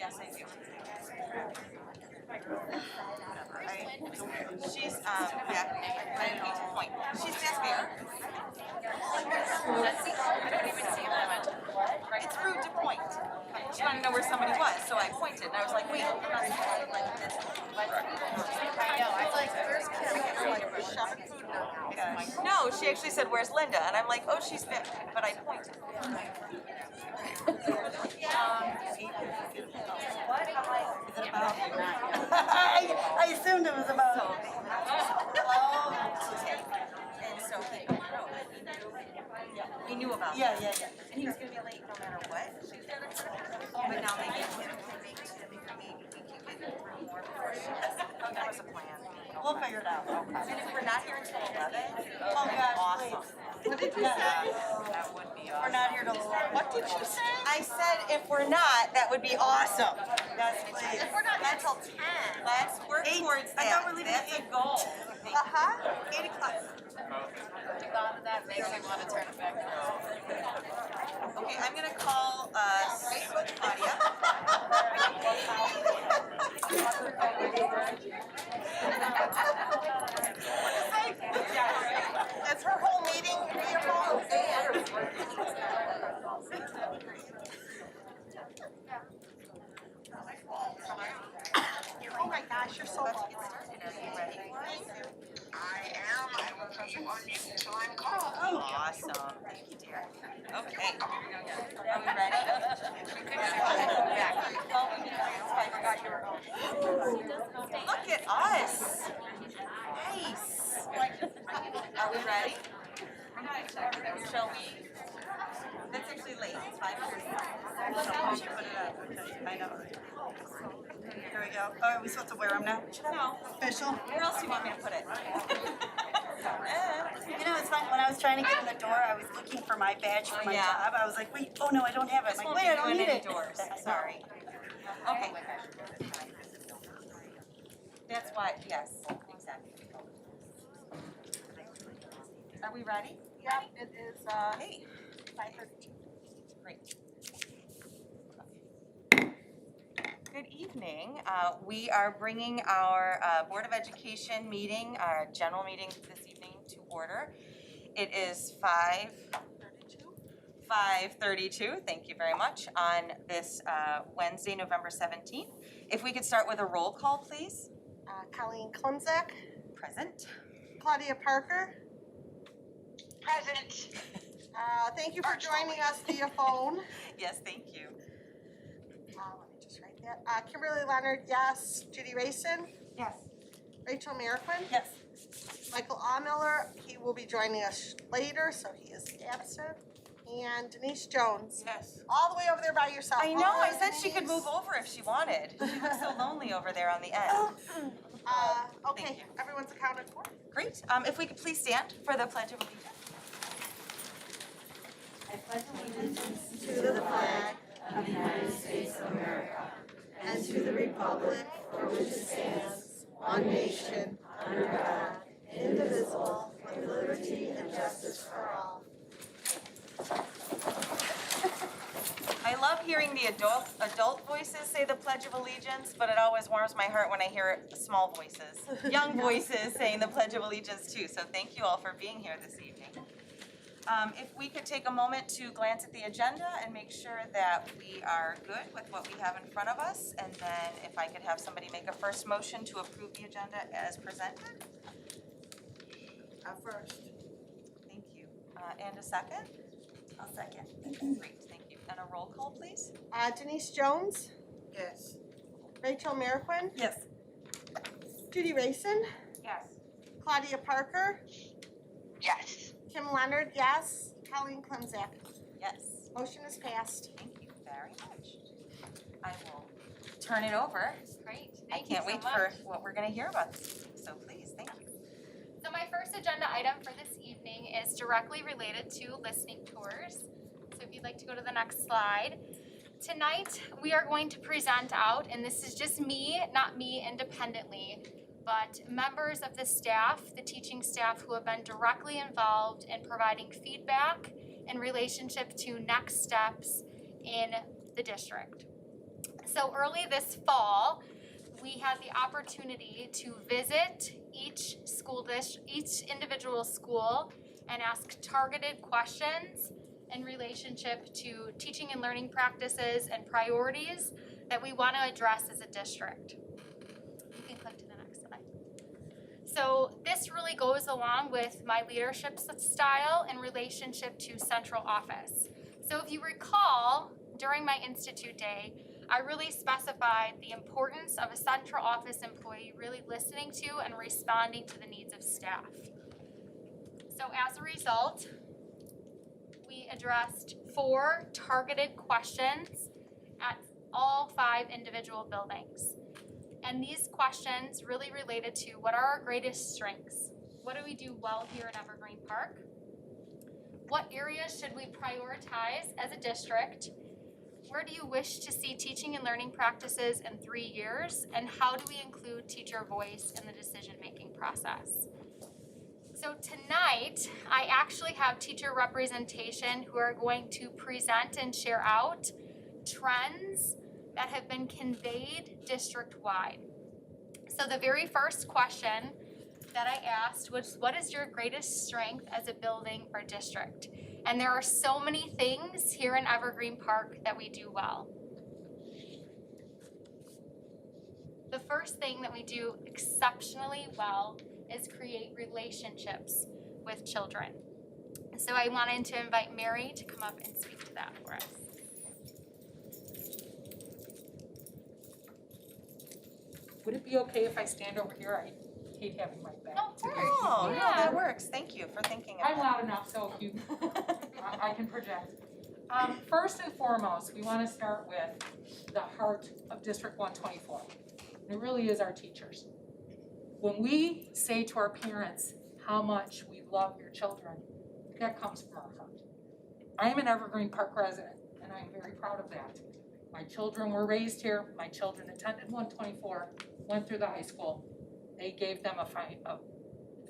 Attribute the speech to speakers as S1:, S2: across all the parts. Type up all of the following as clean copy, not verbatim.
S1: Yes, I do. She's, yeah, I didn't mean to point. She's Miss Bear. I don't even see them. It's rude to point. She wanted to know where somebody was, so I pointed, and I was like, wait, I'm not like this. I know, I was like, where's Kim? No, she actually said, where's Linda? And I'm like, oh, she's there, but I pointed. What is it about?
S2: I assumed it was about.
S1: So, and so he knew about
S2: Yeah,
S1: that.
S2: yeah, yeah.
S1: And he was going to be late no matter what. But now maybe Kim convinced him, maybe we can get through more before she has. That was a plan.
S2: We'll figure it out.
S1: And if we're not here until 11,
S2: Oh gosh,
S1: awesome.
S2: please.
S1: What did you say? That would be awesome.
S2: We're not here till 11.
S1: What did you say? I said if we're not, that would be awesome.
S2: Yes, please.
S1: If we're not here till 10, let's work
S2: 8.
S1: towards that.
S2: I thought we're leaving at
S1: That's a
S2: 8.
S1: goal.
S2: 8 o'clock.
S3: That makes me want to turn it back on.
S1: Okay, I'm gonna call Claudia. That's her whole meeting via phone. Oh my gosh, you're so lucky. Are you ready?
S4: I am. I will put you on mute until I'm called.
S1: Oh, awesome. Thank you, dear. Okay. Are we ready? Look at us. Nice. Are we ready? Shall we? That's actually late. It's 5:30.
S2: We should put it up because I know. Here we go. Oh, are we supposed to wear them now?
S1: No.
S2: Official?
S1: Where else do you want me to put it?
S2: You know, it's fun. When I was trying to get in the door, I was looking for my badge for my
S1: Yeah.
S2: job. I was like, wait, oh no, I don't have it.
S1: This
S2: I'm
S1: won't
S2: like,
S1: be
S2: wait, I don't
S1: doing
S2: need
S1: any
S2: it.
S1: doors. Sorry. Okay. That's why, yes, exactly. Are we ready?
S3: Yeah, it is,
S1: Hey.
S3: 5:32.
S1: Great. Good evening. We are bringing our Board of Education meeting, our general meeting this evening to order. It is 5:32, thank you very much, on this Wednesday, November 17th. If we could start with a roll call, please.
S3: Colleen Klimzak,
S1: Present.
S3: Claudia Parker.
S4: Present.
S3: Thank you for joining us via phone.
S1: Yes, thank you.
S3: Let me just write that. Kimberly Leonard, yes. Judy Rayson,
S2: Yes.
S3: Rachel Merrickwin.
S2: Yes.
S3: Michael Miller, he will be joining us later, so he is absent. And Denise Jones,
S1: Yes.
S3: all the way over there by yourself.
S1: I know, I
S3: Oh,
S1: said she could
S3: Denise.
S1: move over if she wanted. She looks so lonely over there on the end. Thank
S3: Okay,
S1: you.
S3: everyone's accounted for.
S1: Great. If we could please stand for the Pledge of Allegiance.
S2: To the flag of the United States of America and to the republic for which it stands, one nation, under God, indivisible, with liberty and justice for all.
S1: I love hearing the adult voices say the Pledge of Allegiance, but it always warms my heart when I hear small voices, young voices saying the Pledge of Allegiance too. So thank you all for being here this evening. If we could take a moment to glance at the agenda and make sure that we are good with what we have in front of us, and then if I could have somebody make a first motion to approve the agenda as presented.
S2: First.
S1: Thank you. And a second?
S2: I'll second.
S1: Great, thank you. And a roll call, please?
S3: Denise Jones,
S2: Yes.
S3: Rachel Merrickwin,
S2: Yes.
S3: Judy Rayson,
S1: Yes.
S3: Claudia Parker,
S4: Yes.
S3: Kim Leonard, yes. Colleen Klimzak.
S1: Yes.
S3: Motion is passed.
S1: Thank you very much. I will turn it over.
S5: Great,
S1: I
S5: thank you
S1: can't
S5: so
S1: wait
S5: much.
S1: for what we're gonna hear about this evening, so please, thank you.
S5: So my first agenda item for this evening is directly related to listening tours. So if you'd like to go to the next slide. Tonight, we are going to present out, and this is just me, not me independently, but members of the staff, the teaching staff who have been directly involved in providing feedback in relationship to next steps in the district. So early this fall, we had the opportunity to visit each individual school and ask targeted questions in relationship to teaching and learning practices and priorities that we want to address as a district. You can click to the next slide. So this really goes along with my leadership style in relationship to central office. So if you recall, during my Institute Day, I really specified the importance of a central office employee really listening to and responding to the needs of staff. So as a result, we addressed 4 targeted questions at all 5 individual buildings. And these questions really related to what are our greatest strengths? What do we do well here in Evergreen Park? What areas should we prioritize as a district? Where do you wish to see teaching and learning practices in 3 years? And how do we include teacher voice in the decision-making process? So tonight, I actually have teacher representation who are going to present and share out trends that have been conveyed district-wide. So the very first question that I asked was, what is your greatest strength as a building or district? And there are so many things here in Evergreen Park that we do well. The first thing that we do exceptionally well is create relationships with children. So I wanted to invite Mary to come up and speak to that for us.
S6: Would it be okay if I stand over here? I hate having my back.
S5: No, of
S6: to you.
S5: course.
S1: Oh, no,
S5: Yeah.
S1: that works. Thank you for thinking of
S6: I'm
S1: that.
S6: loud enough, so you, I can project. First and foremost, we want to start with the heart of District 124. And it really is our teachers. When we say to our parents how much we love your children, that comes from our heart. I am an Evergreen Park resident, and I'm very proud of that. My children were raised here, my children attended 124, went through the high school. They gave them a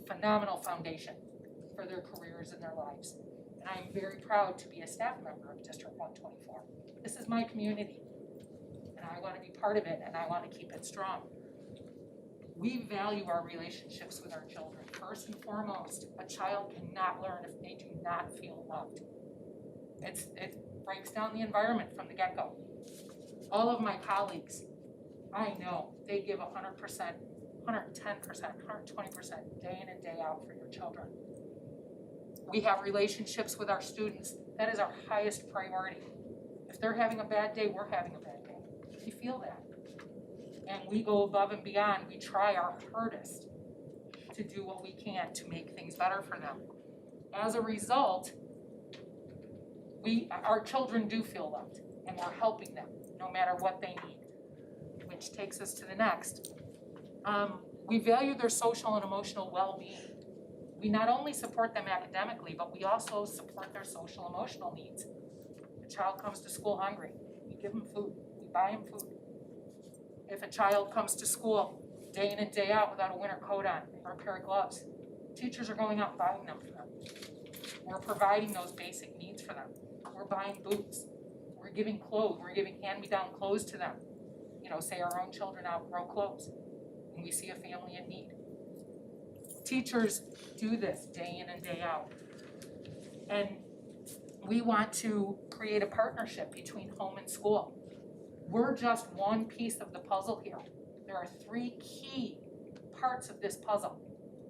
S6: phenomenal foundation for their careers and their lives. And I'm very proud to be a staff member of District 124. This is my community, and I want to be part of it, and I want to keep it strong. We value our relationships with our children. First and foremost, a child cannot learn if they do not feel loved. It breaks down the environment from the get-go. All of my colleagues, I know they give 100%, 110%, 120% day in and day out for your children. We have relationships with our students. That is our highest priority. If they're having a bad day, we're having a bad day. We feel that. And we go above and beyond. We try our hardest to do what we can to make things better for them. As a result, our children do feel loved, and we're helping them no matter what they need, which takes us to the next. We value their social and emotional well-being. We not only support them academically, but we also support their social emotional needs. If a child comes to school hungry, we give them food, we buy them food. If a child comes to school day in and day out without a winter coat on or a pair of gloves, teachers are going out and buying them for them. We're providing those basic needs for them. We're buying boots. We're giving clothes. We're giving hand-me-down clothes to them. You know, say our own children outgrow clothes and we see a family in need. Teachers do this day in and day out. And we want to create a partnership between home and school. We're just one piece of the puzzle here. There are 3 key parts of this puzzle.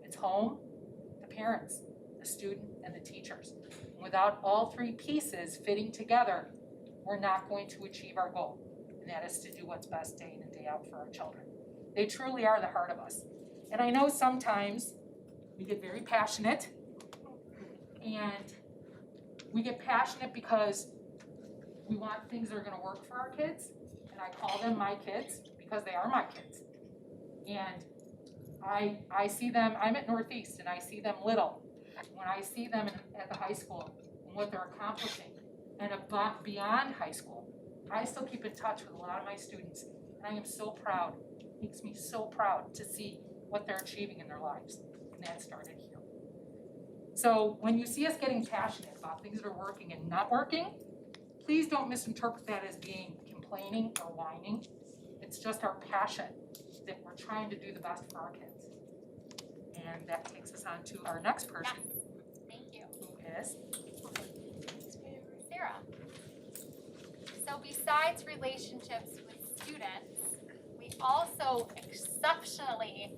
S6: It's home, the parents, the student, and the teachers. Without all 3 pieces fitting together, we're not going to achieve our goal. And that is to do what's best day in and day out for our children. They truly are the heart of us. And I know sometimes we get very passionate, and we get passionate because we want things that are gonna work for our kids, and I call them my kids because they are my kids. And I see them, I'm at Northeast, and I see them little. When I see them at the high school and what they're accomplishing, and beyond high school, I still keep in touch with a lot of my students, and I am so proud. It makes me so proud to see what they're achieving in their lives, and that started here. So when you see us getting passionate about things that are working and not working, please don't misinterpret that as being complaining or whining. It's just our passion that we're trying to do the best for our kids. And that takes us on to our next person,
S5: Yes, thank you.
S6: who is
S5: Sarah. So besides relationships with students, we also exceptionally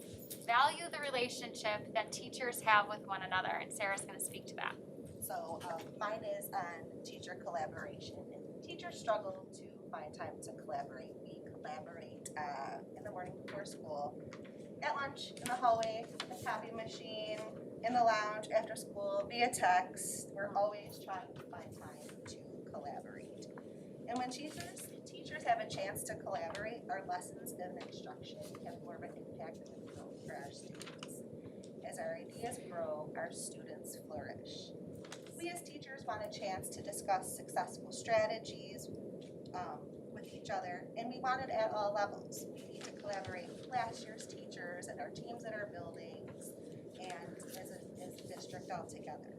S5: value the relationship that teachers have with one another, and Sarah's gonna speak to that.
S7: So mine is on teacher collaboration. And teachers struggle to find time to collaborate. We collaborate in the morning before school, at lunch, in the hallway, in the copy machine, in the lounge, after school, via text. We're always trying to find time to collaborate. And when teachers have a chance to collaborate, our lessons and instruction have more of an impact and result for our students. As our ideas grow, our students flourish. We as teachers want a chance to discuss successful strategies with each other, and we want it at all levels. We need to collaborate with last year's teachers and our teams at our buildings and as a district altogether.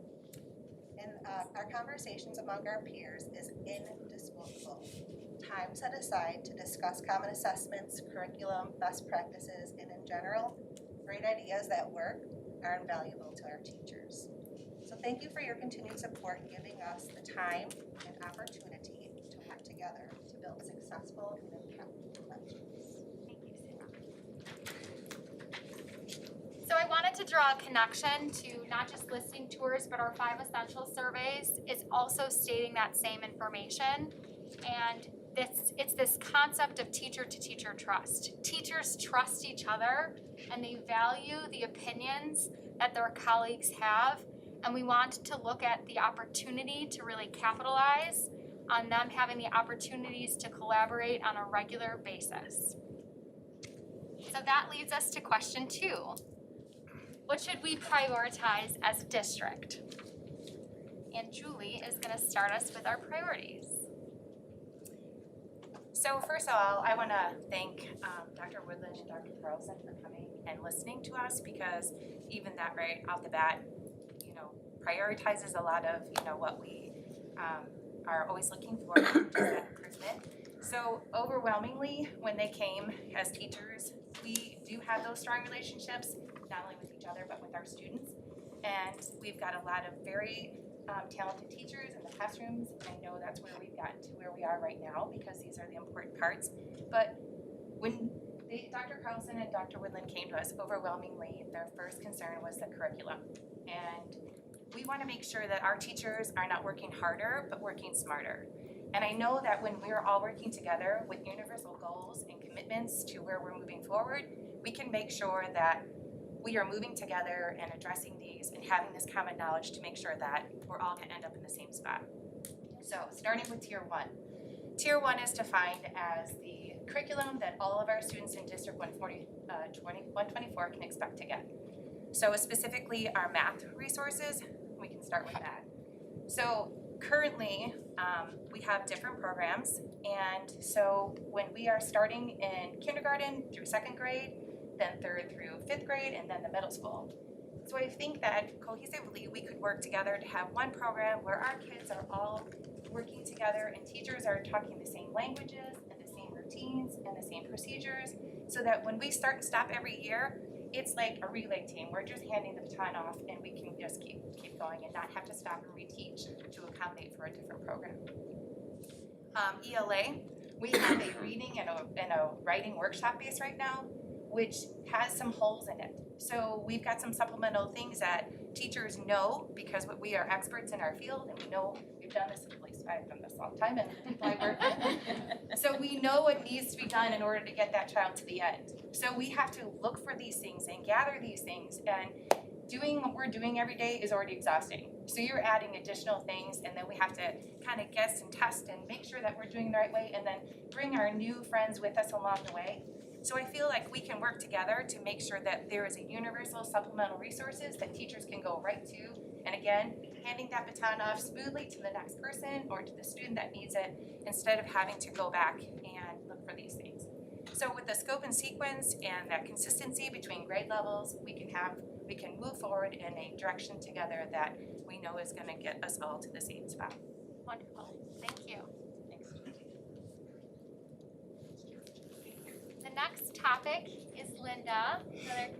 S7: And our conversations among our peers is indisposable. Time set aside to discuss common assessments, curriculum, best practices, and in general, great ideas that work are invaluable to our teachers. So thank you for your continued support in giving us the time and opportunity to work together to build successful and impactful connections.
S5: Thank you, Sarah. So I wanted to draw a connection to not just listening tours, but our 5 essential surveys is also stating that same information. And it's this concept of teacher to teacher trust. Teachers trust each other and they value the opinions that their colleagues have. And we want to look at the opportunity to really capitalize on them having the opportunities to collaborate on a regular basis. So that leads us to question 2. What should we prioritize as a district? And Julie is going to start us with our priorities.
S8: So first of all, I want to thank Dr. Woodland and Dr. Carlson for coming and listening to us, because even that right off the bat, prioritizes a lot of, what we are always looking for, which is that improvement. So overwhelmingly, when they came as teachers, we do have those strong relationships, not only with each other, but with our students. And we've got a lot of very talented teachers in the classrooms, and I know that's where we've gotten to where we are right now, because these are the important parts. But when Dr. Carlson and Dr. Woodland came to us, overwhelmingly, their first concern was the curriculum. And we want to make sure that our teachers are not working harder, but working smarter. And I know that when we're all working together with universal goals and commitments to where we're moving forward, we can make sure that we are moving together and addressing these and having this common knowledge to make sure that we're all going to end up in the same spot. So starting with Tier 1. Tier 1 is defined as the curriculum that all of our students in District 124 can expect to get. So specifically our math resources, we can start with that. So currently, we have different programs, and so when we are starting in kindergarten through 2nd grade, then 3rd through 5th grade, and then the middle school. So I think that cohesively we could work together to have one program where our kids are all working together and teachers are talking the same languages and the same routines and the same procedures, so that when we start and stop every year, it's like a relay team. We're just handing the baton off and we can just keep going and not have to stop and reteach to accommodate for a different program. ELA, we have a reading and a writing workshop base right now, which has some holes in it. So we've got some supplemental things that teachers know, because we are experts in our field and we know we've done this, at least I've done this a long time and the people I work with. So we know what needs to be done in order to get that child to the end. So we have to look for these things and gather these things, and doing what we're doing every day is already exhausting. So you're adding additional things, and then we have to kind of guess and test and make sure that we're doing the right way, and then bring our new friends with us along the way. So I feel like we can work together to make sure that there is a universal supplemental resources that teachers can go right to. And again, handing that baton off smoothly to the next person or to the student that needs it, instead of having to go back and look for these things. So with the scope and sequence and that consistency between grade levels, we can move forward in a direction together that we know is going to get us all to the same spot.
S5: Wonderful, thank you.
S8: Thanks.
S5: next topic is Linda,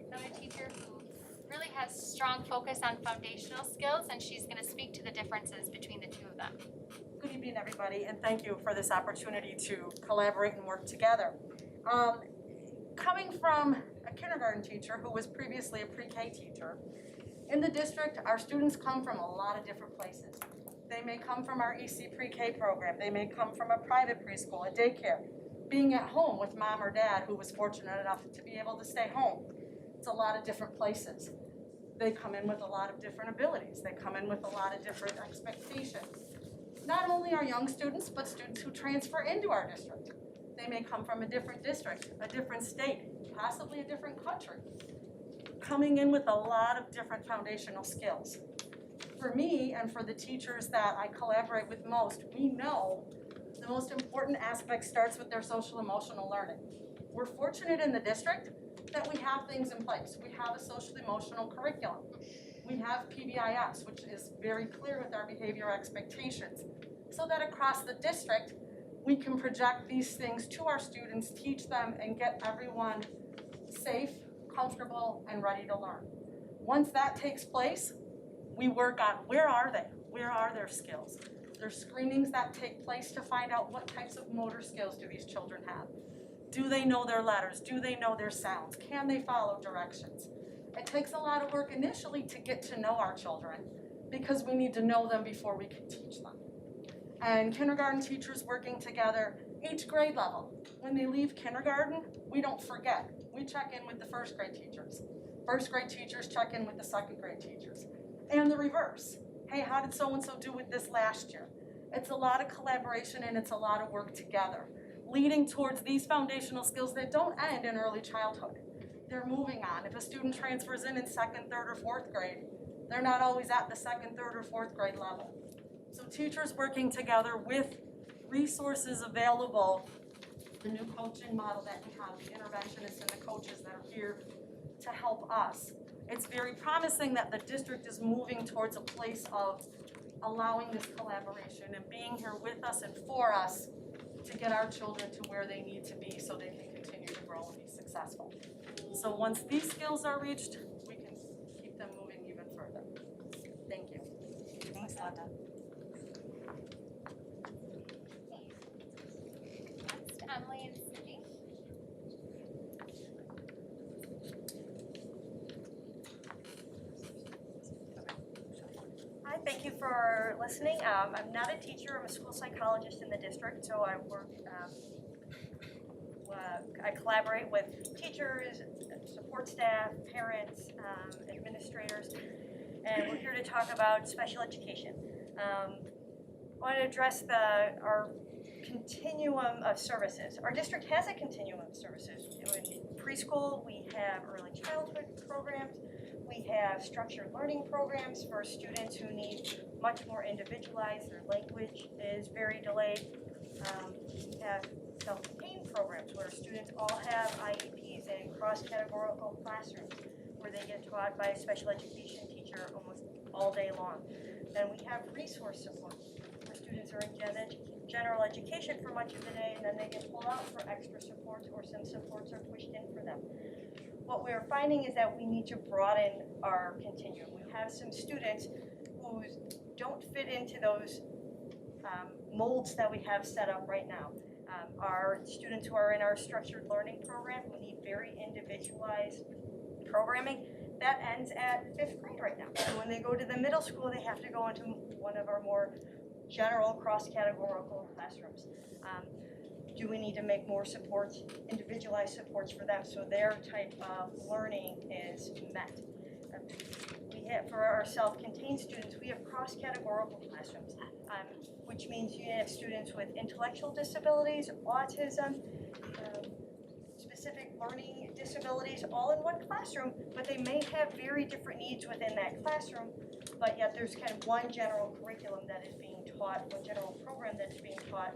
S5: another teacher who really has strong focus on foundational skills, and she's gonna speak to the differences between the two of them.
S9: Good evening, everybody, and thank you for this opportunity to collaborate and work together. Coming from a kindergarten teacher who was previously a pre-K teacher, in the district, our students come from a lot of different places. They may come from our EC pre-K program, they may come from a private preschool, a daycare, being at home with mom or dad who was fortunate enough to be able to stay home. It's a lot of different places. They come in with a lot of different abilities. They come in with a lot of different expectations. Not only our young students, but students who transfer into our district. They may come from a different district, a different state, possibly a different country, coming in with a lot of different foundational skills. For me and for the teachers that I collaborate with most, we know the most important aspect starts with their social emotional learning. We're fortunate in the district that we have things in place. We have a social emotional curriculum. We have PBIS, which is very clear with our behavior expectations, so that across the district, we can project these things to our students, teach them, and get everyone safe, comfortable, and ready to learn. Once that takes place, we work on where are they? Where are their skills? There's screenings that take place to find out what types of motor skills do these children have. Do they know their letters? Do they know their sounds? Can they follow directions? It takes a lot of work initially to get to know our children because we need to know them before we can teach them. And kindergarten teachers working together, each grade level. When they leave kindergarten, we don't forget. We check in with the first grade teachers. First grade teachers check in with the second grade teachers. And the reverse. Hey, how did so-and-so do with this last year? It's a lot of collaboration and it's a lot of work together, leading towards these foundational skills that don't end in early childhood. They're moving on. If a student transfers in second, third, or fourth grade, they're not always at the second, third, or fourth grade level. So teachers working together with resources available, the new coaching model that we have, the interventionists and the coaches that are here to help us. It's very promising that the district is moving towards a place of allowing this collaboration and being here with us and for us to get our children to where they need to be so they can continue to grow and be successful. So once these skills are reached, we can keep them moving even further. Thank you.
S1: Thanks, Linda.
S5: Next, Emily and Cindy.
S10: Hi, thank you for listening. I'm not a teacher, I'm a school psychologist in the district, so I work, I collaborate with teachers, support staff, parents, administrators, and we're here to talk about special education. I want to address our continuum of services. Our district has a continuum of services. In preschool, we have early childhood programs. We have structured learning programs for students who need much more individualized. Their language is very delayed. We have self-contained programs where students all have IEPs and cross-categorical classrooms where they get taught by a special education teacher almost all day long. Then we have resource support where students are in general education for much of the day and then they get pulled out for extra supports or some supports are pushed in for them. What we're finding is that we need to broaden our continuum. We have some students who don't fit into those molds that we have set up right now. Our students who are in our structured learning program who need very individualized programming, that ends at 5th grade right now. So when they go to the middle school, they have to go into one of our more general cross-categorical classrooms. Do we need to make more supports, individualized supports for them so their type of learning is met? We have, for our self-contained students, we have cross-categorical classrooms, which means you have students with intellectual disabilities, autism, specific learning disabilities, all in one classroom, but they may have very different needs within that classroom, but yet there's kind of one general curriculum that is being taught, one general program that is being taught,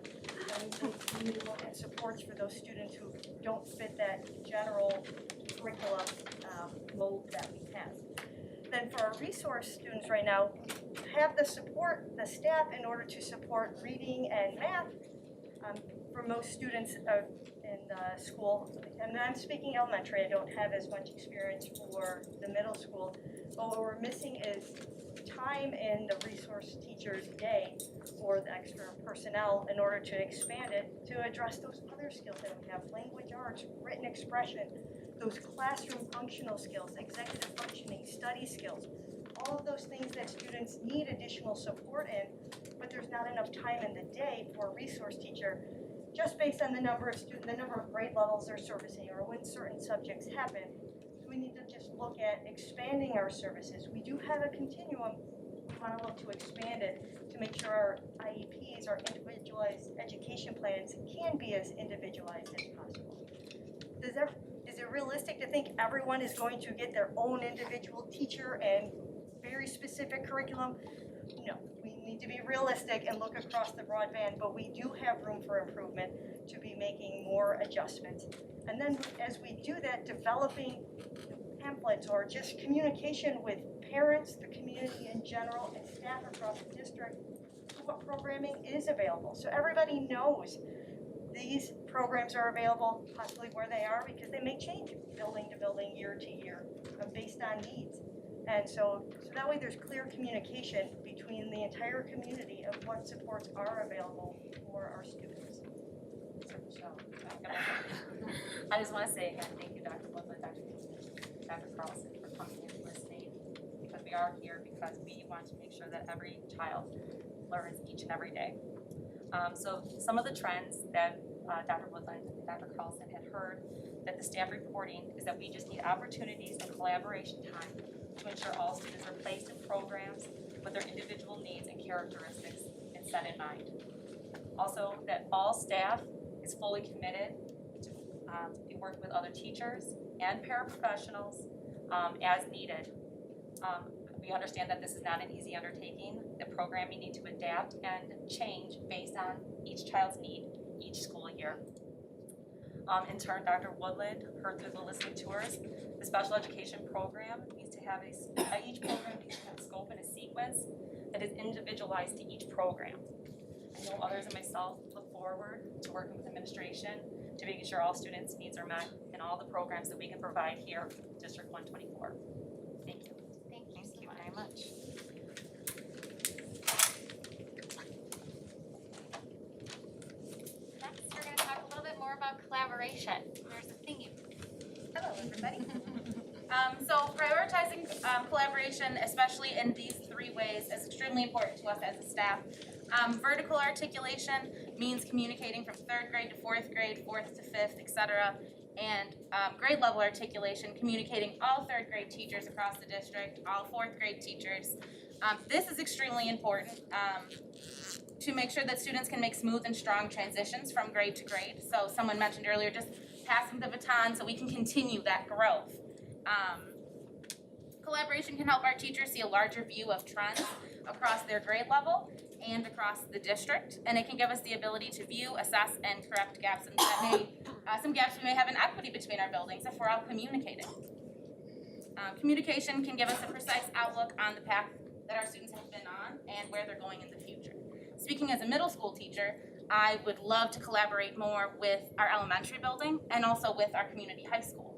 S10: and we need to look at supports for those students who don't fit that general curriculum mold that we have. Then for our resource students right now, have the support, the staff in order to support reading and math. For most students in the school, and I'm speaking elementary, I don't have as much experience for the middle school, but what we're missing is time in the resource teacher's day or the extra personnel in order to expand it to address those other skills that we have, language arts, written expression, those classroom functional skills, executive functioning, study skills, all of those things that students need additional support in, but there's not enough time in the day for a resource teacher, just based on the number of the number of grade levels they're servicing or when certain subjects happen. So we need to just look at expanding our services. We do have a continuum. We want to look to expand it to make sure our IEPs, our individualized education plans, can be as individualized as possible. Is it realistic to think everyone is going to get their own individual teacher and very specific curriculum? No, we need to be realistic and look across the broadband, but we do have room for improvement to be making more adjustments. And then as we do that, developing pamphlets or just communication with parents, the community in general, and staff across the district, what programming is available. So everybody knows these programs are available, possibly where they are, because they may change building to building, year to year, based on needs. And so that way there's clear communication between the entire community of what supports are available for our students.
S11: So Michelle, I just want to say again, thank you, Dr. Woodland, Dr. Carlson, for coming and listening, because we are here because we want to make sure that every child learns each and every day. So some of the trends that Dr. Woodland and Dr. Carlson had heard that the staff reporting is that we just need opportunities and collaboration time to ensure all students are placed in programs with their individual needs and characteristics and set in mind. Also, that all staff is fully committed to be working with other teachers and paraprofessionals as needed. We understand that this is not an easy undertaking. The programming need to adapt and change based on each child's need each school year. In turn, Dr. Woodland heard through the listening tours, the special education program needs to have each program needs to have a scope and a sequence that is individualized to each program. I know others and myself look forward to working with administration to making sure all students' needs are met in all the programs that we can provide here at District 124. Thank you.
S5: Thank you so much.
S1: Very much.
S5: Next, we're going to talk a little bit more about collaboration. There's a thingy.
S8: Hello, everybody. So prioritizing collaboration, especially in these three ways, is extremely important to us as a staff. Vertical articulation means communicating from 3rd grade to 4th grade, 4th to 5th, etc. And grade level articulation, communicating all 3rd grade teachers across the district, all 4th grade teachers. This is extremely important to make sure that students can make smooth and strong transitions from grade to grade. So someone mentioned earlier, just passing the baton so we can continue that growth. Collaboration can help our teachers see a larger view of trends across their grade level and across the district, and it can give us the ability to view, assess, and correct gaps, and that may, some gaps we may have in equity between our buildings if we're all communicating. Communication can give us a precise outlook on the path that our students have been on and where they're going in the future. Speaking as a middle school teacher, I would love to collaborate more with our elementary building and also with our community high school.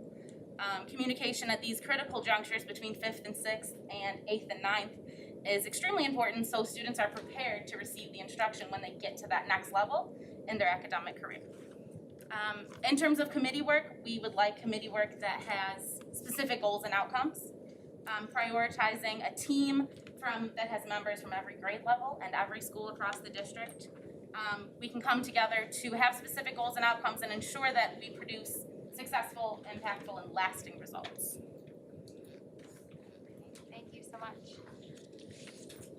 S8: Communication at these critical junctures between 5th and 6th and 8th and 9th is extremely important so students are prepared to receive the instruction when they get to that next level in their academic career. In terms of committee work, we would like committee work that has specific goals and outcomes. Prioritizing a team that has members from every grade level and every school across the district. We can come together to have specific goals and outcomes and ensure that we produce successful, impactful, and lasting results.
S5: Thank you so much.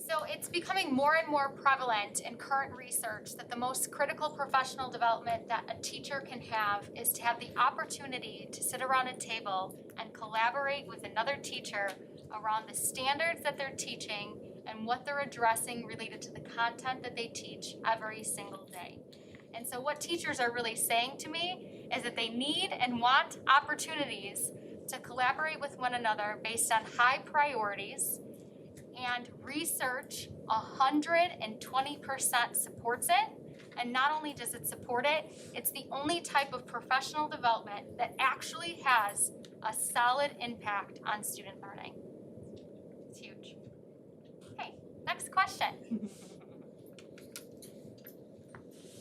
S5: So it's becoming more and more prevalent in current research that the most critical professional development that a teacher can have is to have the opportunity to sit around a table and collaborate with another teacher around the standards that they're teaching and what they're addressing related to the content that they teach every single day. And so what teachers are really saying to me is that they need and want opportunities to collaborate with one another based on high priorities, and research 120% supports it, And not only does it support it, it's the only type of professional development that actually has a solid impact on student learning. It's huge. Okay, next question.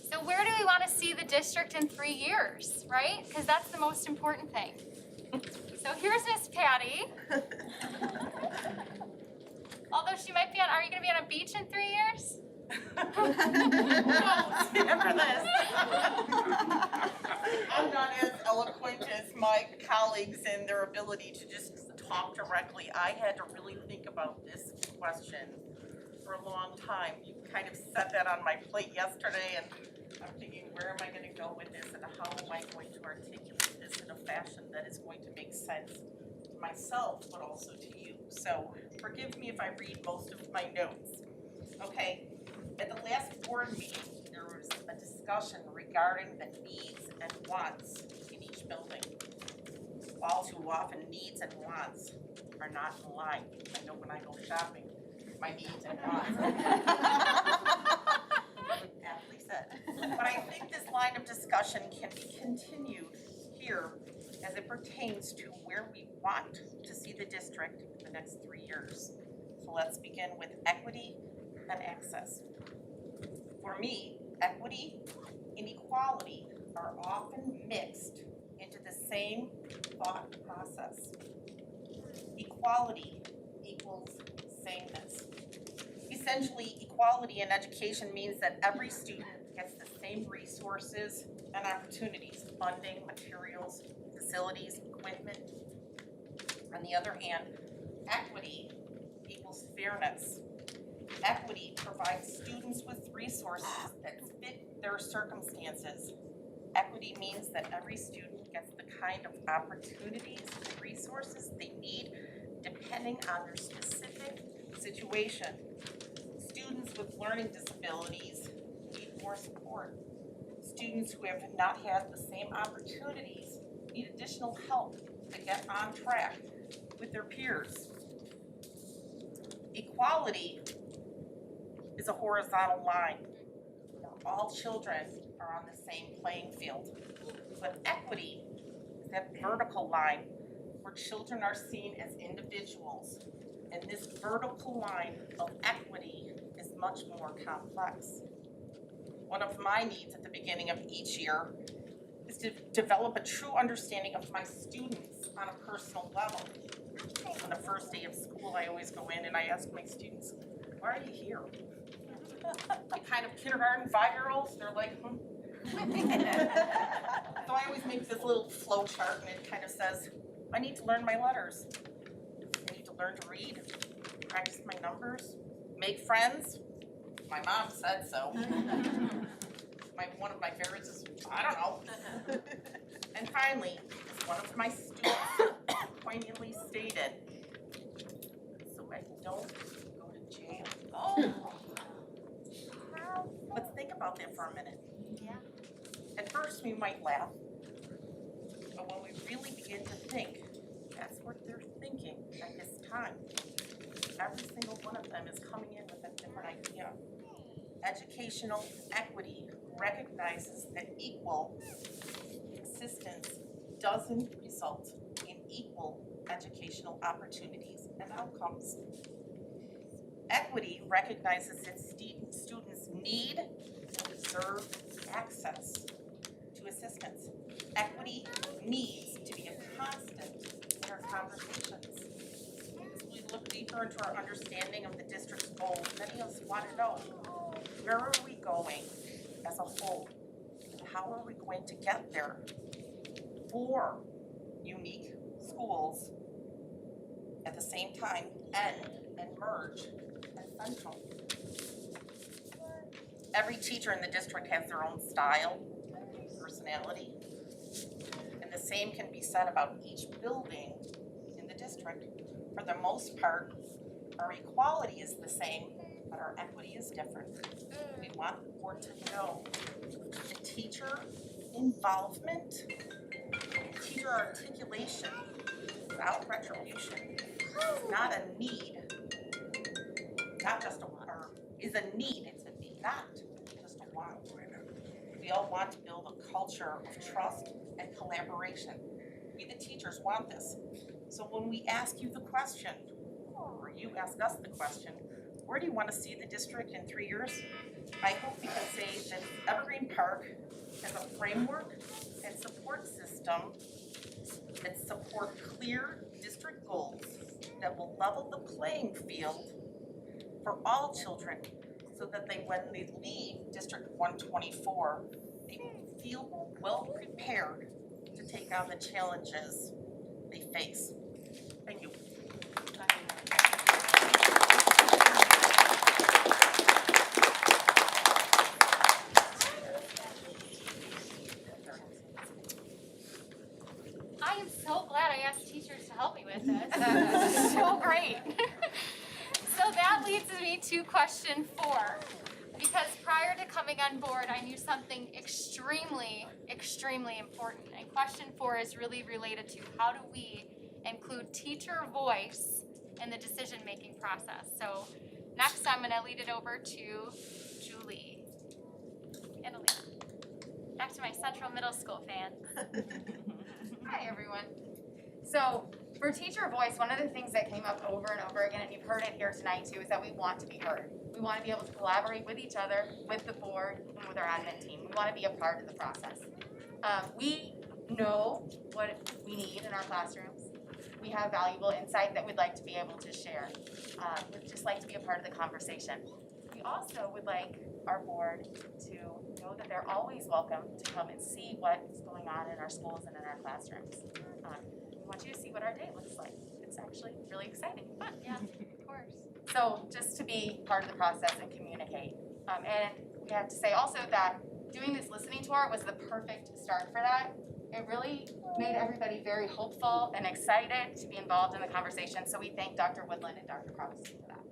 S5: So where do we want to see the district in 3 years, right? Because that's the most important thing. So here's Miss Patty. Although she might be on, are you gonna be on a beach in 3 years?
S1: After this. I'm not as eloquent as my colleagues in their ability to just talk directly. I had to really think about this question for a long time. You kind of set that on my plate yesterday, and I'm thinking, where am I gonna go with this, and how am I going to articulate this in a fashion that is going to make sense to myself, but also to you. So forgive me if I read most of my notes. Okay, at the last board meeting, there was a discussion regarding the needs and wants in each building. All too often, needs and wants are not in line. I know when I go shopping, my needs and wants. Aptly said. But I think this line of discussion can be continued here as it pertains to where we want to see the district in the next 3 years. So let's begin with equity and access. For me, equity and equality are often mixed into the same thought process. Equality equals sameness. Essentially, equality in education means that every student gets the same resources and opportunities, funding, materials, facilities, equipment. On the other hand, equity equals fairness. Equity provides students with resources that fit their circumstances. Equity means that every student gets the kind of opportunities and resources they need depending on their specific situation. Students with learning disabilities need more support. Students who have not had the same opportunities need additional help to get on track with their peers. Equality is a horizontal line. All children are on the same playing field. But equity is that vertical line where children are seen as individuals. And this vertical line of equity is much more complex. One of my needs at the beginning of each year is to develop a true understanding of my students on a personal level. On the first day of school, I always go in and I ask my students, why are you here? The kind of kindergarten 5-year-olds, they're like, So I always make this little flow chart and it kind of says, I need to learn my letters. I need to learn to read, practice my numbers, make friends. My mom said so. One of my favorites is, I don't know. And finally, as one of my students poignantly stated, so I don't go to jail. Oh. Let's think about that for a minute.
S5: Yeah.
S1: At first, we might laugh, but when we really begin to think, that's what they're thinking at this time. Every single one of them is coming in with a different idea. Educational equity recognizes that equal assistance doesn't result in equal educational opportunities and outcomes. Equity recognizes that students need and deserve access to assistance. Equity needs to be a constant in our conversations. As we look deeper into our understanding of the district's goals, many of us want to know, where are we going as a whole? And how are we going to get there? 4 unique schools at the same time end and merge as central. Every teacher in the district has their own style, personality, and the same can be said about each building in the district. For the most part, our equality is the same, but our equity is different. We want the board to know the teacher involvement, teacher articulation without retribution is not a need, not just a want, or is a need, it's a need, not just a want.
S12: we all want to build a culture of trust and collaboration. We, the teachers, want this. So when we ask you the question, or you ask us the question, where do you want to see the district in 3 years? I hope we can say that Evergreen Park has a framework and support system that support clear district goals that will level the playing field for all children so that when they leave District 124, they feel well prepared to take on the challenges they face. Thank you.
S5: I am so glad I asked teachers to help me with this. This is so great. So that leads me to question 4. Because prior to coming on board, I knew something extremely, extremely important. And question 4 is really related to how do we include teacher voice in the decision-making process. So next, I'm gonna lead it over to Julie and Alina. Back to my Central Middle School fan.
S13: Hi, everyone. So for teacher voice, one of the things that came up over and over again, and you've heard it here tonight too, is that we want to be heard. We want to be able to collaborate with each other, with the board, and with our admin team. We want to be a part of the process. We know what we need in our classrooms. We have valuable insight that we'd like to be able to share. We'd just like to be a part of the conversation. We also would like our board to know that they're always welcome to come and see what's going on in our schools and in our classrooms. We want you to see what our day looks like. It's actually really exciting.
S5: Fun, yeah, of course.
S13: So just to be part of the process and communicate. And we have to say also that doing this listening tour was the perfect start for that. It really made everybody very hopeful and excited to be involved in the conversation. So we thank Dr. Woodland and Dr. Krause for that.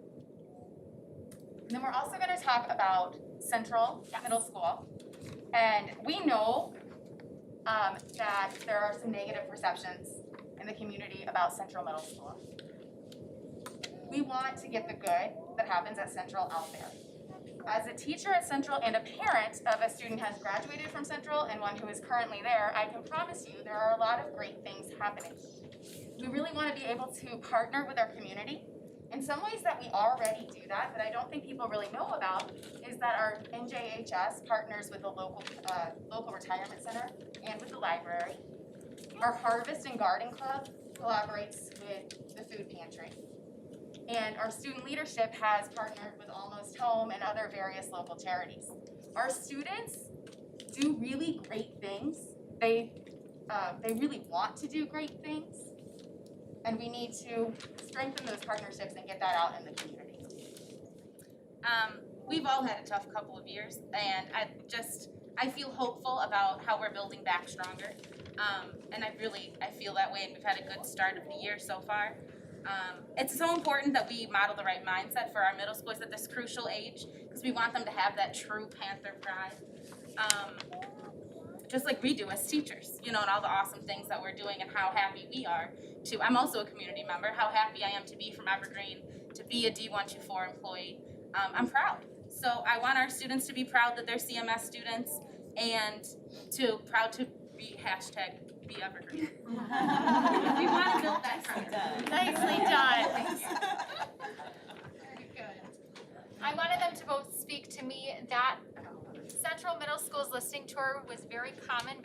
S13: And then we're also going to talk about Central Middle School. And we know that there are some negative perceptions in the community about Central Middle School. We want to get the good that happens at Central out there. As a teacher at Central and a parent of a student who has graduated from Central and one who is currently there, I can promise you there are a lot of great things happening. We really want to be able to partner with our community. In some ways that we already do that I don't think people really know about is that our NJHS partners with the local retirement center and with the library. Our Harvest and Garden Club collaborates with the food pantry. And our student leadership has partnered with Almost Home and other various local charities. Our students do really great things. They really want to do great things. And we need to strengthen those partnerships and get that out in the community.
S14: We've all had a tough couple of years, and I feel hopeful about how we're building back stronger. And I feel that way, and we've had a good start of the year so far. It's so important that we model the right mindset for our middle schools at this crucial age, because we want them to have that true Panther pride. Just like we do as teachers, and all the awesome things that we're doing and how happy we are to, I'm also a community member, how happy I am to be from Evergreen, to be a D124 employee. I'm proud. So I want our students to be proud that they're CMS students and proud to be #BeEvergreen. We want to build that trend.
S5: Nicely done. Very good. I wanted them to both speak to me that Central Middle School's listening tour was very common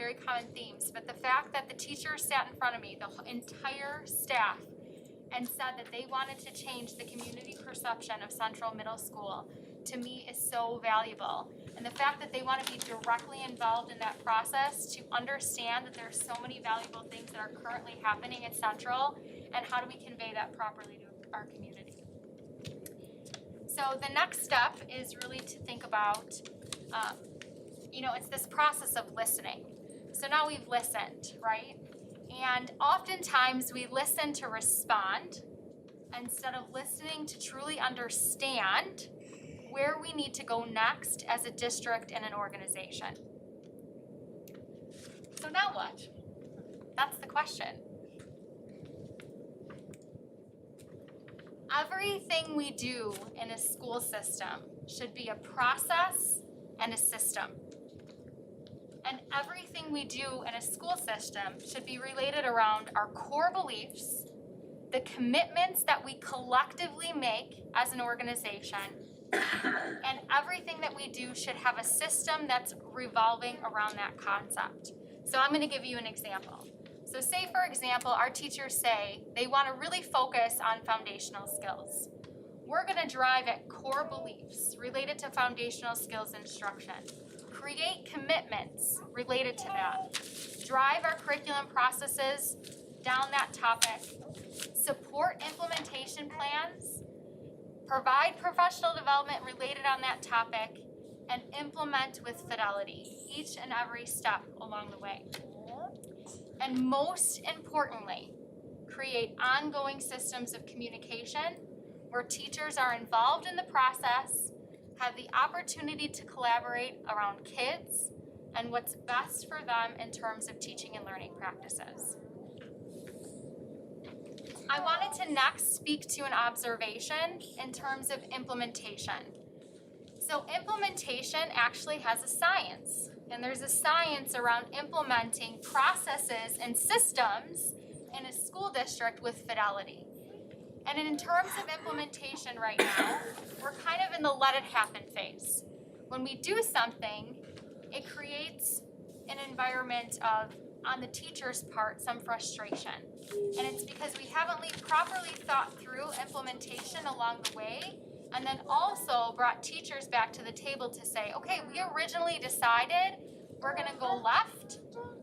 S5: themes, but the fact that the teachers sat in front of me, the entire staff, and said that they wanted to change the community perception of Central Middle School, to me is so valuable. And the fact that they want to be directly involved in that process, to understand that there are so many valuable things that are currently happening at Central, and how do we convey that properly to our community. So the next step is really to think about, it's this process of listening. So now we've listened, right? And oftentimes we listen to respond instead of listening to truly understand where we need to go next as a district and an organization. So now what? That's the question. Everything we do in a school system should be a process and a system. And everything we do in a school system should be related around our core beliefs, the commitments that we collectively make as an organization, and everything that we do should have a system that's revolving around that concept. So I'm gonna give you an example. So say, for example, our teachers say they wanna really focus on foundational skills. We're gonna drive at core beliefs related to foundational skills instruction. Create commitments related to that. Drive our curriculum processes down that topic. Support implementation plans. Provide professional development related on that topic. And implement with fidelity each and every step along the way. And most importantly, create ongoing systems of communication where teachers are involved in the process, have the opportunity to collaborate around kids and what's best for them in terms of teaching and learning practices. I wanted to next speak to an observation in terms of implementation. So implementation actually has a science, and there's a science around implementing processes and systems in a school district with fidelity. And in terms of implementation right now, we're kind of in the let it happen phase. When we do something, it creates an environment of, on the teacher's part, some frustration. And it's because we haven't properly thought through implementation along the way, and then also brought teachers back to the table to say, okay, we originally decided we're gonna go left,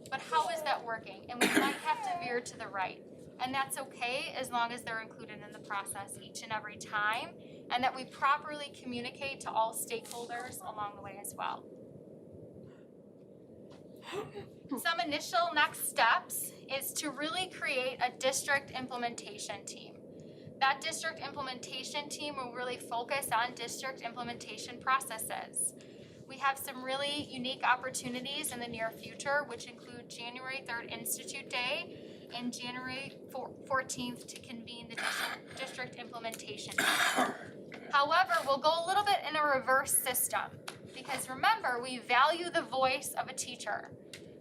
S5: but how is that working? And we might have to veer to the right. And that's okay as long as they're included in the process each and every time, and that we properly communicate to all stakeholders along the way as well. Some initial next steps is to really create a district implementation team. That district implementation team will really focus on district implementation processes. We have some really unique opportunities in the near future, which include January 3rd Institute Day and January 14th to convene the district implementation team. However, we'll go a little bit in a reverse system because remember, we value the voice of a teacher.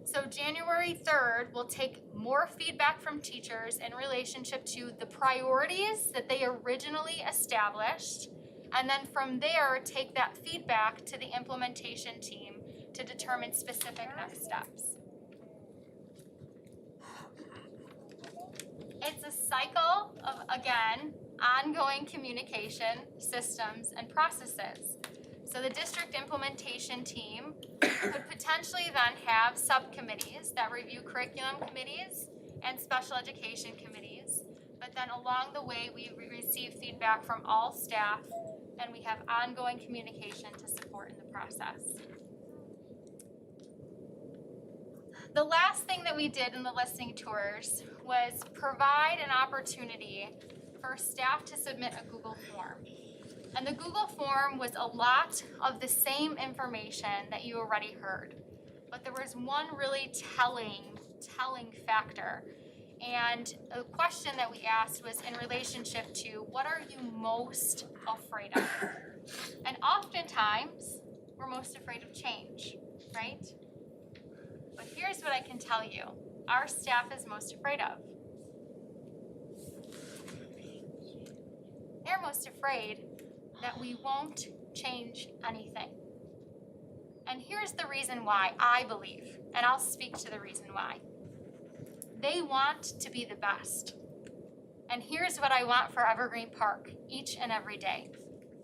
S5: So January 3rd, we'll take more feedback from teachers in relationship to the priorities that they originally established, and then from there, take that feedback to the implementation team to determine specific next steps. It's a cycle of, again, ongoing communication, systems, and processes. So the district implementation team could potentially then have subcommittees that review curriculum committees and special education committees. But then along the way, we receive feedback from all staff and we have ongoing communication to support in the process. The last thing that we did in the listening tours was provide an opportunity for staff to submit a Google form. And the Google form was a lot of the same information that you already heard. But there was one really telling factor. And a question that we asked was in relationship to what are you most afraid of? And oftentimes, we're most afraid of change, right? But here's what I can tell you. Our staff is most afraid of. They're most afraid that we won't change anything. And here's the reason why, I believe, and I'll speak to the reason why. They want to be the best. And here's what I want for Evergreen Park each and every day.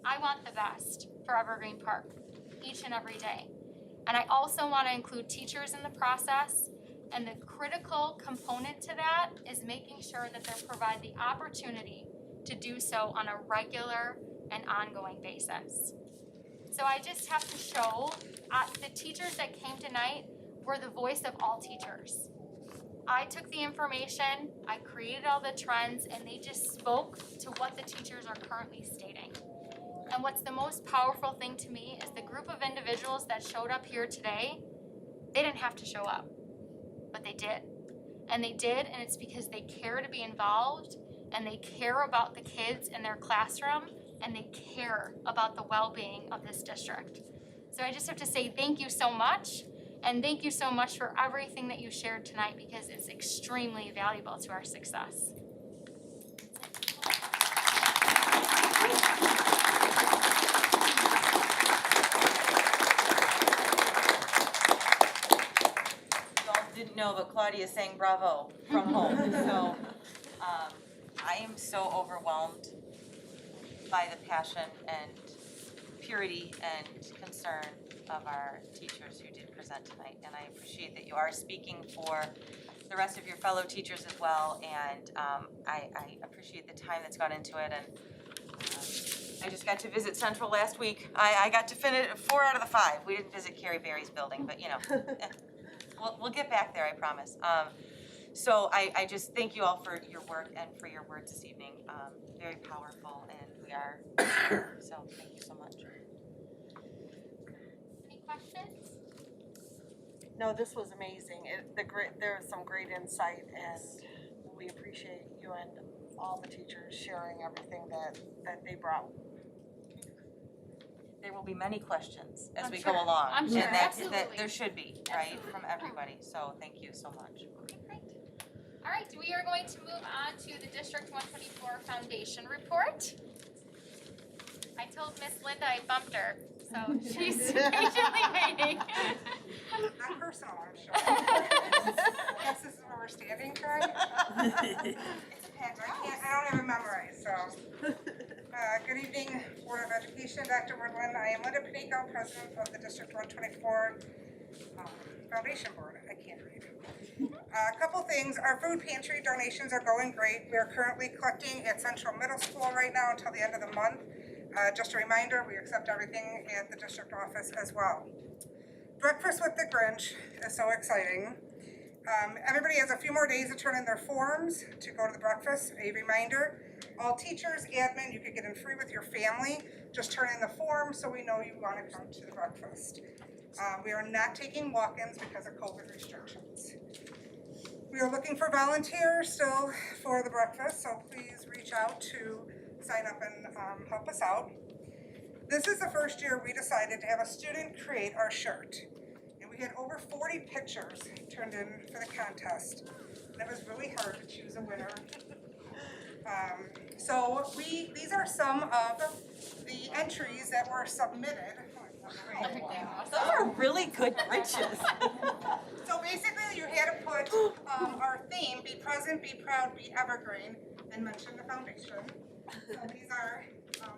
S5: I want the best for Evergreen Park each and every day. And I also want to include teachers in the process, and the critical component to that is making sure that they're provided the opportunity to do so on a regular and ongoing basis. So I just have to show the teachers that came tonight were the voice of all teachers. I took the information, I created all the trends, and they just spoke to what the teachers are currently stating. And what's the most powerful thing to me is the group of individuals that showed up here today, they didn't have to show up, but they did. And they did, and it's because they care to be involved, and they care about the kids in their classroom, and they care about the well-being of this district. So I just have to say thank you so much, And thank you so much for everything that you shared tonight because it's extremely valuable to our success.
S1: Didn't know, but Claudia sang bravo from home. So I am so overwhelmed by the passion and purity and concern of our teachers who did present tonight. And I appreciate that you are speaking for the rest of your fellow teachers as well. And I appreciate the time that's gone into it. And I just got to visit Central last week. I got to finish 4 out of the 5. We didn't visit Carrie Berry's building, but you know. We'll get back there, I promise. So I just thank you all for your work and for your words this evening. Very powerful, and we are, so thank you so much.
S5: Any questions?
S3: No, this was amazing. There was some great insight, and we appreciate you and all the teachers sharing everything that they brought.
S1: There will be many questions as
S5: I'm
S1: we
S5: sure.
S1: go along.
S5: I'm sure,
S1: And that
S5: absolutely.
S1: there should be, right, from everybody. So thank you so much.
S5: Okay, great. All right, we are going to move on to the District 124 Foundation Report. I told Miss Linda I bumped her, so she's patiently waiting.
S15: Not personal, I'm sure. Guess this is where we're standing, correct? It's a pack. I don't have it memorized, so. Good evening, Board of Education, Dr. Woodland. I am Linda Panico, President of the District 124 Foundation Board. I can't read. A couple things. Our food pantry donations are going great. We are currently collecting at Central Middle School right now until the end of the month. Just a reminder, we accept everything at the district office as well. Breakfast with the Grinch is so exciting. Everybody has a few more days to turn in their forms to go to the breakfast. A reminder, all teachers, admin, you could get in free with your family. Just turn in the form so we know you want to come to the breakfast. We are not taking walk-ins because of COVID restrictions. We are looking for volunteers still for the breakfast, so please reach out to sign up and help us out. This is the first year we decided to have a student create our shirt. And we had over 40 pictures turned in for the contest. And it was really hard to choose a winner. So these are some of the entries that were submitted.
S1: Those are really good Grinches.
S15: So basically you had to put our theme, be present, be proud, be evergreen, and mention the foundation. So these are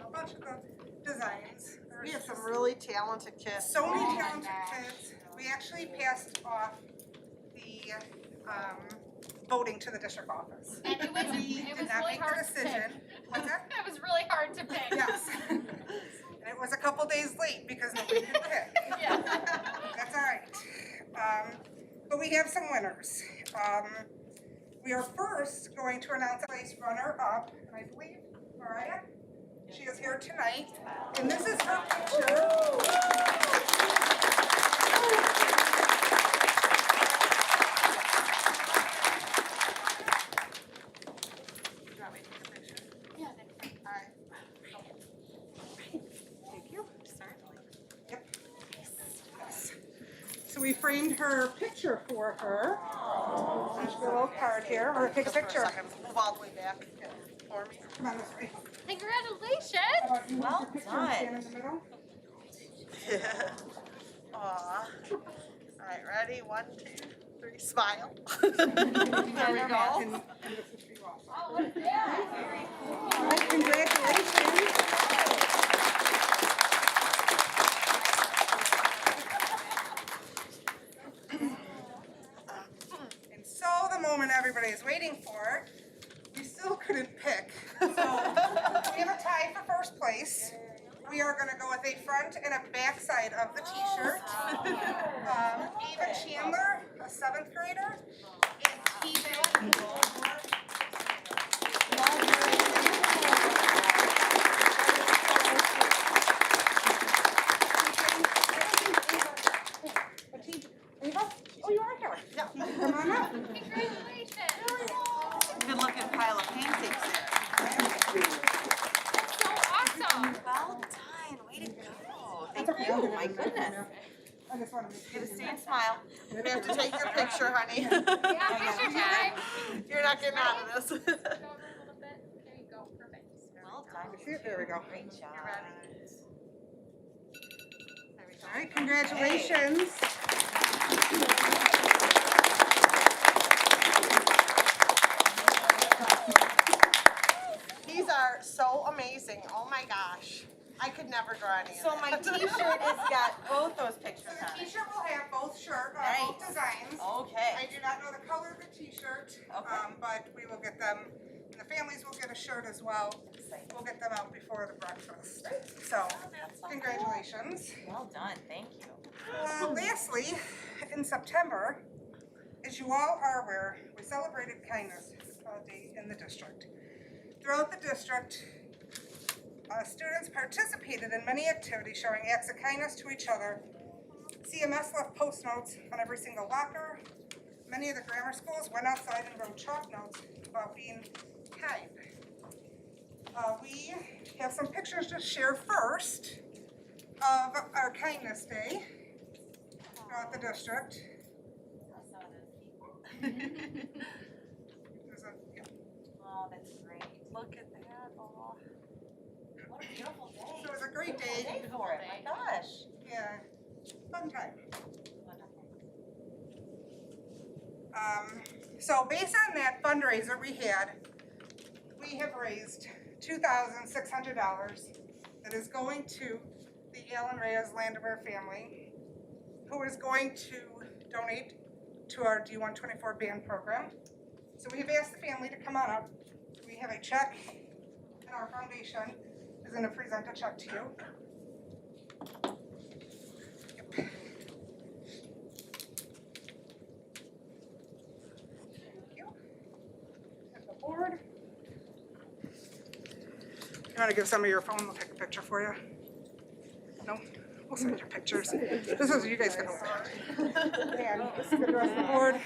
S15: a bunch of the designs.
S3: We have some really talented kids.
S15: So many talented kids. We actually passed off the voting to the district office.
S5: And it was really hard to pick.
S15: What's that?
S5: It was really hard to pick.
S15: Yes. And it was a couple days late because nobody could pick.
S5: Yeah.
S15: That's all right. But we have some winners. We are first going to announce a race runner-up, and I believe Mariah, she is here tonight, and this is her picture. So we framed her picture for her. There's a little card here. We're gonna take a picture.
S3: Move all the way back for me.
S15: Come on this way.
S5: Congratulations!
S1: Well done.
S15: Stand in the middle.
S3: Aw. All right, ready? 1, 2, 3, smile.
S15: There we go. And this is for you also.
S5: Oh, what's that? Very cool.
S15: All right, congratulations. And so the moment everybody is waiting for, we still couldn't pick. So we have a tie for first place. We are gonna go with a front and a back side of the t-shirt. Ava Chandler, a 7th grader, and Keegan. Ava? Oh, you are here. Yeah. Come on up.
S5: Congratulations!
S1: Good looking pile of pancakes there.
S5: So awesome!
S1: Well done, way to go. Thank you, my goodness.
S15: I just wanna make sure.
S1: Get a stay and smile.
S3: You're gonna have to take your picture, honey.
S5: Yeah, picture time.
S3: You're not getting out of this.
S5: Go over a little bit. There you go, perfect.
S1: Well done.
S15: See it? There we go.
S1: Great job.
S15: All right, congratulations.
S3: These are so amazing. Oh my gosh. I could never draw any of
S1: So
S3: that.
S1: my t-shirt has got both those
S15: So
S1: pictures
S15: the
S1: on it.
S15: t-shirt will have both both
S1: Nice.
S15: designs.
S1: Okay.
S15: I do not know the color of the t-shirt, but we will get them, and the families will get a shirt as well. We'll get them out before the breakfast. So, congratulations.
S1: Well done, thank you.
S15: Lastly, in September, as you all are aware, we celebrated Kindness Day in the district. Throughout the district, students participated in many activities showing acts of kindness to each other. CMS left post notes on every single locker. Many of the grammar schools went outside and wrote chalk notes about being kind. We have some pictures to share first of our Kindness Day throughout the district. There's a, yeah.
S1: Oh, that's great.
S3: Look at that. Oh.
S1: What a beautiful day.
S15: So it was a great day.
S1: Day for it, my gosh.
S15: Yeah, fun time. So based on that fundraiser we had, we have raised $2,600 that is going to the Alan Reyes Landover family, who is going to donate to our D124 band program. So we have asked the family to come on up. We have a check, and our foundation is going to present a check to you. Board. You want to give some of your phone? We'll take a picture for you. No, we'll send your pictures. This is you guys can hold it. And just for the rest of the board.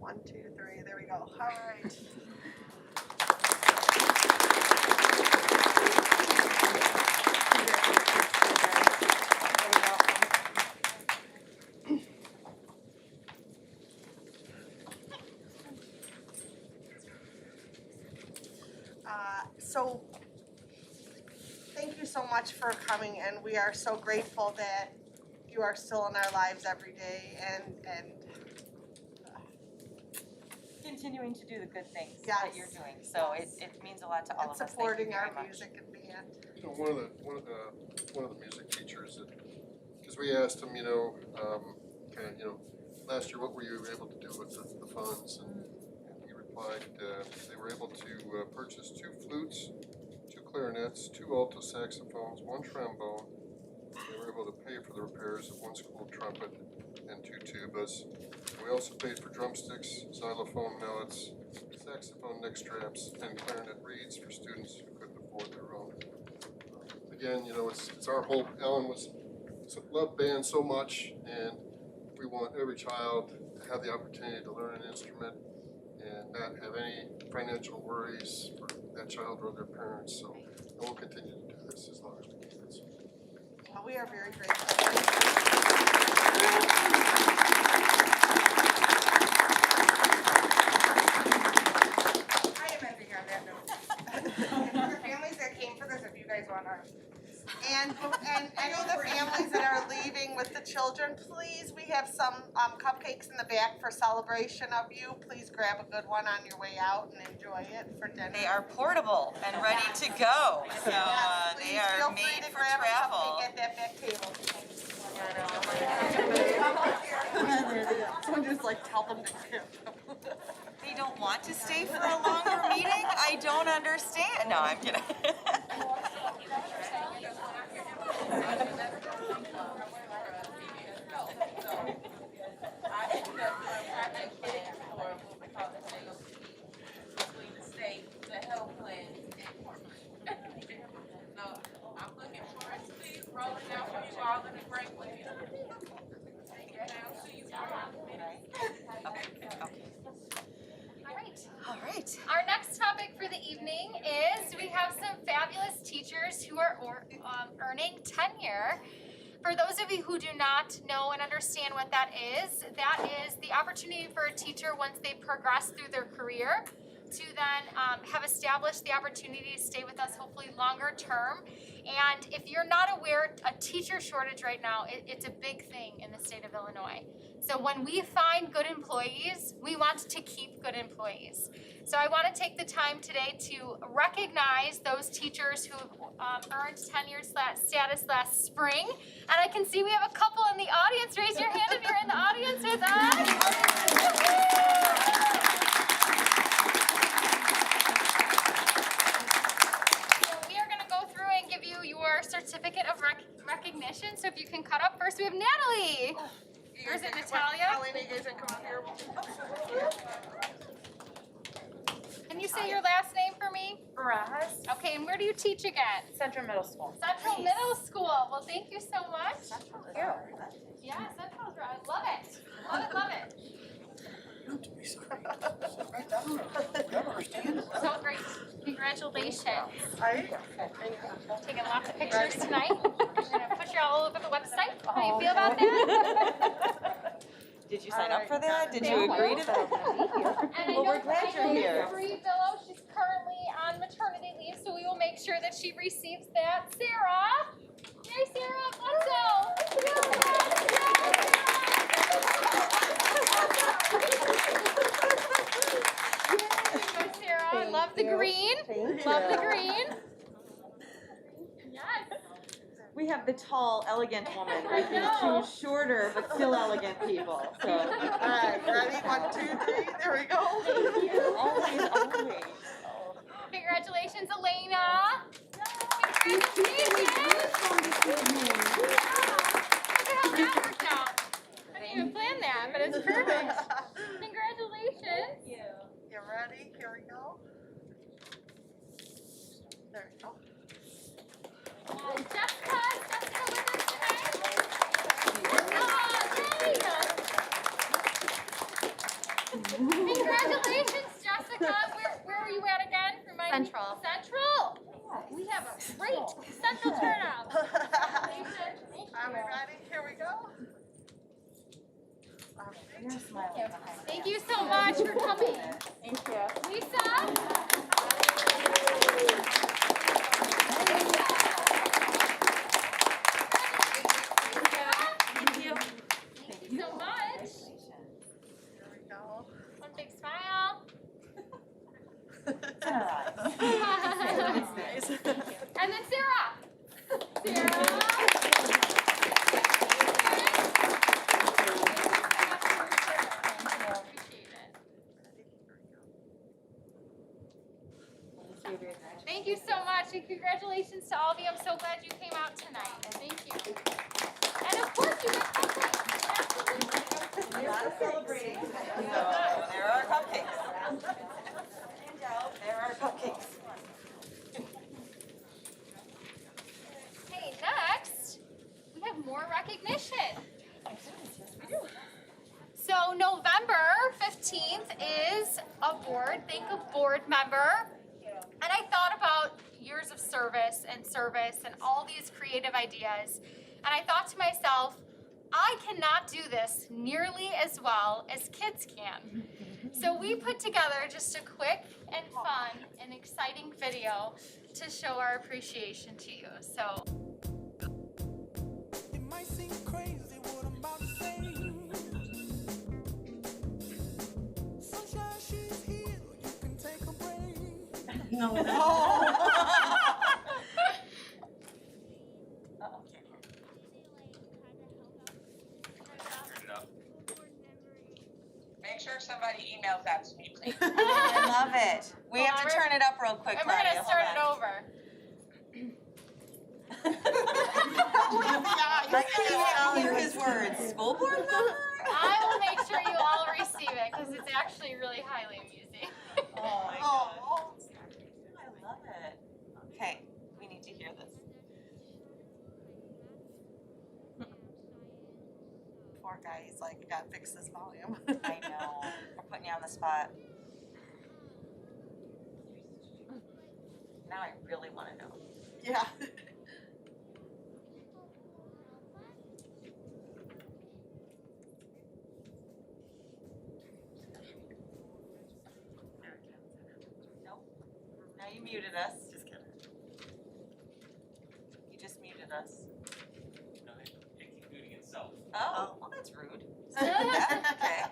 S3: One, two, three, there we go. All right. So, thank you so much for coming, and we are so grateful that you are still in our lives every day, and
S1: Continuing to do the good things
S3: Yes.
S1: that you're doing, so it means a lot to all of us. Thank you
S3: supporting
S1: very
S3: our
S1: much.
S3: music and band.
S16: You know, one of the music teachers, because we asked him, last year, what were you able to do with the funds? And he replied, they were able to purchase 2 flutes, 2 clarinets, 2 alto saxophones, 1 trombone. They were able to pay for the repairs of 1 school trumpet and 2 tubas. We also paid for drumsticks, xylophone mallets, saxophone neck straps, and clarinet reeds for students who couldn't afford their own. Again, it's our hope. Ellen loved band so much, and we want every child to have the opportunity to learn an instrument and not have any financial worries for that child or their parents. So we'll continue to do this as long as we can. So.
S3: Well, we are very grateful.
S15: I am ending on that note. The families that came for this, if you guys want to.
S3: And any of the families that are leaving with the children, please, we have some cupcakes in the back for celebration of you. Please grab a good one on your way out and enjoy it for dinner.
S1: They are portable and ready to go, so they
S3: Please
S1: are
S3: feel
S1: made
S3: free to
S1: for
S3: grab a
S1: travel.
S3: cupcake at that back table. Someone just tell them to give.
S1: They don't want to stay for a longer meeting? I don't understand. No, I'm kidding.
S17: Between the state, the health plan, and Portland. So I'm looking forward to rolling out for you all in the
S5: fabulous teachers who are earning tenure. For those of you who do not know and understand what that is the opportunity for a teacher once they progress through their career to then have established the opportunity to stay with us hopefully longer term. And if you're not aware, a teacher shortage right now, it's a big thing in the state of Illinois. So when we find good employees, we want to keep good employees. So I want to take the time today to recognize those teachers who earned tenure status last spring. And I can see we have a couple in the audience. Raise your hand if you're in the audience with us. Your certificate of recognition. So if you can cut up first, we have Natalie. Or is it Natalia? Can you say your last name for me?
S11: Barajas.
S5: Okay, and where do you teach again?
S11: Central Middle School.
S5: Central Middle School. Well, thank you so much.
S11: Yeah.
S5: Yeah, Central's right. Love it. Love it, love it. So great. Congratulations. Taking lots of pictures tonight. We're gonna push you all over the website. How do you feel about that?
S1: Did you sign up for that? Did you agree to that? Well, we're glad you're here.
S5: Bree Billow, she's currently on maternity leave, so we will make sure that she receives that. Sarah. Hey, Sarah, let's go. Sarah, I love the green. Love the green. Yes.
S1: We have the tall, elegant woman with these two shorter but still elegant people. So.
S3: All right, ready? 1, 2, 3. There we go.
S1: Always, always.
S5: Congratulations, Elena. Congratulations. Look at how that worked out. I didn't even plan that, but it's perfect. Congratulations.
S3: You ready? Here we go. There we go.
S5: Jessica with us today. Congratulations, Jessica. Where are you at again? Remind me. Central. We have a great Central turnout.
S3: Are we ready? Here we go.
S5: Thank you so much for coming.
S11: Thank you.
S5: Lisa. Thank you so much.
S3: Here we go.
S5: One big smile. And then Sarah. Sarah. Thank you so much, and congratulations to all of you. I'm so glad you came out tonight. Thank you. And of course, you got cupcakes. Absolutely.
S1: A lot of celebrating. So, there are cupcakes. Stand out. There are cupcakes.
S5: Hey, next, we have more recognition. So November 15th is a board, think of board member. And I thought about years of service and all these creative ideas. And I thought to myself, I cannot do this nearly as well as kids can. So we put together just a quick and fun and exciting video to show our appreciation to you. So.
S18: It might seem crazy what I'm about to say. Sunshine, she's here, you can take a break.
S3: No.
S4: Make sure somebody emails that to me, please.
S1: I love it. We have to turn it up real quick,
S5: And we're
S1: Claudia.
S5: gonna start it over.
S1: I can't hear his words. School board member?
S5: I will make sure you all receive it because it's actually really highly amusing.
S1: Oh my gosh. I love it. Okay, we need to hear this.
S3: Poor guy, he's like, gotta fix this volume.
S1: I know. We're putting you on the spot. Now I really wanna know.
S3: Yeah.
S1: Nope. Now you muted us. Just kidding. You just muted us.
S19: No, it keeps muting itself.
S1: Oh, well, that's rude. Okay.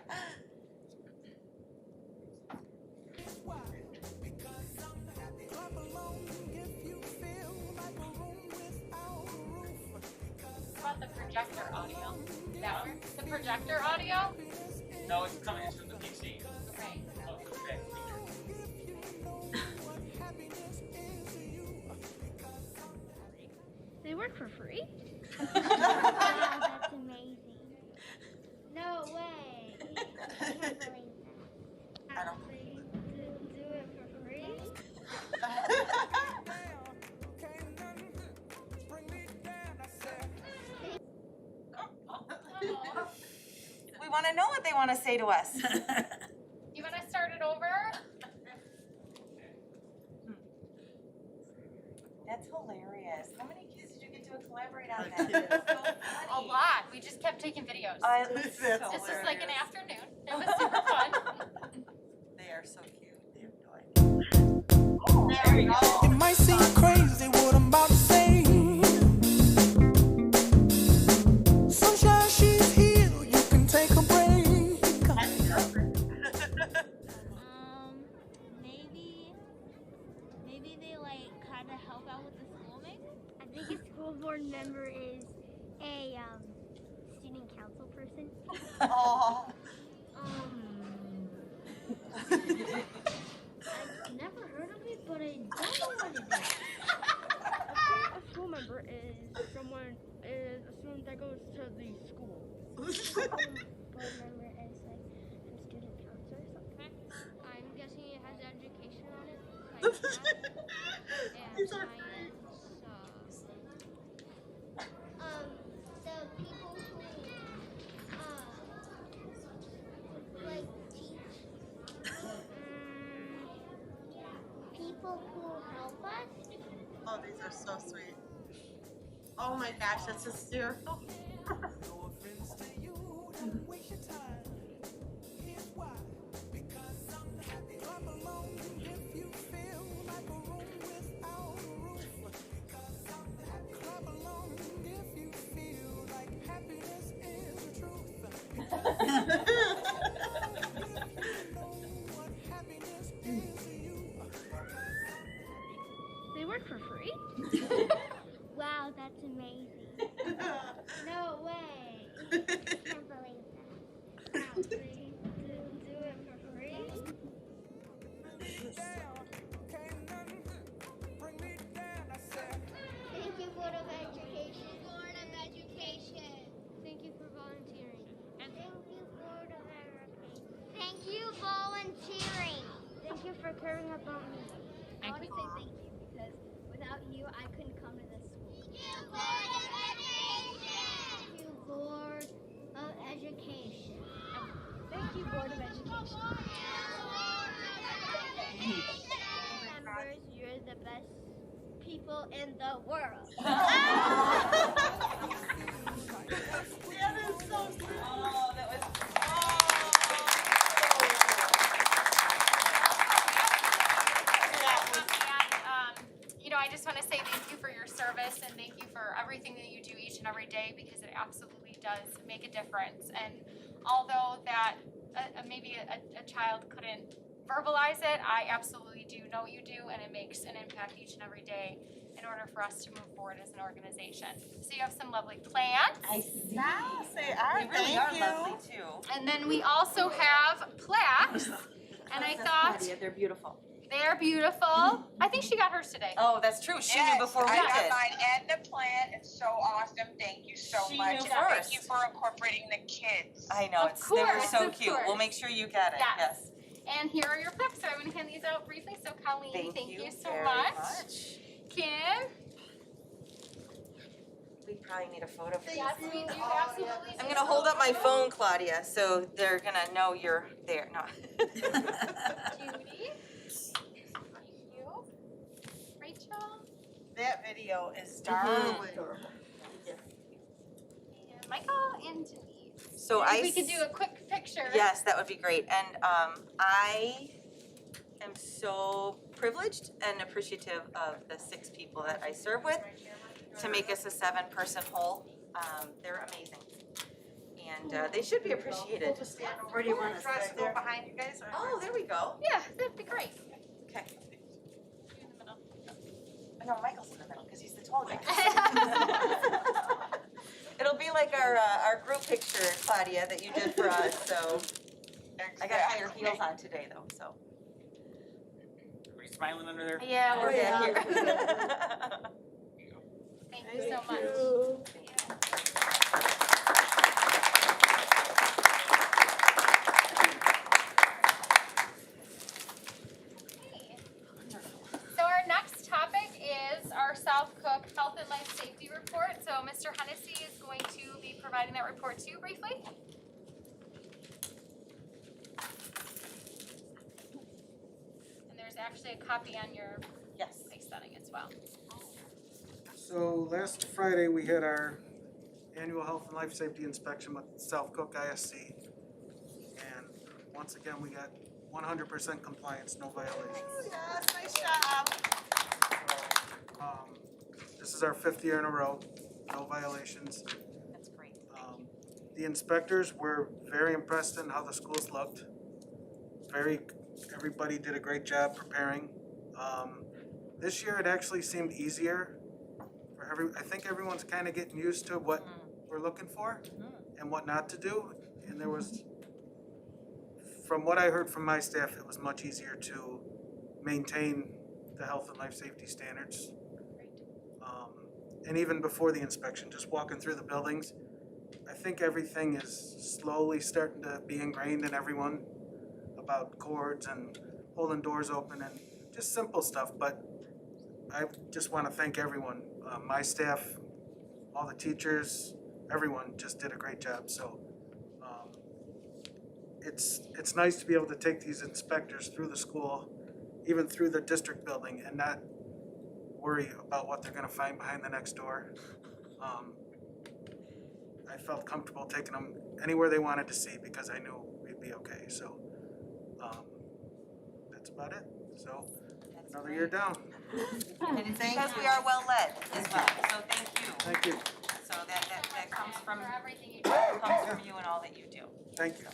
S5: About the projector audio. That one? The projector audio?
S19: No, it's coming, it's from the PC.
S5: Okay.
S19: Oh, okay.
S20: They work for free? Wow, that's amazing. No way. I can't believe that.
S1: I don't
S20: Do it for free?
S1: We wanna know what they wanna say to us.
S5: You wanna start it over?
S1: That's hilarious. How many kids did you get to collaborate on that? That's so
S5: A
S1: funny.
S5: lot. We just kept taking videos.
S1: That's
S5: This was like an afternoon. It was super fun.
S1: They are so cute. They have no idea.
S3: There we go.
S18: It might seem crazy what I'm about to say. Sunshine, she's here. You can take a break.
S20: Maybe they like kind of help out with the school mix. I think a school board member is a student council person.
S3: Oh.
S20: I've never heard of it, but I don't know what it is.
S21: A school member is a student that goes to the school.
S20: Board member is like a student council or something.
S21: I'm guessing it has education on it, like math and
S3: These are
S21: science.
S20: The people who like teach people who help us.
S3: Oh, these are so sweet. Oh my gosh, that's hysterical.
S18: No offense to you, don't waste your time. Here's why. Because I'm happy. Clap along if you feel like a room without a roof. Because I'm happy. Clap along if you feel like happiness is the truth. What happiness is to you.
S21: They work for free?
S20: Wow, that's amazing. No way. Can't believe that. Wow, free. Do it for free? Thank you, Board of Education. Board of Education.
S21: Thank you for volunteering.
S20: Thank you, Board of Education. Thank you, volunteering. Thank you for caring about me. I want to say thank you because without you, I couldn't come to this school. Thank you, Board of Education. Thank you, Board of Education. Members, you're the best people in the world.
S3: That is so sweet.
S1: Oh, that was.
S5: I just want to say thank you for your service and thank you for everything that you do each and every day because it absolutely does make a difference. And although that maybe a child couldn't verbalize it, I absolutely do know you do, and it makes an impact each and every day in order for us to move forward as an organization. So you have some lovely plants.
S1: I see.
S3: Yes, they are.
S1: They really
S3: Thank
S1: are
S3: you.
S1: lovely too.
S5: And then we also have plaques, and I thought
S1: Claudia, they're beautiful.
S5: they're beautiful. I think she got hers today.
S1: Oh, that's true. She knew before we
S4: I got
S1: did.
S4: mine and the plant. It's so awesome. Thank you so
S1: She
S4: much.
S1: knew
S4: And thank
S1: first.
S4: you for incorporating the kids.
S1: I know,
S5: Of
S1: they were
S5: course,
S1: so
S5: of
S1: cute.
S5: course.
S1: We'll make sure you get it,
S5: Yes.
S1: yes.
S5: And here are your plaques. So I'm going to hand these out briefly. So Colleen, thank you so
S1: very
S5: much. Kim?
S1: We probably need a photo for
S5: Yes, we do absolutely.
S1: I'm gonna hold up my phone, Claudia, so they're gonna know you're there. No.
S5: Judy? Thank you. Right
S3: That video is darling.
S5: Michael and Denise.
S1: So
S5: Maybe
S1: I
S5: we could do a quick picture.
S1: Yes, that would be great. And I am so privileged and appreciative of the 6 people that I serve with to make us a 7-person whole. They're amazing. And they should be appreciated.
S3: Where do you want us to go behind you guys? Or
S1: Oh, there we go.
S5: Yeah, that'd be great.
S1: Okay. No, Michael's in the middle because he's the tall guy. It'll be like our group picture, Claudia, that you did for us, so. I got higher heels on today though, so.
S19: Are you smiling under there?
S5: Yeah, we're
S1: back
S5: here.
S1: here.
S5: Thank you so much. Okay. So our next topic is our South Cook Health and Life Safety Report. So Mr. Hennessy is going to be providing that report to you briefly. And there's actually a copy on your place setting as well.
S2: So last Friday, we had our annual health and life safety inspection with South Cook ISC. And once again, we got 100% compliance, no violations.
S3: Yes, nice job.
S2: This is our 5th year in a row, no violations.
S1: That's great.
S2: The inspectors were very impressed in how the schools looked. Everybody did a great job preparing. This year, it actually seemed easier. I think everyone's kind of getting used to what we're looking for and what not to do. And there was, from what I heard from my staff, it was much easier to maintain the health and life safety standards. And even before the inspection, just walking through the buildings, I think everything is slowly starting to be ingrained in everyone about cords and holding doors open and just simple stuff. But I just want to thank everyone, my staff, all the teachers, everyone just did a great job. So it's nice to be able to take these inspectors through the school, even through the district building, and not worry about what they're going to find behind the next door. I felt comfortable taking them anywhere they wanted to see because I knew we'd be okay. So that's about it. So another year down.
S1: And it's because we are well led as well, so thank you.
S2: Thank you.
S1: So that comes from,
S5: everything you do.
S1: comes from you and all that you do.
S2: Thank you.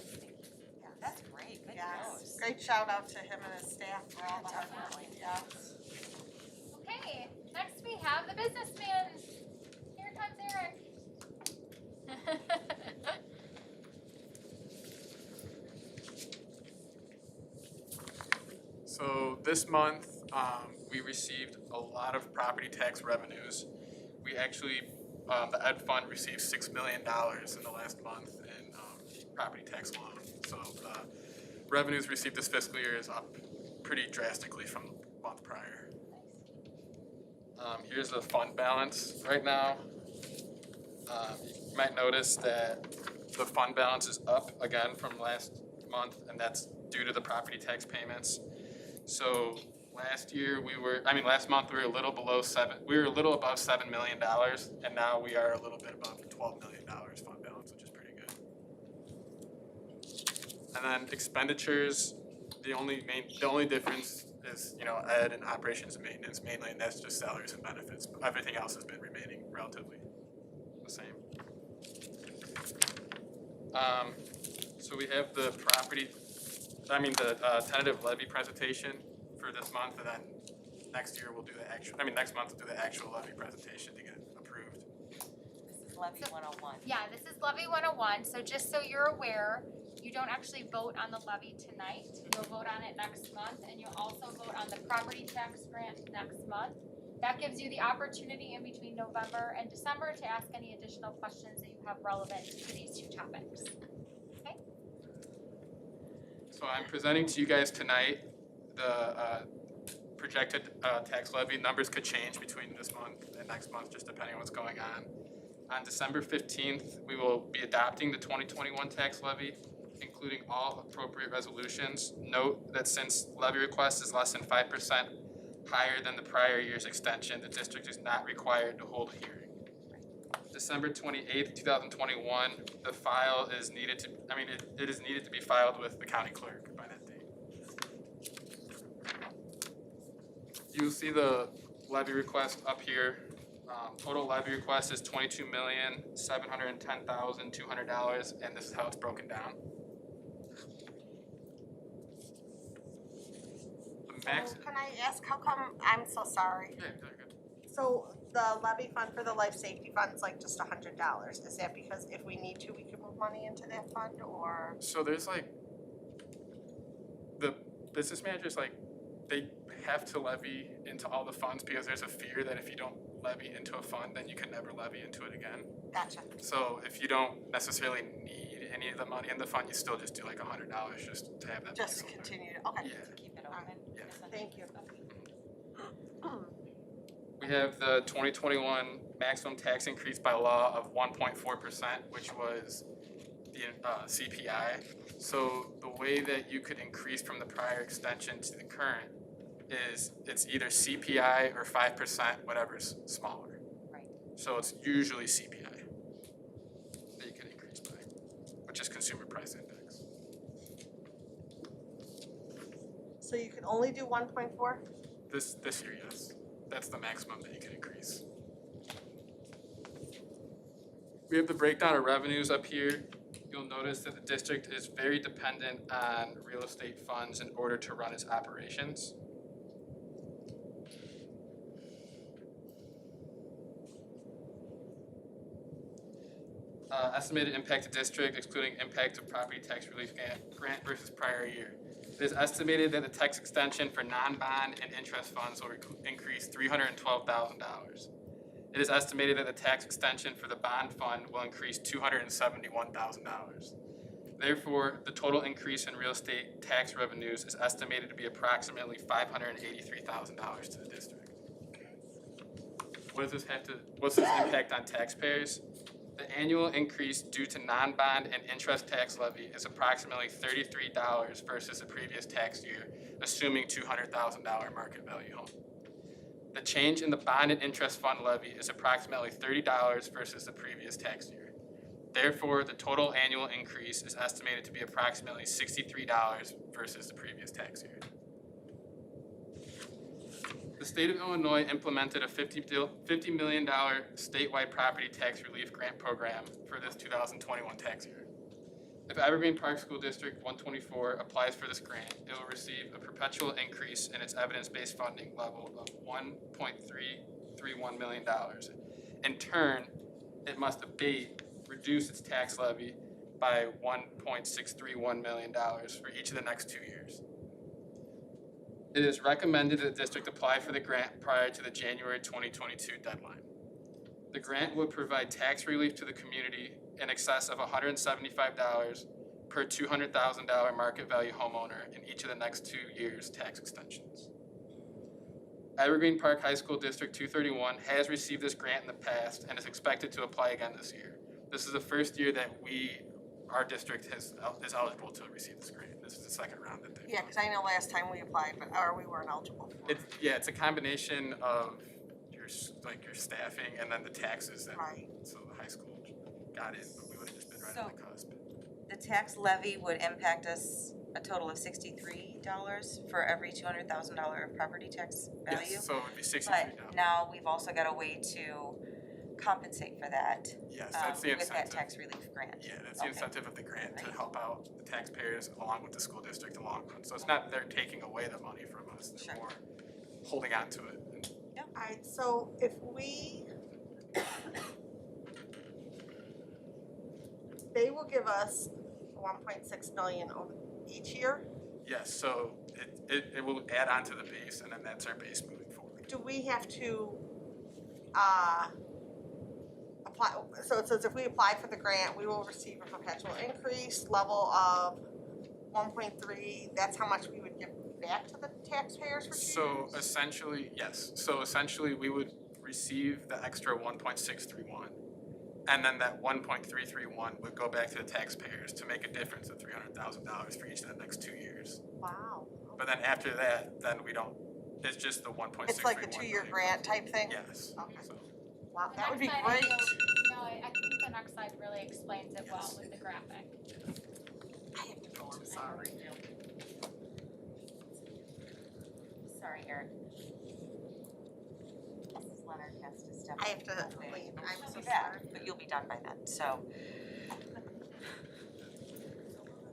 S1: Yeah, that's great, good
S3: Yes,
S1: news.
S3: great shout out to him and his staff for all the hard work. Yes.
S5: Okay, next we have the businessman. Here comes Eric.
S22: So this month, we received a lot of property tax revenues. We actually, the Ed Fund received $6 million in the last month in property tax alone. So the revenues received this fiscal year is up pretty drastically from the month prior. Here's the fund balance right now. You might notice that the fund balance is up again from last month, and that's due to the property tax payments. So last month we were a little above $7 million, and now we are a little bit above $12 million fund balance, which is pretty good. And then expenditures, the only difference is, ed and operations and maintenance mainly, and that's just salaries and benefits. Everything else has been remaining relatively the same. So we have the tentative levy presentation for this month, and then next month we'll do the actual levy presentation to get approved.
S1: This is Levy 101.
S5: Yeah, this is Levy 101, so just so you're aware, you don't actually vote on the levy tonight. You'll vote on it next month, and you'll also vote on the property tax grant next month. That gives you the opportunity in between November and December to ask any additional questions that you have relevant to these two topics. Okay?
S22: So I'm presenting to you guys tonight the projected tax levy. Numbers could change between this month and next month, just depending on what's going on. On December 15th, we will be adopting the 2021 tax levy, including all appropriate resolutions. Note that since levy request is less than 5% higher than the prior year's extension, the district is not required to hold a hearing. December 28th, 2021, the file is needed to, it is needed to be filed with the county clerk by that date. You'll see the levy request up here. Total levy request is $22,710,200, and this is how it's broken down. The max.
S3: So can I ask, how come, I'm so sorry.
S22: Yeah, very good.
S3: So the levy fund for the life safety fund's like just $100. Is that because if we need to, we can move money into that fund, or?
S22: So there's like, the business managers, like, they have to levy into all the funds because there's a fear that if you don't levy into a fund, then you can never levy into it again.
S3: Gotcha.
S22: So if you don't necessarily need any of the money in the fund, you still just do like $100 just to have that.
S3: Just to continue, okay.
S22: Yeah.
S1: Keep it open.
S22: Yeah.
S3: Thank you.
S22: We have the 2021 maximum tax increase by law of 1.4%, which was the CPI. So the way that you could increase from the prior extension to the current is it's either CPI or 5%, whatever's smaller.
S1: Right.
S22: So it's usually CPI that you can increase by, which is Consumer Price Index.
S3: So you can only do 1.4?
S22: This year, yes. That's the maximum that you can increase. We have the breakdown of revenues up here. You'll notice that the district is very dependent on real estate funds in order to run its operations. Estimated impact to district, excluding impact of property tax relief grant versus prior year. It is estimated that the tax extension for non-bond and interest funds will increase $312,000. It is estimated that the tax extension for the bond fund will increase $271,000. Therefore, the total increase in real estate tax revenues is estimated to be approximately $583,000 to the district. What's this impact on taxpayers? The annual increase due to non-bond and interest tax levy is approximately $33 versus the previous tax year, assuming $200,000 market value home. The change in the bond and interest fund levy is approximately $30 versus the previous tax year. Therefore, the total annual increase is estimated to be approximately $63 versus the previous tax year. The state of Illinois implemented a $50 million statewide property tax relief grant program for this 2021 tax year. If Evergreen Park School District 124 applies for this grant, it will receive a perpetual increase in its evidence-based funding level of $1.331 million. In turn, it must reduce its tax levy by $1.631 million for each of the next 2 years. It is recommended that the district apply for the grant prior to the January 2022 deadline. The grant would provide tax relief to the community in excess of $175 per $200,000 market value homeowner in each of the next 2 years' tax extensions. Evergreen Park High School District 231 has received this grant in the past and is expected to apply again this year. This is the first year that our district is eligible to receive this grant. This is the second round that they.
S3: Yeah, because I know last time we applied, but we weren't eligible for it.
S22: It's a combination of your staffing and then the taxes that, so the high school got in, but we would have just been right on the cusp.
S1: The tax levy would impact us a total of $63 for every $200,000 of property tax value.
S22: Yes, so it would be $63.
S1: But now we've also got a way to compensate for that.
S22: Yes, that's the
S1: with that
S22: incentive.
S1: tax relief grant.
S22: Yeah, that's the incentive of the grant to help out the taxpayers along with the school district in the long run. So it's not they're taking away the money from us, they're more holding on to it.
S3: Alright, so if they will give us 1.6 million each year,
S22: Yes, so it will add on to the base and then that's our base moving forward.
S3: do we have to apply, so it says if we apply for the grant, we will receive a perpetual increase level of 1.3, that's how much we would give back to the taxpayers for 2 years?
S22: So essentially, yes, so essentially we would receive the extra 1.631 and then that 1.331 would go back to the taxpayers to make a difference of $300,000 for each of the next 2 years.
S3: Wow.
S22: But then after that, then we don't It's just the 1.631
S3: It's like a 2-year grant type thing?
S22: Yes.
S3: Okay.
S22: So,
S3: Wow,
S5: The
S3: that would be
S5: next
S3: great.
S5: slide No, I think the next slide really explains it well with the graphic.
S3: I have to go, I'm sorry.
S13: Sorry, Eric. Mrs. Leonard has to step.
S3: I have to leave, I'm so
S1: She'll be back,
S3: sorry.
S1: but you'll be done by then, so.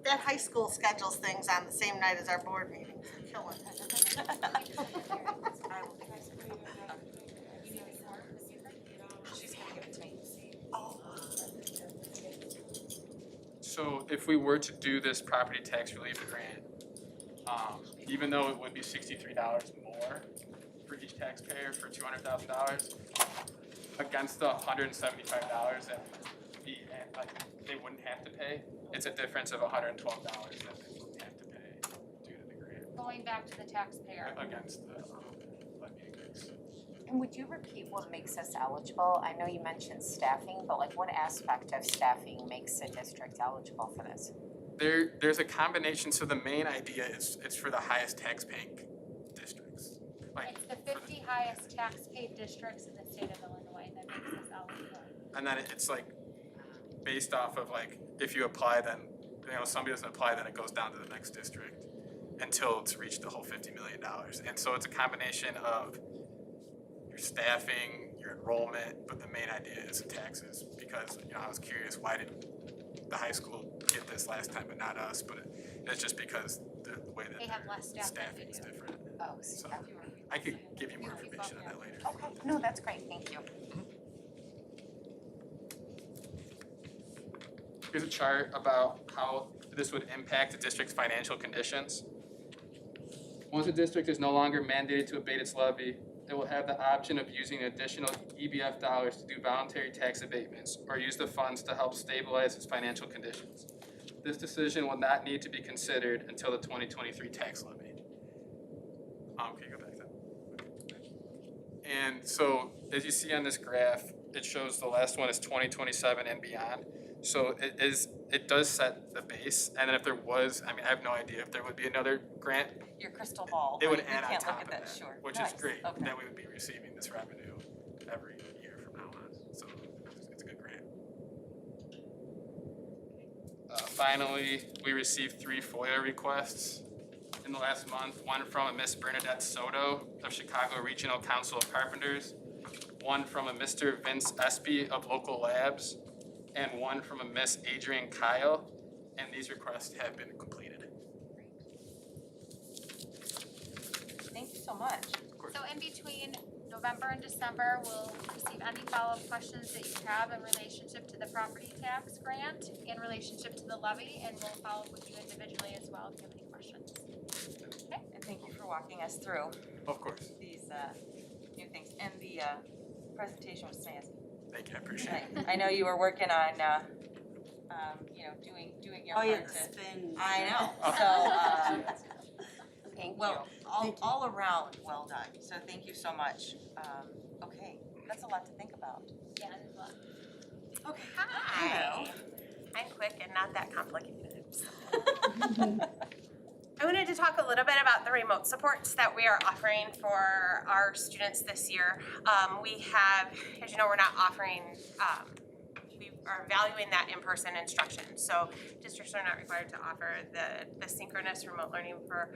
S3: That high school schedules things on the same night as our board meetings, they're killing
S1: She's gonna give it to me.
S22: so if we were to do this property tax relief grant, even though it would be $63 more for each taxpayer for $200,000, against the $175 that they wouldn't have to pay, it's a difference of $112 that they wouldn't have to pay due to the grant
S5: Going back to the taxpayer.
S22: against the levy increase.
S13: And would you repeat what makes us eligible? I know you mentioned staffing, but like what aspect of staffing makes a district eligible for this?
S22: There's a combination, so the main idea is it's for the highest tax paying districts. Like,
S5: It's the 50 highest tax paid districts in the state of Illinois that makes us eligible.
S22: and then it's like based off of like, if you apply, then, you know, somebody doesn't apply, then it goes down to the next district until it's reached the whole $50 million. And so it's a combination of your staffing, your enrollment, but the main idea is the taxes. Because, you know, I was curious, why did the high school get this last time but not us? But it's just because the way that
S5: They have less staff than
S22: staffing
S5: we
S22: is
S5: do.
S22: different.
S13: Oh,
S22: So I could give you more information on that later.
S13: Okay, no, that's great, thank you.
S22: Here's a chart about how this would impact the district's financial conditions. Once a district is no longer mandated to abate its levy, it will have the option of using additional EBF dollars to do voluntary tax abatements or use the funds to help stabilize its financial conditions. This decision will not need to be considered until the 2023 tax levy. Can you go back then? And so, as you see on this graph, it shows the last one is 2027 and beyond. So it does set the base, and then if there was, I mean, I have no idea if there would be another grant,
S1: Your crystal ball,
S22: it would
S1: right?
S22: add on
S1: We can't
S22: top
S1: look
S22: of
S1: at that,
S22: that,
S1: sure.
S22: which is
S1: Nice,
S22: great,
S1: okay.
S22: that we would be receiving this revenue every year from now on, so it's a good grant. Finally, we received 3 FOIA requests in the last month, one from a Miss Bernadette Soto of Chicago Regional Council of Carpenters, one from a Mr. Vince Espy of Local Labs, and one from a Miss Adrienne Kyle, and these requests have been completed.
S1: Thank you so much.
S5: So in between November and December, we'll receive any follow-up questions that you have in relationship to the property tax grant, in relationship to the levy, and we'll follow up with you individually as well if you have any questions.
S1: Okay, and thank you for walking us through
S22: Of course.
S1: these new things. And the presentation was snazzy.
S22: Thank you, I appreciate it.
S1: I know you were working on, you know, doing your
S6: Oh, yeah,
S1: part
S6: the
S1: to.
S6: spins.
S1: I know,
S13: Thank you.
S1: well, all around, well done, so thank you so much. Okay, that's a lot to think about.
S5: Yeah, there's a lot.
S1: Okay.
S7: Hi. I'm quick and not that complicated. I wanted to talk a little bit about the remote supports that we are offering for our students this year. We have, as you know, we're not offering, we are valuing that in-person instruction. So districts are not required to offer the synchronous remote learning for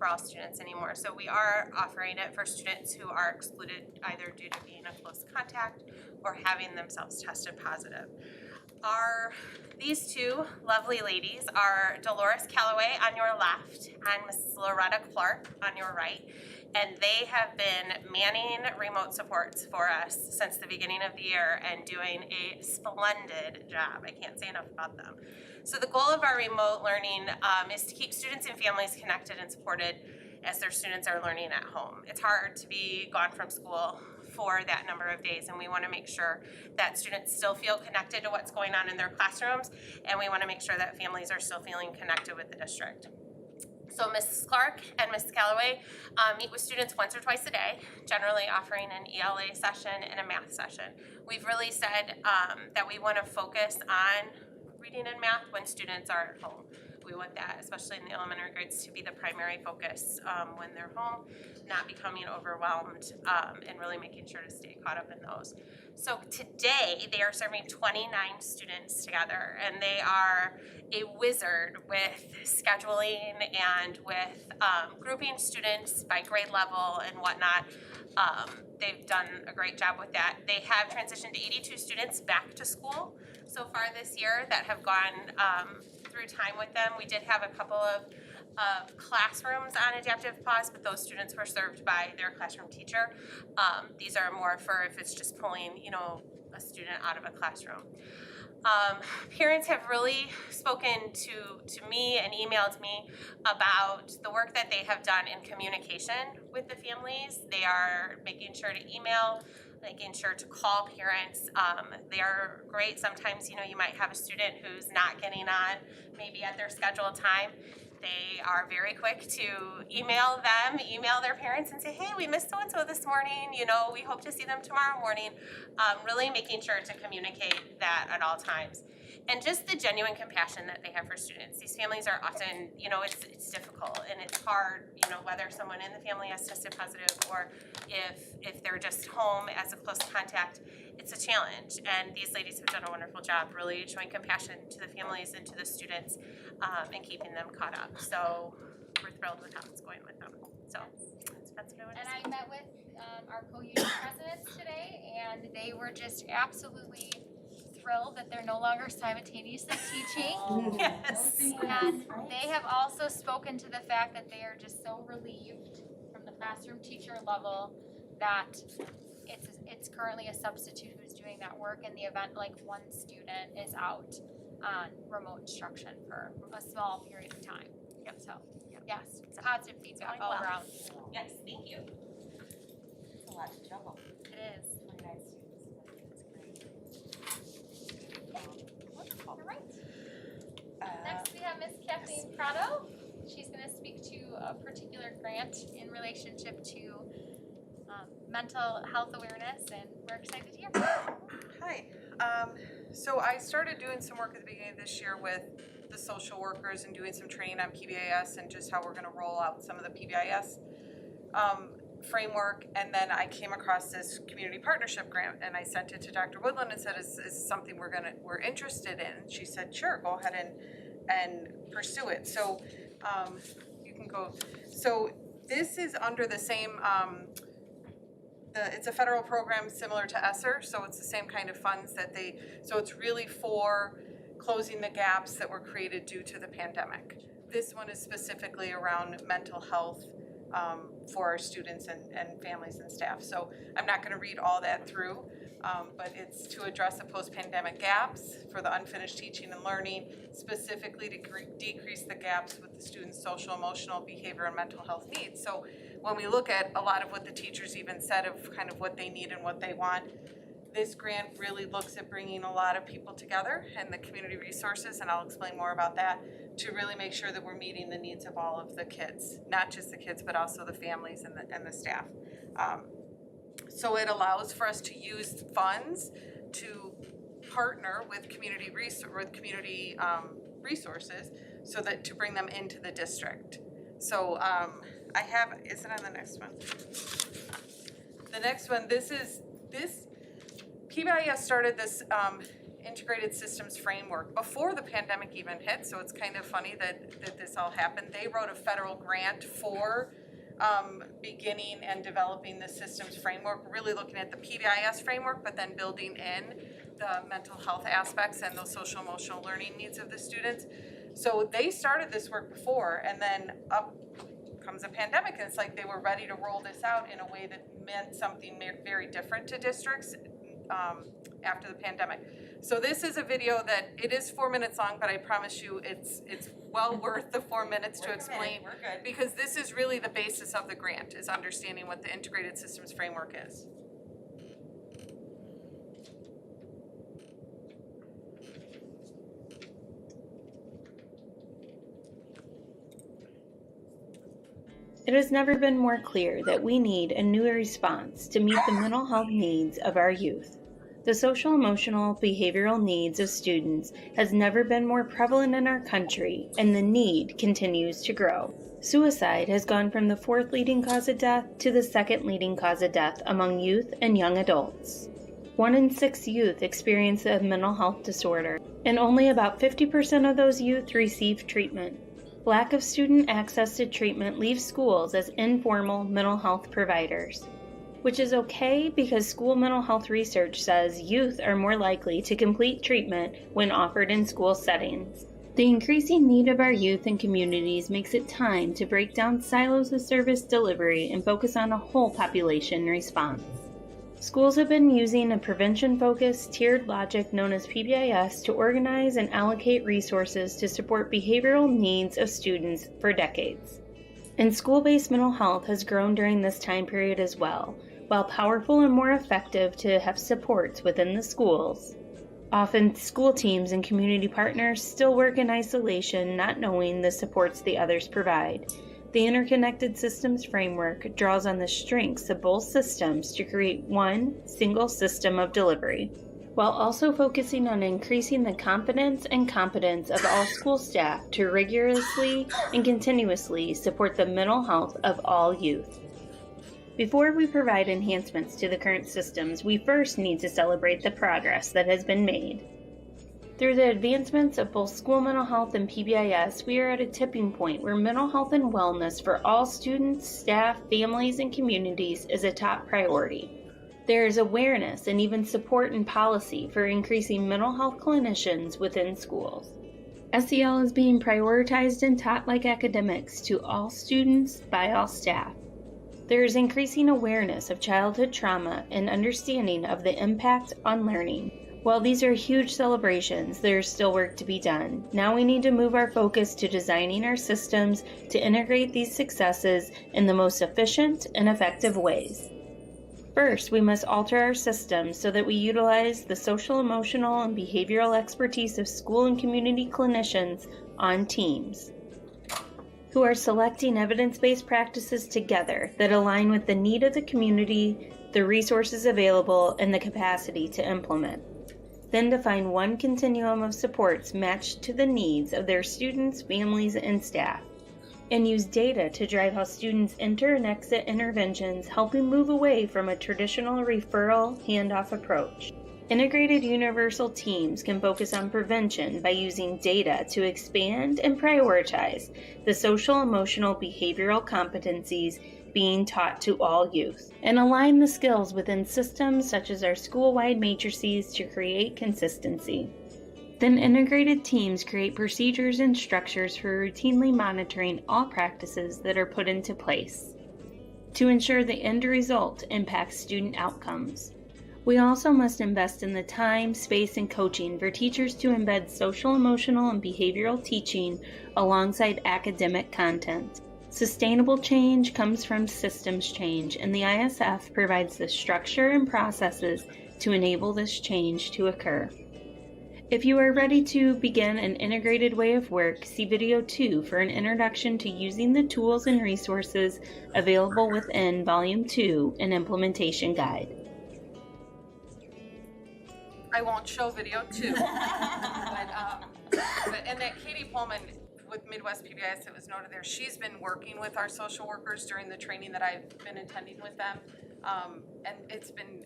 S7: all students anymore. So we are offering it for students who are excluded either due to being a close contact or having themselves tested positive. These two lovely ladies are Dolores Calloway on your left and Mrs. Loretta Clark on your right. And they have been manning remote supports for us since the beginning of the year and doing a splendid job. I can't say enough about them. So the goal of our remote learning is to keep students and families connected and supported as their students are learning at home. It's hard to be gone from school for that number of days, and we want to make sure that students still feel connected to what's going on in their classrooms, and we want to make sure that families are still feeling connected with the district. So Mrs. Clark and Mrs. Calloway meet with students once or twice a day, generally offering an ELA session and a math session. We've really said that we want to focus on reading and math when students are at home. We want that, especially in the elementary grades, to be the primary focus when they're home, not becoming overwhelmed, and really making sure to stay caught up in those. So today, they are serving 29 students together, and they are a wizard with scheduling and with grouping students by grade level and whatnot. They've done a great job with that. They have transitioned 82 students back to school so far this year that have gone through time with them. We did have a couple of classrooms on adaptive pause, but those students were served by their classroom teacher. These are more for if it's just pulling, a student out of a classroom. Parents have really spoken to me and emailed me about the work that they have done in communication with the families. They are making sure to email, making sure to call parents. They are great. Sometimes, you might have a student who's not getting on maybe at their scheduled time. They are very quick to email their parents and say, hey, we missed so-and-so this morning, we hope to see them tomorrow morning. Really making sure to communicate that at all times. And just the genuine compassion that they have for students. These families are often, it's difficult and it's hard, whether someone in the family has tested positive or if they're just home as a close contact, it's a challenge. And these ladies have done a wonderful job really showing compassion to the families and to the students and keeping them caught up. So we're thrilled with how it's going with them. So that's what I want to say.
S5: And I met with our co-union presidents today, and they were just absolutely thrilled that they're no longer simultaneously teaching.
S7: Yes.
S5: And they have also spoken to the fact that they are just so relieved from the classroom teacher level that it's currently a substitute who's doing that work in the event like one student is out on remote instruction for a small period of time.
S7: Yep.
S5: So, yes, it's positive feedback all around.
S7: Yes, thank you.
S12: It's a lot to juggle.
S5: It is.
S12: 29 students, that's great. Wonderful.
S5: All right. Next, we have Miss Kathleen Prado. She's going to speak to a particular grant in relationship to mental health awareness, and we're excited to hear from her.
S6: Hi. So I started doing some work at the beginning of this year with the social workers and doing some training on PBIS and just how we're going to roll out some of the PBIS framework. And then I came across this community partnership grant, and I sent it to Dr. Woodland and said, "Is this something we're interested in?" She said, "Sure, go ahead and pursue it." So you can go. So this is under the same. It's a federal program similar to ESSER, so it's the same kind of funds that so it's really for closing the gaps that were created due to the pandemic. This one is specifically around mental health for our students and families and staff. So I'm not gonna read all that through, but it's to address the post-pandemic gaps for the unfinished teaching and learning, specifically to decrease the gaps with the students' social, emotional, behavior, and mental health needs. So when we look at a lot of what the teachers even said of kind of what they need and what they want, this grant really looks at bringing a lot of people together and the community resources, and I'll explain more about that, to really make sure that we're meeting the needs of all of the kids, not just the kids, but also the families and the staff. So it allows for us to use funds to partner with community resources so that to bring them into the district. So I have, is it on the next one? The next one, this PBIS started this integrated systems framework before the pandemic even hit, so it's kind of funny that this all happened. They wrote a federal grant for beginning and developing the systems framework, really looking at the PBIS framework, but then building in the mental health aspects and those social emotional learning needs of the students. So they started this work before, and then up comes a pandemic, and it's like they were ready to roll this out in a way that meant something very different to districts after the pandemic. So this is a video that it is 4 minutes long, but I promise you it's well worth the 4 minutes to explain.
S1: We're good.
S6: Because this is really the basis of the grant, is understanding what the integrated systems framework is.
S9: It has never been more clear that we need a new response to meet the mental health needs of our youth. The social, emotional, behavioral needs of students has never been more prevalent in our country, and the need continues to grow. Suicide has gone from the 4th leading cause of death to the 2nd leading cause of death among youth and young adults. 1 in 6 youth experience a mental health disorder, and only about 50% of those youth receive treatment. Lack of student access to treatment leaves schools as informal mental health providers, which is okay because school mental health research says youth are more likely to complete treatment when offered in school settings. The increasing need of our youth and communities makes it time to break down silos of service delivery and focus on a whole population response. Schools have been using a prevention-focused, tiered logic known as PBIS to organize and allocate resources to support behavioral needs of students for decades. And school-based mental health has grown during this time period as well, while powerful and more effective to have supports within the schools. Often, school teams and community partners still work in isolation, not knowing the supports the others provide. The Interconnected Systems Framework draws on the strengths of both systems to create one single system of delivery, while also focusing on increasing the confidence and competence of all school staff to rigorously and continuously support the mental health of all youth. Before we provide enhancements to the current systems, we first need to celebrate the progress that has been made. Through the advancements of both school mental health and PBIS, we are at a tipping point where mental health and wellness for all students, staff, families, and communities is a top priority. There is awareness and even support and policy for increasing mental health clinicians within schools. SEL is being prioritized and taught like academics to all students by all staff. There is increasing awareness of childhood trauma and understanding of the impact on learning. While these are huge celebrations, there is still work to be done. Now we need to move our focus to designing our systems to integrate these successes in the most efficient and effective ways. First, we must alter our systems so that we utilize the social, emotional, and behavioral expertise of school and community clinicians on teams, who are selecting evidence-based practices together that align with the need of the community, the resources available, and the capacity to implement. Then define one continuum of supports matched to the needs of their students, families, and staff, and use data to drive how students enter and exit interventions, helping move away from a traditional referral handoff approach. Integrated universal teams can focus on prevention by using data to expand and prioritize the social, emotional, behavioral competencies being taught to all youth, and align the skills within systems such as our school-wide matrices to create consistency. Then integrated teams create procedures and structures for routinely monitoring all practices that are put into place to ensure the end result impacts student outcomes. We also must invest in the time, space, and coaching for teachers to embed social, emotional, and behavioral teaching alongside academic content. Sustainable change comes from systems change, and the ISF provides the structure and processes to enable this change to occur. If you are ready to begin an integrated way of work, see video 2 for an introduction to using the tools and resources available within Volume 2, an implementation guide.
S6: I won't show video 2, and that Katie Pullman with Midwest PBIS, it was noted there, she's been working with our social workers during the training that I've been attending with them, and it's been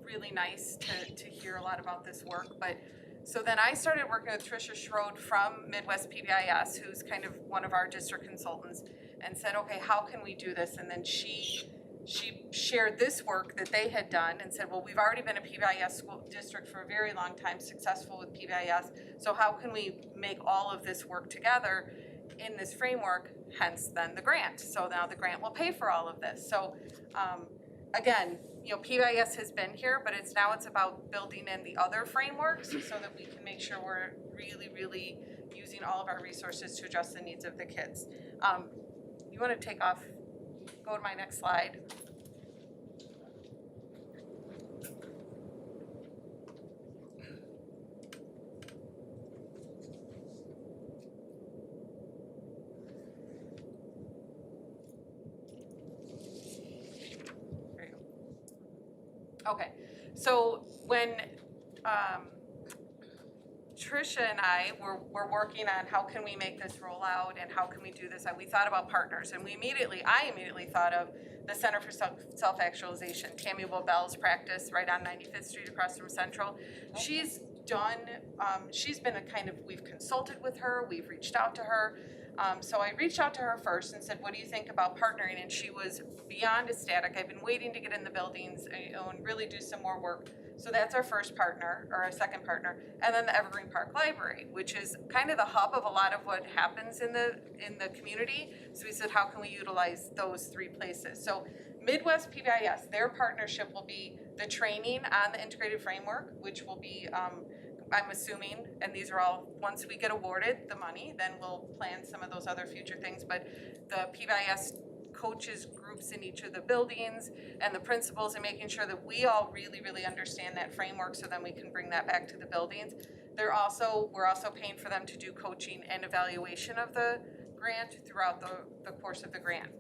S6: really nice to hear a lot about this work. But so then I started working with Tricia Schroed from Midwest PBIS, who's kind of one of our district consultants, and said, okay, how can we do this? And then she shared this work that they had done and said, well, we've already been a PBIS school district for a very long time, successful with PBIS, so how can we make all of this work together in this framework, hence then the grant. So now the grant will pay for all of this. So again, you know, PBIS has been here, but it's about building in the other frameworks so that we can make sure we're really using all of our resources to address the needs of the kids. You want to take off, go to my next slide. Okay, so when Tricia and I were working on how can we make this roll out and how can we do this, and we thought about partners, and I immediately thought of the Center for Self-Actualization, Tammy Bell's practice right on 95th Street across from Central. She's done, she's been we've consulted with her, we've reached out to her. So I reached out to her first and said, what do you think about partnering? And she was beyond ecstatic. I've been waiting to get in the buildings, and really do some more work. So that's our first partner, or our second partner. And then the Evergreen Park Library, which is kind of the hub of a lot of what happens in the community. So we said, how can we utilize those three places? So Midwest PBIS, their partnership will be the training on the integrated framework, which will be, I'm assuming, and these are all, once we get awarded the money, then we'll plan some of those other future things, but the PBIS coaches groups in each of the buildings and the principals, and making sure that we all really, really understand that framework, so then we can bring that back to the buildings. We're also paying for them to do coaching and evaluation of the grant throughout the course of the grant.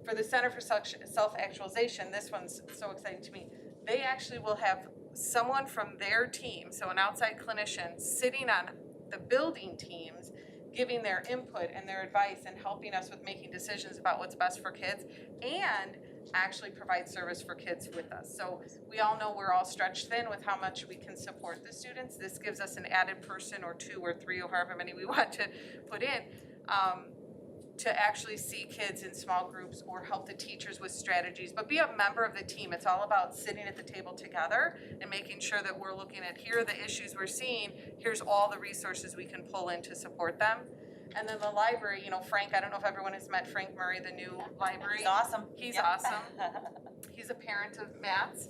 S6: For the Center for Self-Actualization, this one's so exciting to me. They actually will have someone from their team, so an outside clinician, sitting on the building teams, giving their input and their advice and helping us with making decisions about what's best for kids, and actually provide service for kids with us. So we all know we're all stretched thin with how much we can support the students. This gives us an added person or two or three or however many we want to put in, to actually see kids in small groups or help the teachers with strategies, but be a member of the team. It's all about sitting at the table together and making sure that we're looking at, here are the issues we're seeing, here's all the resources we can pull in to support them. And then the library, Frank, I don't know if everyone has met Frank Murray, the new library.
S1: He's awesome.
S6: He's awesome. He's a parent of Matt's,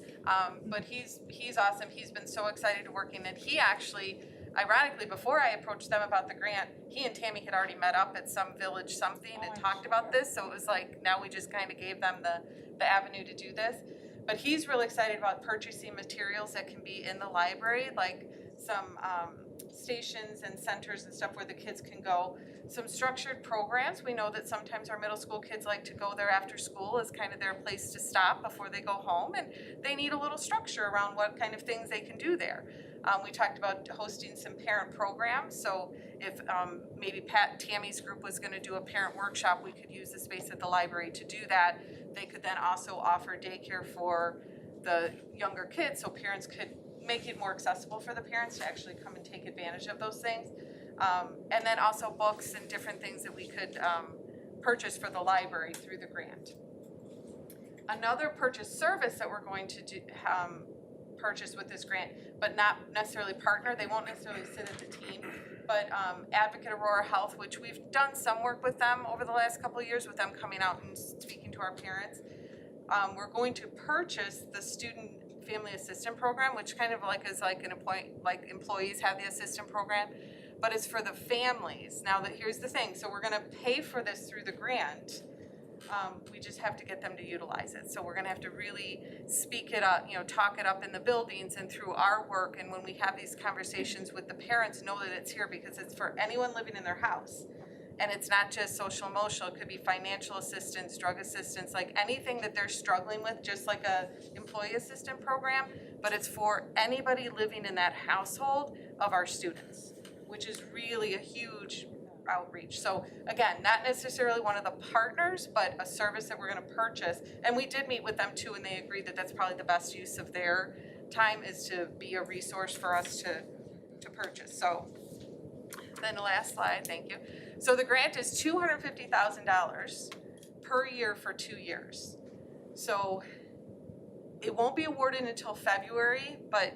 S6: but he's awesome. He's been so excited to working, and he actually, ironically, before I approached them about the grant, he and Tammy had already met up at some village something and talked about this, so it was like, now we just kind of gave them the avenue to do this. But he's really excited about purchasing materials that can be in the library, like some stations and centers and stuff where the kids can go. Some structured programs. We know that sometimes our middle school kids like to go there after school as kind of their place to stop before they go home, and they need a little structure around what kind of things they can do there. We talked about hosting some parent programs, so if maybe Tammy's group was going to do a parent workshop, we could use the space at the library to do that. They could then also offer daycare for the younger kids, so parents could make it more accessible for the parents to actually come and take advantage of those things. And then also books and different things that we could purchase for the library through the grant. Another purchase service that we're going to do, purchase with this grant, but not necessarily partner, they won't necessarily sit at the team, but Advocate Aurora Health, which we've done some work with them over the last couple of years with them coming out and speaking to our parents. We're going to purchase the Student Family Assistant Program, which kind of is like an employees have the assistant program, but it's for the families. Now here's the thing, so we're gonna pay for this through the grant. We just have to get them to utilize it. So we're gonna have to really speak it up, talk it up in the buildings and through our work. And when we have these conversations with the parents, know that it's here because it's for anyone living in their house. And it's not just social emotional, it could be financial assistance, drug assistance, like anything that they're struggling with, just like a employee assistant program, but it's for anybody living in that household of our students, which is really a huge outreach. So again, not necessarily one of the partners, but a service that we're gonna purchase. And we did meet with them too, and they agreed that that's probably the best use of their time, is to be a resource for us to purchase. So then the last slide, thank you. So the grant is $250,000 per year for 2 years. So it won't be awarded until February, but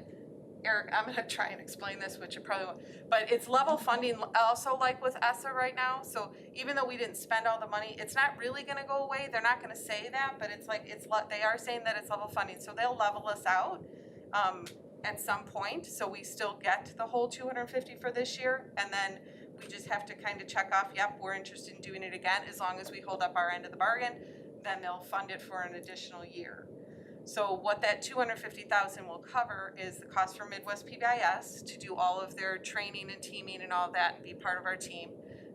S6: Eric, I'm gonna try and explain this, which you probably won't, but it's level funding also like with ESSA right now. So even though we didn't spend all the money, it's not really gonna go away. They're not gonna say that, but it's like, they are saying that it's level funding. So they'll level us out at some point. So we still get the whole $250 for this year. And then we just have to kind of check off, yep, we're interested in doing it again. As long as we hold up our end of the bargain, then they'll fund it for an additional year. So what that $250,000 will cover is the cost for Midwest PBIS to do all of their training and teaming and all that, be part of our team.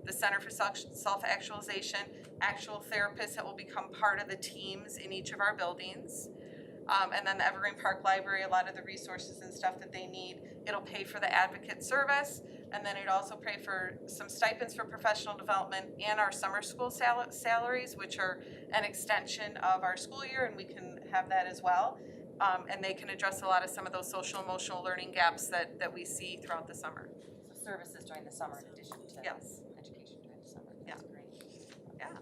S6: The Center for Self-Actualization, actual therapists that will become part of the teams in each of our buildings. And then the Evergreen Park Library, a lot of the resources and stuff that they need. It'll pay for the advocate service, and then it'd also pay for some stipends for professional development and our summer school salaries, which are an extension of our school year, and we can have that as well. And they can address a lot of some of those social emotional learning gaps that we see throughout the summer.
S1: So services during the summer in addition to
S6: Yes.
S1: education during the summer.
S6: Yeah.
S1: That's great.
S6: Yeah.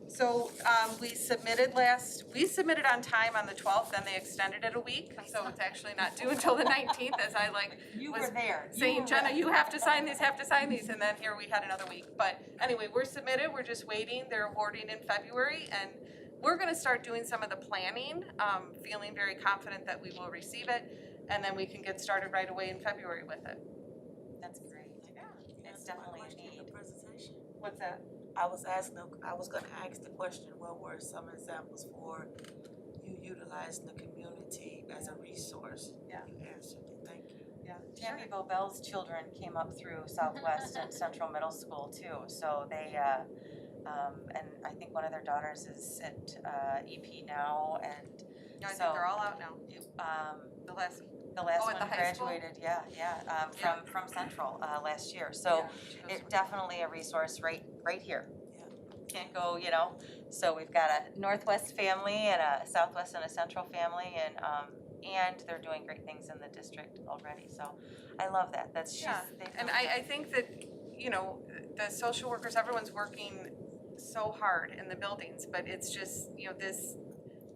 S6: So we submitted on time on the 12th, then they extended it a week, so it's actually not due until the 19th, as I
S1: You
S6: was
S1: were there.
S6: saying, Jenna, you have to sign these, and then here we had another week. But anyway, we're submitted, we're just waiting, they're awarding in February, and we're gonna start doing some of the planning, feeling very confident that we will receive it, and then we can get started right away in February with it.
S1: That's great. It's definitely a need.
S6: What's that?
S17: I was gonna ask the question, what were some examples for you utilizing the community as a resource?
S6: Yeah.
S17: You answered it, thank you.
S6: Yeah.
S1: Tammy Bobel's children came up through Southwest and Central Middle School too, so they, and I think one of their daughters is at EP now, and
S6: I
S1: so,
S6: think they're all out now. The last
S1: one
S6: at the high school?
S1: graduated, from Central last year. So it's definitely a resource right here. Can't go, so we've got a Northwest family and a Southwest and a Central family, and they're doing great things in the district already. So I love that.
S6: And I think that, the social workers, everyone's working so hard in the buildings, but it's just,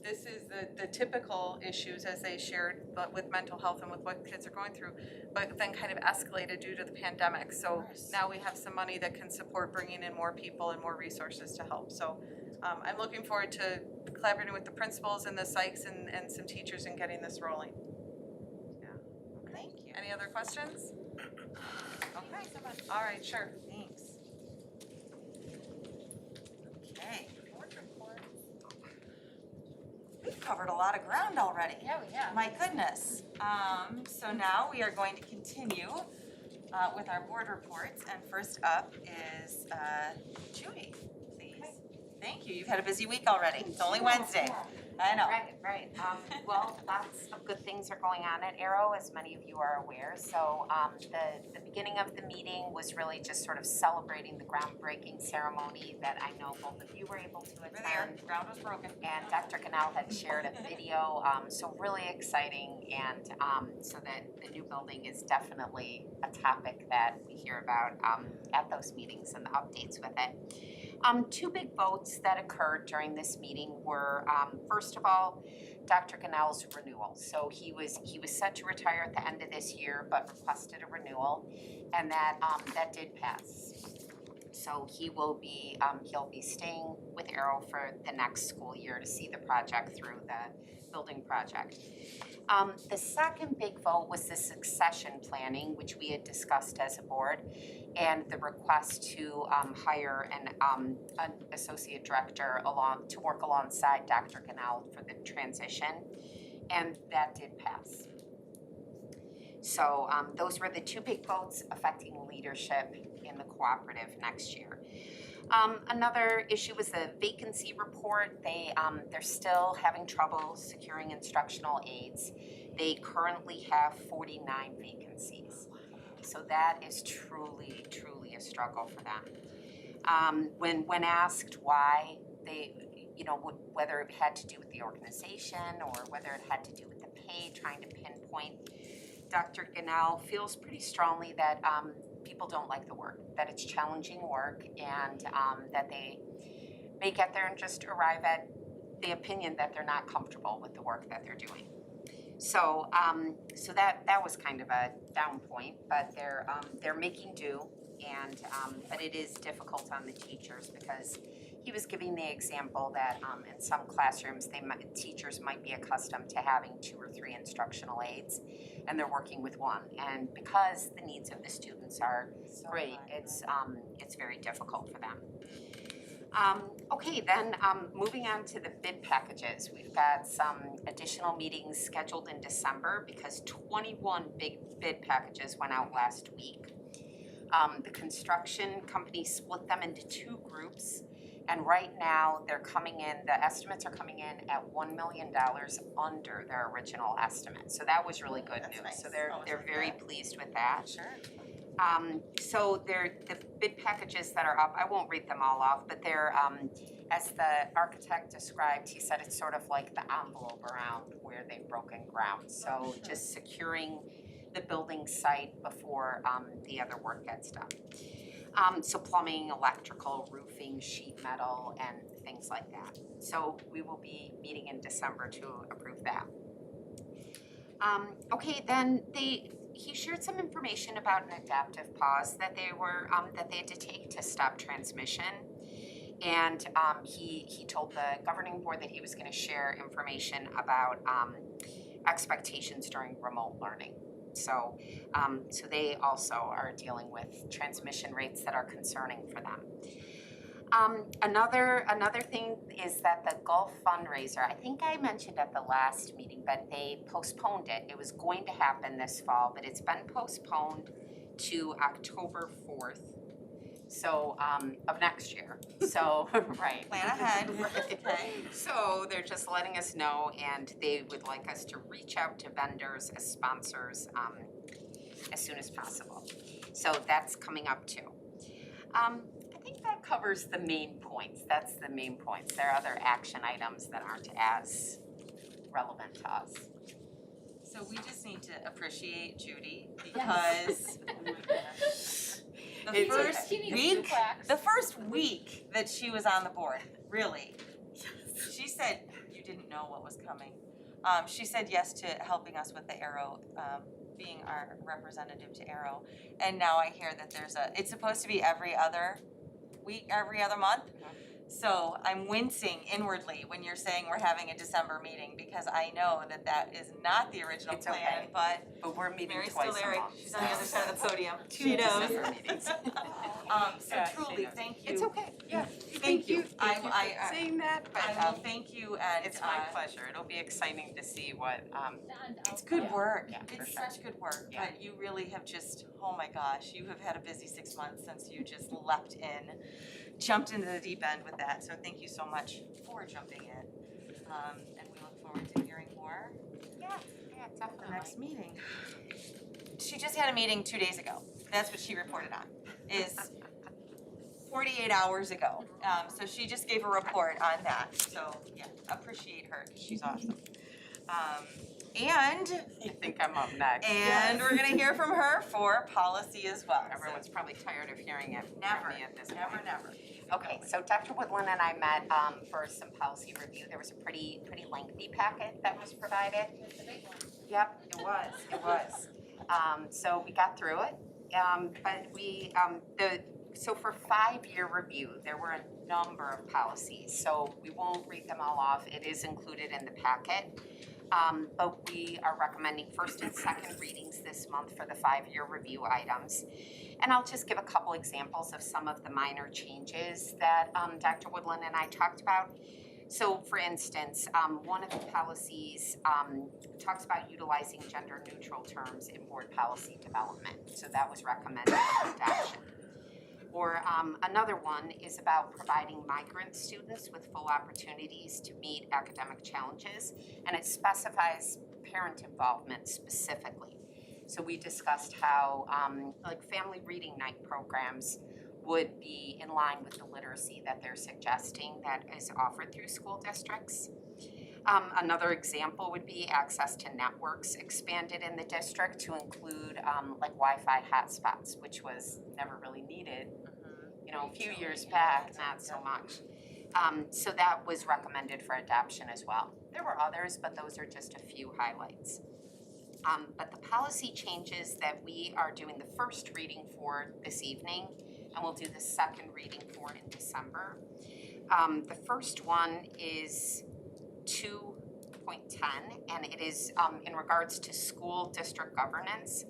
S6: this is the typical issues as they shared, but with mental health and with what kids are going through, but then kind of escalated due to the pandemic. So now we have some money that can support bringing in more people and more resources to help. So I'm looking forward to collaborating with the principals and the psychs and some teachers and getting this rolling. Yeah.
S1: Thank you.
S6: Any other questions? Okay. All right, sure.
S1: Thanks. Okay. We've covered a lot of ground already.
S11: Yeah, we have.
S1: My goodness. So now we are going to continue with our board reports, and first up is Judy, please. Thank you. You've had a busy week already. It's only Wednesday. I know.
S8: Right. Well, lots of good things are going on at Arrow, as many of you are aware. So the beginning of the meeting was really just sort of celebrating the groundbreaking ceremony that I know both of you were able to attend.
S1: The ground was broken.
S8: And Dr. Ganell had shared a video, so really exciting, and so that the new building is definitely a topic that we hear about at those meetings and the updates with it. Two big votes that occurred during this meeting were, first of all, Dr. Ganell's renewal. So he was set to retire at the end of this year, but requested a renewal, and that did pass. So he'll be staying with Arrow for the next school year to see the project through, the building project. The second big vote was the succession planning, which we had discussed as a board, and the request to hire an associate director to work alongside Dr. Ganell for the transition, and that did pass. So those were the two big votes affecting leadership in the cooperative next year. Another issue was the vacancy report. They're still having trouble securing instructional aides. They currently have 49 vacancies. So that is truly a struggle for them. When asked why whether it had to do with the organization or whether it had to do with the pay, trying to pinpoint, Dr. Ganell feels pretty strongly that people don't like the work, that it's challenging work, and that they may get there and just arrive at the opinion that they're not comfortable with the work that they're doing. So that was kind of a down point, but they're making do, and but it is difficult on the teachers because he was giving the example that in some classrooms teachers might be accustomed to having 2 or 3 instructional aides, and they're working with 1. And because the needs of the students are great, it's very difficult for them. Okay, then moving on to the bid packages. We've got some additional meetings scheduled in December because 21 big bid packages went out last week. The construction company split them into 2 groups, And right now, they're coming in, the estimates are coming in at $1 million under their original estimate. So that was really good news. So they're very pleased with that.
S1: Sure.
S8: So the bid packages that are up, I won't read them all off, but they're, as the architect described, he said it's sort of like the envelope around where they've broken ground. So just securing the building site before the other work gets done. So plumbing, electrical, roofing, sheet metal, and things like that. So we will be meeting in December to approve that. Okay, then he shared some information about an adaptive pause that they had to take to stop transmission. And he told the governing board that he was going to share information about expectations during remote learning. So they also are dealing with transmission rates that are concerning for them. Another thing is that the golf fundraiser, I think I mentioned at the last meeting, but they postponed it. It was going to happen this fall, but it's been postponed to October 4th. So, of next year. So, right.
S1: Plan ahead.
S8: Okay. So they're just letting us know, and they would like us to reach out to vendors as sponsors as soon as possible. So that's coming up too. I think that covers the main points. That's the main points. There are other action items that aren't as relevant to us.
S1: So we just need to appreciate Judy because the first week that she was on the board, really, she said you didn't know what was coming. She said yes to helping us with the Arrow, being our representative to Arrow. And now I hear that it's supposed to be every other week, every other month. So I'm wincing inwardly when you're saying we're having a December meeting because I know that is not the original
S8: It's
S1: plan,
S8: okay.
S1: but
S8: we're meeting
S1: Mary's
S8: twice
S1: still
S8: a
S1: there.
S8: month.
S1: She's on the other side of the podium.
S8: Two
S1: She knows.
S8: December meetings.
S1: So truly, thank you.
S8: It's okay, yeah.
S1: Thank you.
S8: Thank you for saying that, but
S1: I will thank you and
S8: it's my pleasure. It'll be exciting to see what,
S1: it's good work.
S8: Yeah, for
S1: It's
S8: sure.
S1: such good work,
S8: Yeah.
S1: but you really have just, oh my gosh, you have had a busy 6 months since you just leapt in, jumped into the deep end with that. So thank you so much for jumping in. And we look forward to hearing more
S8: Yeah,
S1: at the next meeting. She just had a meeting 2 days ago. That's what she reported on, is 48 hours ago. So she just gave a report on that. So yeah, appreciate her. She's awesome. And
S8: You think I'm up next?
S1: we're gonna hear from her for policy as well.
S8: Everyone's probably tired of hearing it
S1: Never,
S8: from me at this point.
S1: never.
S8: Okay, so Dr. Woodland and I met for some policy review. There was a pretty lengthy packet that was provided. Yep, it was. So we got through it. But so for 5-year review, there were a number of policies. So we won't read them all off. It is included in the packet. But we are recommending first and second readings this month for the 5-year review items. And I'll just give a couple examples of some of the minor changes that Dr. Woodland and I talked about. So for instance, one of the policies talks about utilizing gender-neutral terms in board policy development. So that was recommended for adoption. Or another one is about providing migrant students with full opportunities to meet academic challenges, and it specifies parent involvement specifically. So we discussed how like family reading night programs would be in line with the literacy that they're suggesting that is offered through school districts. Another example would be access to networks expanded in the district to include like Wi-Fi hotspots, which was never really needed, you know, a few years back, not so much. So that was recommended for adoption as well. There were others, but those are just a few highlights. But the policy changes that we are doing the first reading for this evening, and we'll do the second reading for in December. The first one is 2.10, and it is in regards to school district governance.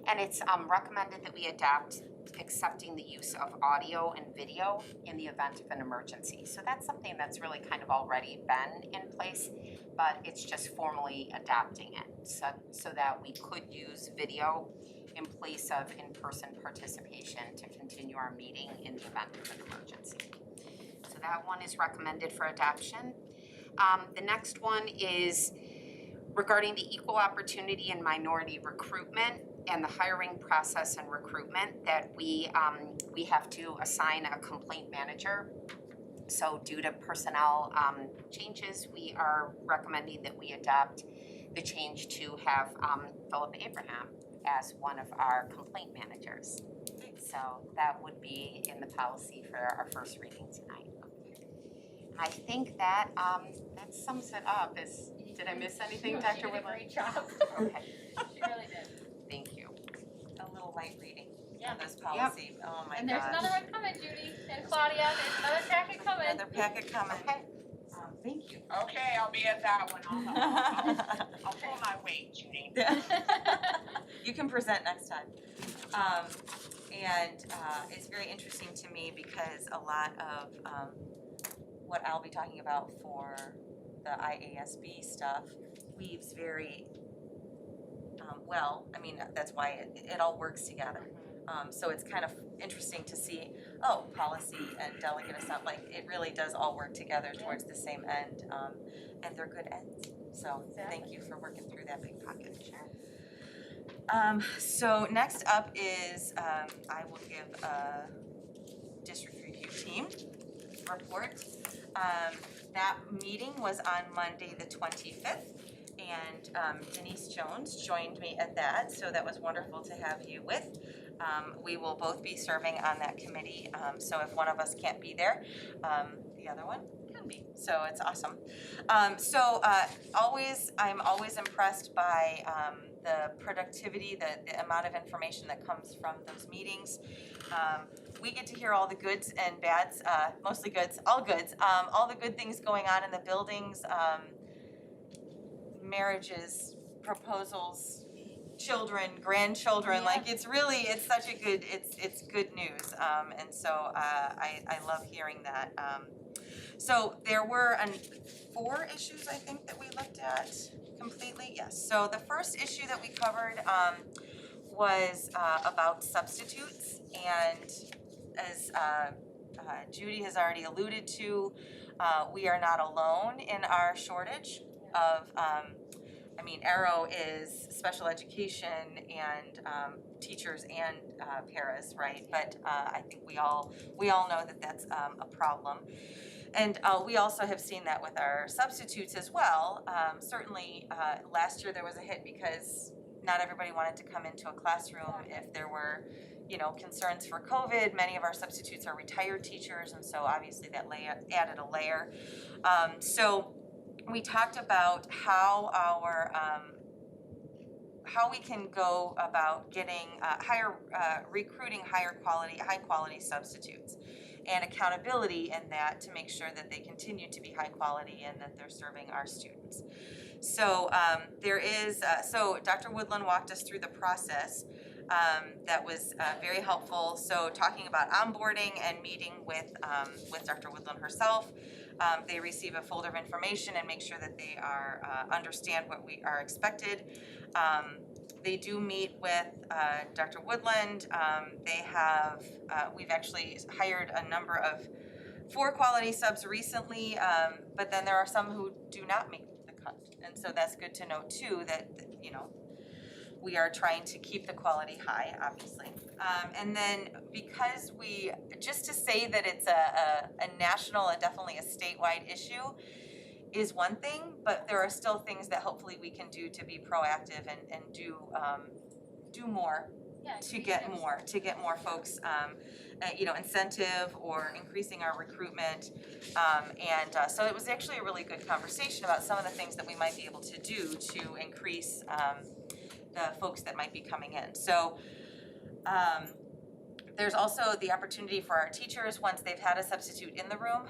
S8: And it's recommended that we adopt accepting the use of audio and video in the event of an emergency. So that's something that's really kind of already been in place, but it's just formally adopting it so that we could use video in place of in-person participation to continue our meeting in the event of an emergency. So so that one is recommended for adoption. The next one is regarding the equal opportunity and minority recruitment and the hiring process and recruitment, that we have to assign a complaint manager. So due to personnel changes, we are recommending that we adopt the change to have Philip Abraham as one of our complaint managers. So that would be in the policy for our first reading tonight. I think that that sums it up. Did I miss anything,
S11: No,
S8: Dr.
S11: she did a
S8: Woodland?
S11: great job.
S8: Okay,
S11: She really did.
S8: thank you.
S1: A little light reading
S11: Yeah.
S1: of this policy. Oh my gosh.
S5: And there's another one coming, Judy and Claudia, there's another packet coming.
S1: Another packet coming.
S8: Okay.
S1: Thank you.
S4: Okay, I'll be at that one. I'll pull my weight, Judy.
S1: You can present next time. And it's very interesting to me because a lot of what I'll be talking about for the IASB stuff weaves very well. I mean, that's why it all works together. So it's kind of interesting to see, policy and delegate assembly, like it really does all work together towards the same end, and they're good ends. So thank you for working through that big pocket. So next up is, I will give a district review team report. That meeting was on Monday, the 25th. And Denise Jones joined me at that, so that was wonderful to have you with. We will both be serving on that committee, so if one of us can't be there, the other one can be, so it's awesome. I'm always impressed by the productivity, the amount of information that comes from those meetings. We get to hear all the goods and bads, mostly goods, all the good things going on in the buildings, marriages, proposals, children, grandchildren, like it's such a good, it's good news. And so I love hearing that. So there were 4 issues I think that we looked at completely, yes. So the first issue that we covered was about substitutes, and as Judy has already alluded to, we are not alone in our shortage of, Arrow is special education and teachers and paras, right? But I think we all know that that's a problem. And we also have seen that with our substitutes as well. Certainly last year there was a hit because not everybody wanted to come into a classroom if there were, concerns for COVID. Many of our substitutes are retired teachers, and so obviously that added a layer. So we talked about how we can go about getting recruiting high quality substitutes, and accountability in that to make sure that they continue to be high quality and that they're serving our students. So so Dr. Woodland walked us through the process. That was very helpful. So talking about onboarding and meeting with Dr. Woodland herself. They receive a folder of information and make sure that they understand what we are expected. They do meet with Dr. Woodland. We've actually hired a number of 4 quality subs recently, but then there are some who do not make the cut. And so that's good to know too, that, we are trying to keep the quality high, obviously. And then because just to say that it's a national and definitely a statewide issue is one thing, but there are still things that hopefully we can do to be proactive and do more to get more folks, incentive or increasing our recruitment. So it was actually a really good conversation about some of the things that we might be able to do to increase the folks that might be coming in. So there's also the opportunity for our teachers, once they've had a substitute in the room,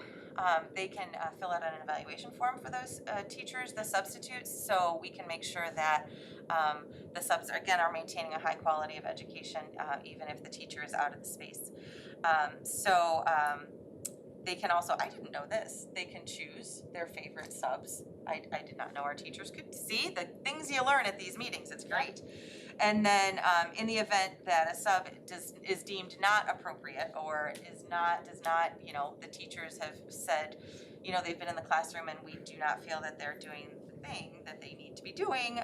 S1: they can fill out an evaluation form for those teachers, the substitutes, so we can make sure that the subs, again, are maintaining a high quality of education, even if the teacher is out of the space. They can also, I didn't know this, they can choose their favorite subs. I did not know our teachers could see the things you learn at these meetings, it's great. And then, in the event that a sub is deemed not appropriate or does not, you know, the teachers have said, you know, they've been in the classroom and we do not feel that they're doing the thing that they need to be doing,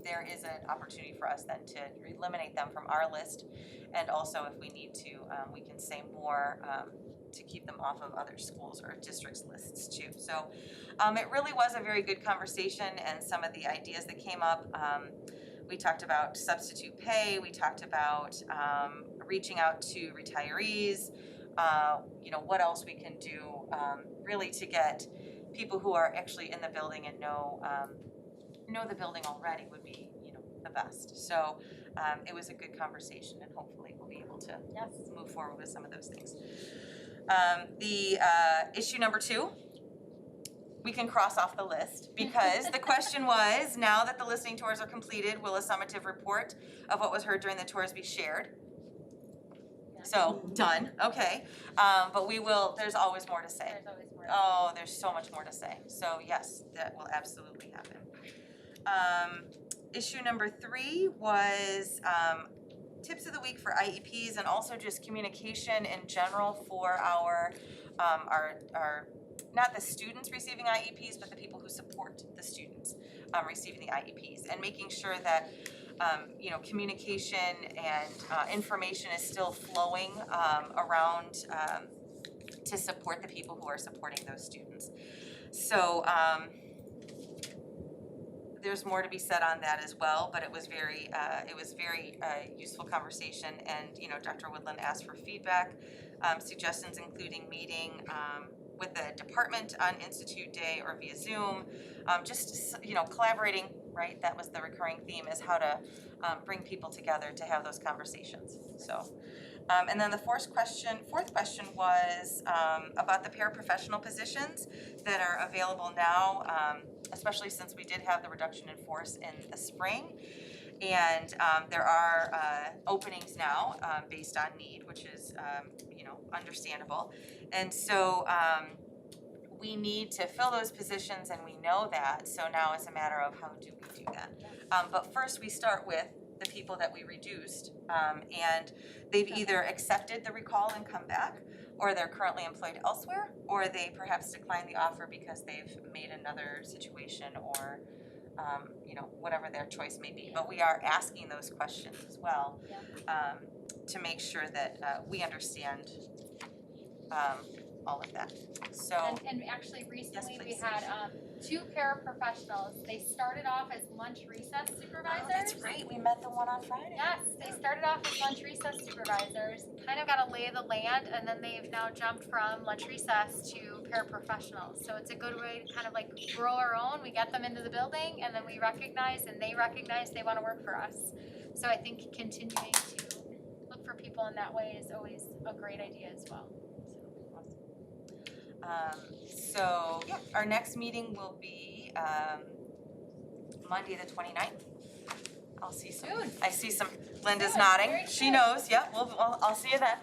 S1: there is an opportunity for us then to eliminate them from our list. And also if we need to, we can say more, to keep them off of other schools or districts' lists too. So it really was a very good conversation, and some of the ideas that came up, we talked about substitute pay, we talked about reaching out to retirees, you know, what else we can do really to get people who are actually in the building and know the building already would be, you know, the best. So it was a good conversation, and hopefully we'll be able to move forward with some of those things. The issue number 2, we can cross off the list, because the question was, now that the listening tours are completed, will a summative report of what was heard during the tours be shared? So, done, okay. But we will, there's always more to say. Oh, there's so much more to say. So yes, that will absolutely happen. Issue number 3 was tips of the week for IEPs, and also just communication in general for our not the students receiving IEPs, but the people who support the students receiving the IEPs, and making sure that you know, communication and information is still flowing around to support the people who are supporting those students. So there's more to be said on that as well, but it was very useful conversation, and you know, Dr. Woodland asked for feedback, suggestions, including meeting with the department on Institute Day or via Zoom, just, you know, collaborating, right? That was the recurring theme, is how to bring people together to have those conversations. So, and then the fourth question was about the paraprofessional positions that are available now, especially since we did have the reduction in force in the spring. And there are openings now based on need, which is, you know, understandable. And so we need to fill those positions, and we know that. So now it's a matter of how do we do that. But first we start with the people that we reduced, and they've either accepted the recall and come back, or they're currently employed elsewhere, or they perhaps declined the offer because they've made another situation, or you know, whatever their choice may be. But we are asking those questions as well, to make sure that we understand all of that. So
S5: and actually recently we
S1: please.
S5: had 2 paraprofessionals. They started off as lunch recess supervisors.
S1: Oh, that's right, we met the one on Friday.
S5: Yes, they started off as lunch recess supervisors, kind of got a lay of the land, and then they've now jumped from lunch recess to paraprofessionals. So it's a good way to kind of like grow our own. We get them into the building, and then we recognize, and they recognize they want to work for us. So I think continuing to look for people in that way is always a great idea as well.
S1: So, yeah, our next meeting will be Monday the 29th. I'll see some.
S5: Soon.
S1: I see some. Linda's
S5: Soon,
S1: nodding.
S5: very
S1: She
S5: soon.
S1: knows. Yeah, I'll see you then.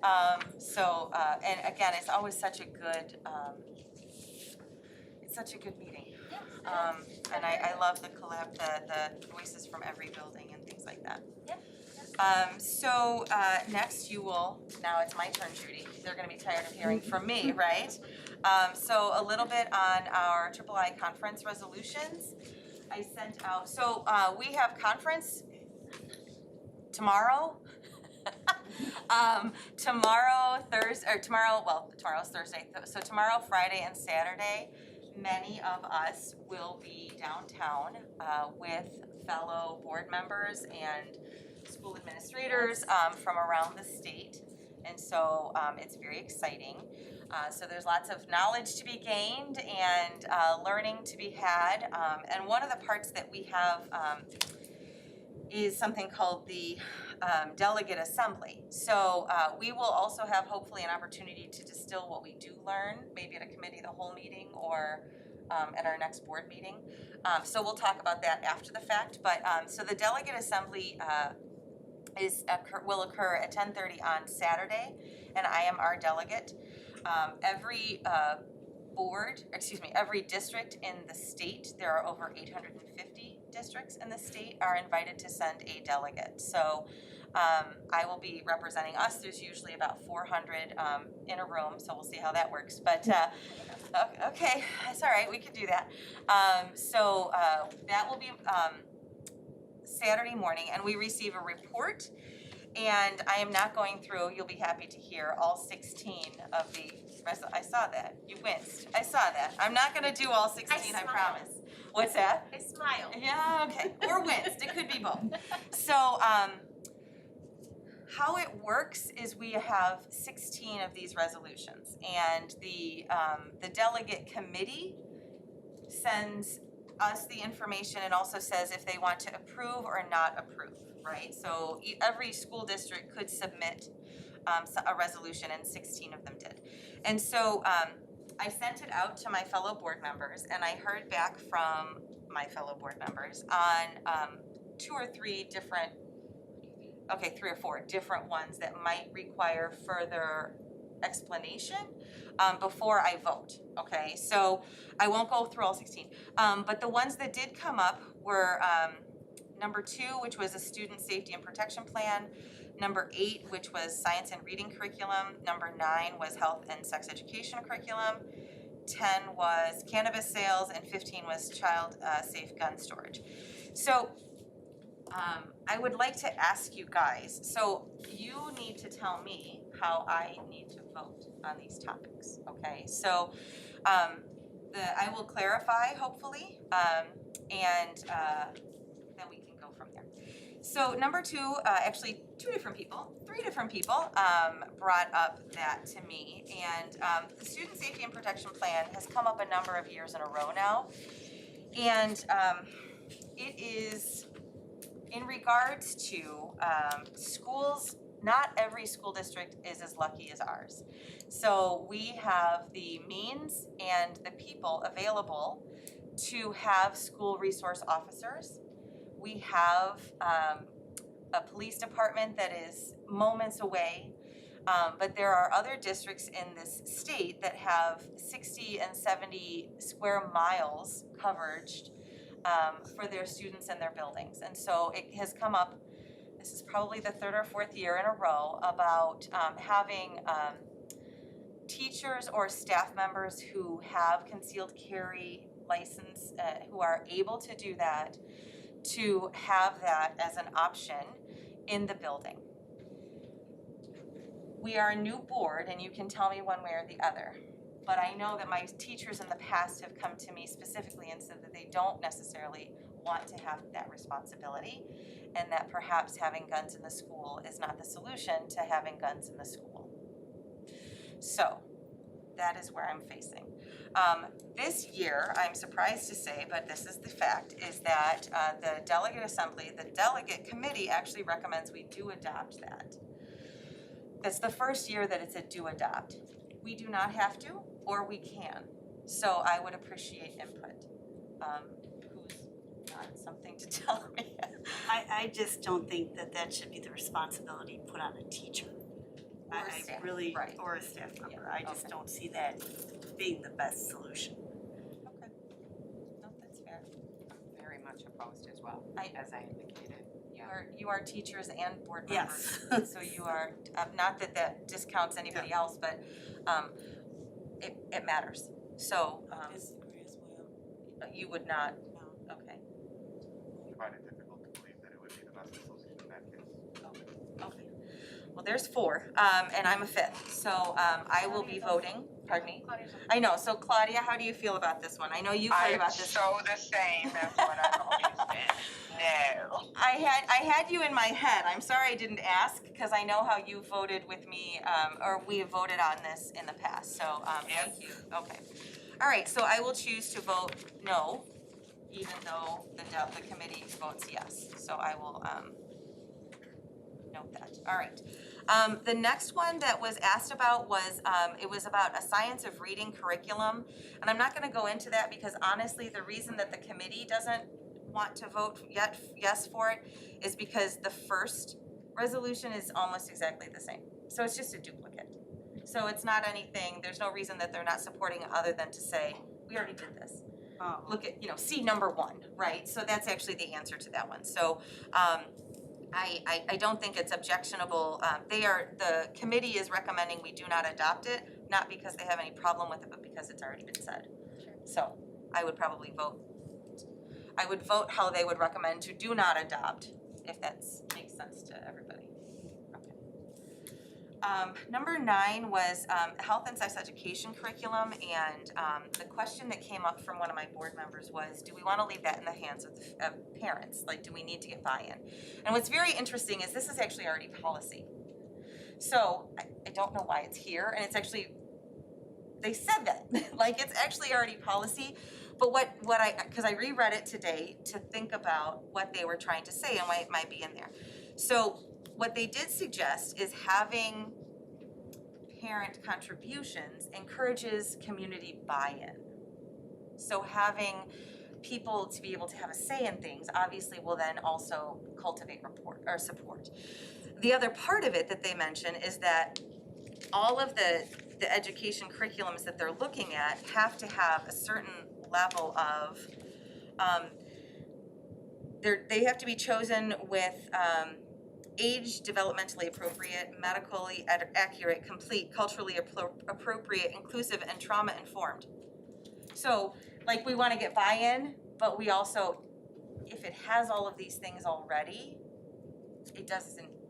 S1: And again, it's always such a good. It's such a good meeting. And I love the the voices from every building and things like that. So next you will, now it's my turn, Judy. They're gonna be tired of hearing from me, right? So a little bit on our III conference resolutions. I sent out, so we have conference tomorrow. Tomorrow, tomorrow's Thursday. So tomorrow, Friday and Saturday, many of us will be downtown with fellow board members and school administrators from around the state. And so it's very exciting. So there's lots of knowledge to be gained and learning to be had. And one of the parts that we have is something called the delegate assembly. So we will also have hopefully an opportunity to distill what we do learn, maybe at a committee of the whole meeting or at our next board meeting. So we'll talk about that after the fact. But so the delegate assembly will occur at 10:30 on Saturday, and I am our delegate. Every district in the state, there are over 850 districts in the state are invited to send a delegate. So I will be representing us. There's usually about 400 in a room, so we'll see how that works. But okay, that's all right, we can do that. So that will be Saturday morning, and we receive a report. And I am not going through, you'll be happy to hear, all 16 of the, I saw that, you winced, I saw that. I'm not gonna do all 16, I promise. What's that?
S7: I smiled.
S1: Yeah, okay, or winced, it could be both. So, how it works is we have 16 of these resolutions, and the delegate committee sends us the information and also says if they want to approve or not approve, right? So every school district could submit a resolution, and 16 of them did. And so I sent it out to my fellow board members, and I heard back from my fellow board members on 2 or 3 different, okay, 3 or 4 different ones that might require further explanation before I vote, okay? So I won't go through all 16. But the ones that did come up were number 2, which was a student safety and protection plan, number 8, which was science and reading curriculum, number 9 was health and sex education curriculum, 10 was cannabis sales, and 15 was child safe gun storage. So I would like to ask you guys, so you need to tell me how I need to vote on these topics, okay? So I will clarify, hopefully, and then we can go from there. So number 2, actually 3 different people brought up that to me, and the Student Safety and Protection Plan has come up a number of years in a row now, and it is in regards to schools. Not every school district is as lucky as ours. So we have the means and the people available to have school resource officers. We have a police department that is moments away, but there are other districts in this state that have 60 and 70 square miles coverage for their students and their buildings. And so it has come up, this is probably the 3rd or 4th year in a row, about having teachers or staff members who have concealed carry license, who are able to do that, to have that as an option in the building. We are a new board, and you can tell me one way or the other, but I know that my teachers in the past have come to me specifically and said that they don't necessarily want to have that responsibility, and that perhaps having guns in the school is not the solution to having guns in the school. So that is where I'm facing. This year, I'm surprised to say, but this is the fact, is that the delegate assembly, the delegate committee actually recommends we do adopt that. That's the first year that it's a do adopt. We do not have to, or we can. So I would appreciate input. Who's got something to tell me?
S10: I just don't think that that should be the responsibility put on a teacher.
S1: Or a staff,
S10: really,
S1: right.
S10: or a staff member.
S1: Yeah,
S10: I just don't see that being the best solution.
S1: Okay. No, that's fair.
S8: Very much opposed as well, as I indicated.
S1: You are teachers and board members. Yes. So you are, not that that discounts anybody else, but it matters. So you would not? No. Okay.
S14: I find it difficult to believe that it would be the best solution in that case.
S1: Okay. Well, there's 4, and I'm a 5th, so I will be voting. Pardon me? I know, so Claudia, how do you feel about this one? I know you've heard about this.
S4: I'm so the same as what I've always been. No.
S1: I had you in my head. I'm sorry I didn't ask, because I know how you voted with me, or we have voted on this in the past, so thank you. Okay. All right, so I will choose to vote no, even though the committee votes yes. So I will note that. All right. The next one that was asked about was, it was about a science of reading curriculum. And I'm not gonna go into that because honestly, the reason that the committee doesn't want to vote yes for it is because the first resolution is almost exactly the same. So it's just a duplicate. So it's not anything, there's no reason that they're not supporting it other than to say, we already did this. look at, see number 1, right? So that's actually the answer to that one. So, I don't think it's objectionable. The committee is recommending we do not adopt it, not because they have any problem with it, but because it's already been said. So I would probably vote how they would recommend to do not adopt, if that makes sense to everybody. Okay. Number 9 was health and sex education curriculum, and the question that came up from one of my board members was, do we want to leave that in the hands of parents? Like, do we need to get buy-in? And what's very interesting is this is actually already policy. So I don't know why it's here, and it's actually, they said that, like it's actually already policy. But because I reread it today to think about what they were trying to say and why it might be in there. So what they did suggest is having parent contributions encourages community buy-in. So having people to be able to have a say in things obviously will then also cultivate support. The other part of it that they mention is that all of the education curriculums that they're looking at have to have a certain level of, they have to be chosen with age developmentally appropriate, medically accurate, complete, culturally appropriate, inclusive, and trauma informed. So, like, we want to get buy-in, but we also, if it has all of these things already,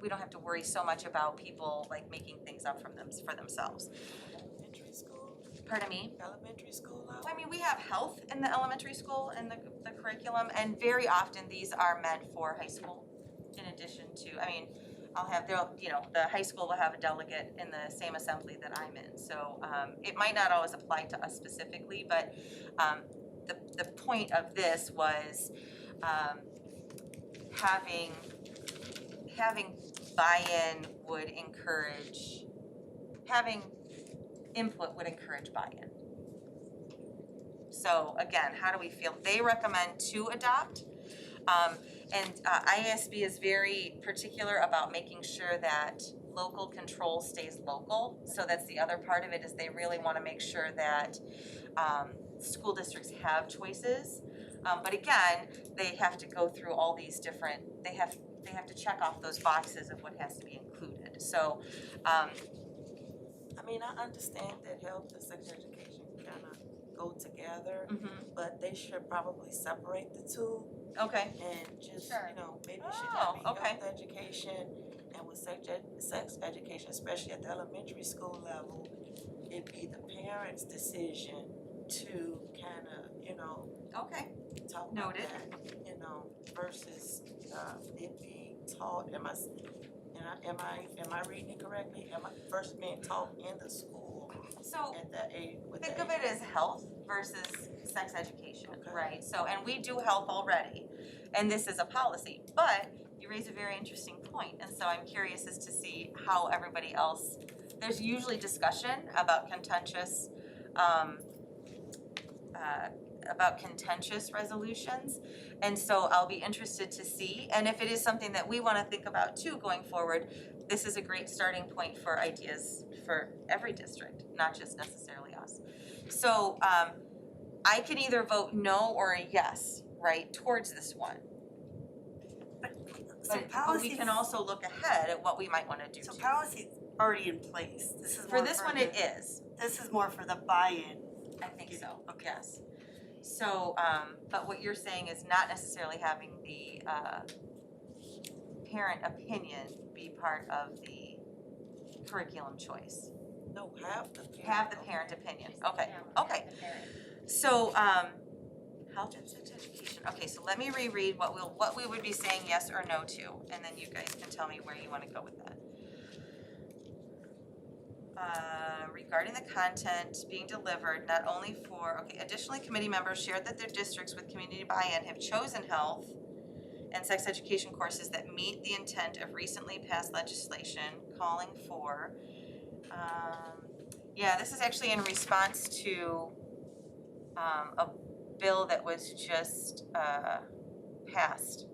S1: we don't have to worry so much about people like making things up for themselves.
S17: Elementary school?
S1: Pardon me?
S17: Elementary school level?
S1: I mean, we have health in the elementary school and the curriculum, and very often these are meant for high school. In addition to, the high school will have a delegate in the same assembly that I'm in. So it might not always apply to us specifically, but the point of this was having buy-in would encourage, having input would encourage buy-in. So again, how do we feel? They recommend to adopt. And IASB is very particular about making sure that local control stays local. So that's the other part of it, is they really want to make sure that school districts have choices. But again, they have to go through all these different, they have to check off those boxes of what has to be included. So,
S17: I mean, I understand that health and sex education kind of go together, but they should probably separate the two.
S1: Okay.
S17: And just, maybe should have
S1: okay.
S17: health education, and with sex education, especially at the elementary school level, it'd be the parents' decision to kind of,
S1: okay,
S17: talk about
S1: noted.
S17: That, versus it being taught. Am I reading it correctly? Am I first being taught in the school?
S1: So
S17: at the age,
S1: think of it as health versus sex education, right? So, and we do health already, and this is a policy, but you raise a very interesting point, and so I'm curious as to see how everybody else, there's usually discussion about contentious resolutions, and so I'll be interested to see, and if it is something that we want to think about too going forward, this is a great starting point for ideas for every district, not just necessarily us. So I can either vote no or a yes, right, towards this one. But we can also look ahead at what we might want to do.
S10: So policy's already in place. This is
S1: For
S10: more
S1: this one, it is.
S10: This is more for the buy-in.
S1: I think so, yes. So, but what you're saying is not necessarily having the parent opinion be part of the curriculum choice.
S17: No, have the
S1: parent opinion, okay. So, health and sex education, okay, so let me reread what we would be saying yes or no to, and then you guys can tell me where you wanna go with that. Regarding the content being delivered, not only for, additionally, committee members shared that their districts with community buy-in have chosen health and sex education courses that meet the intent of recently passed legislation calling for, this is actually in response to a bill that was just passed.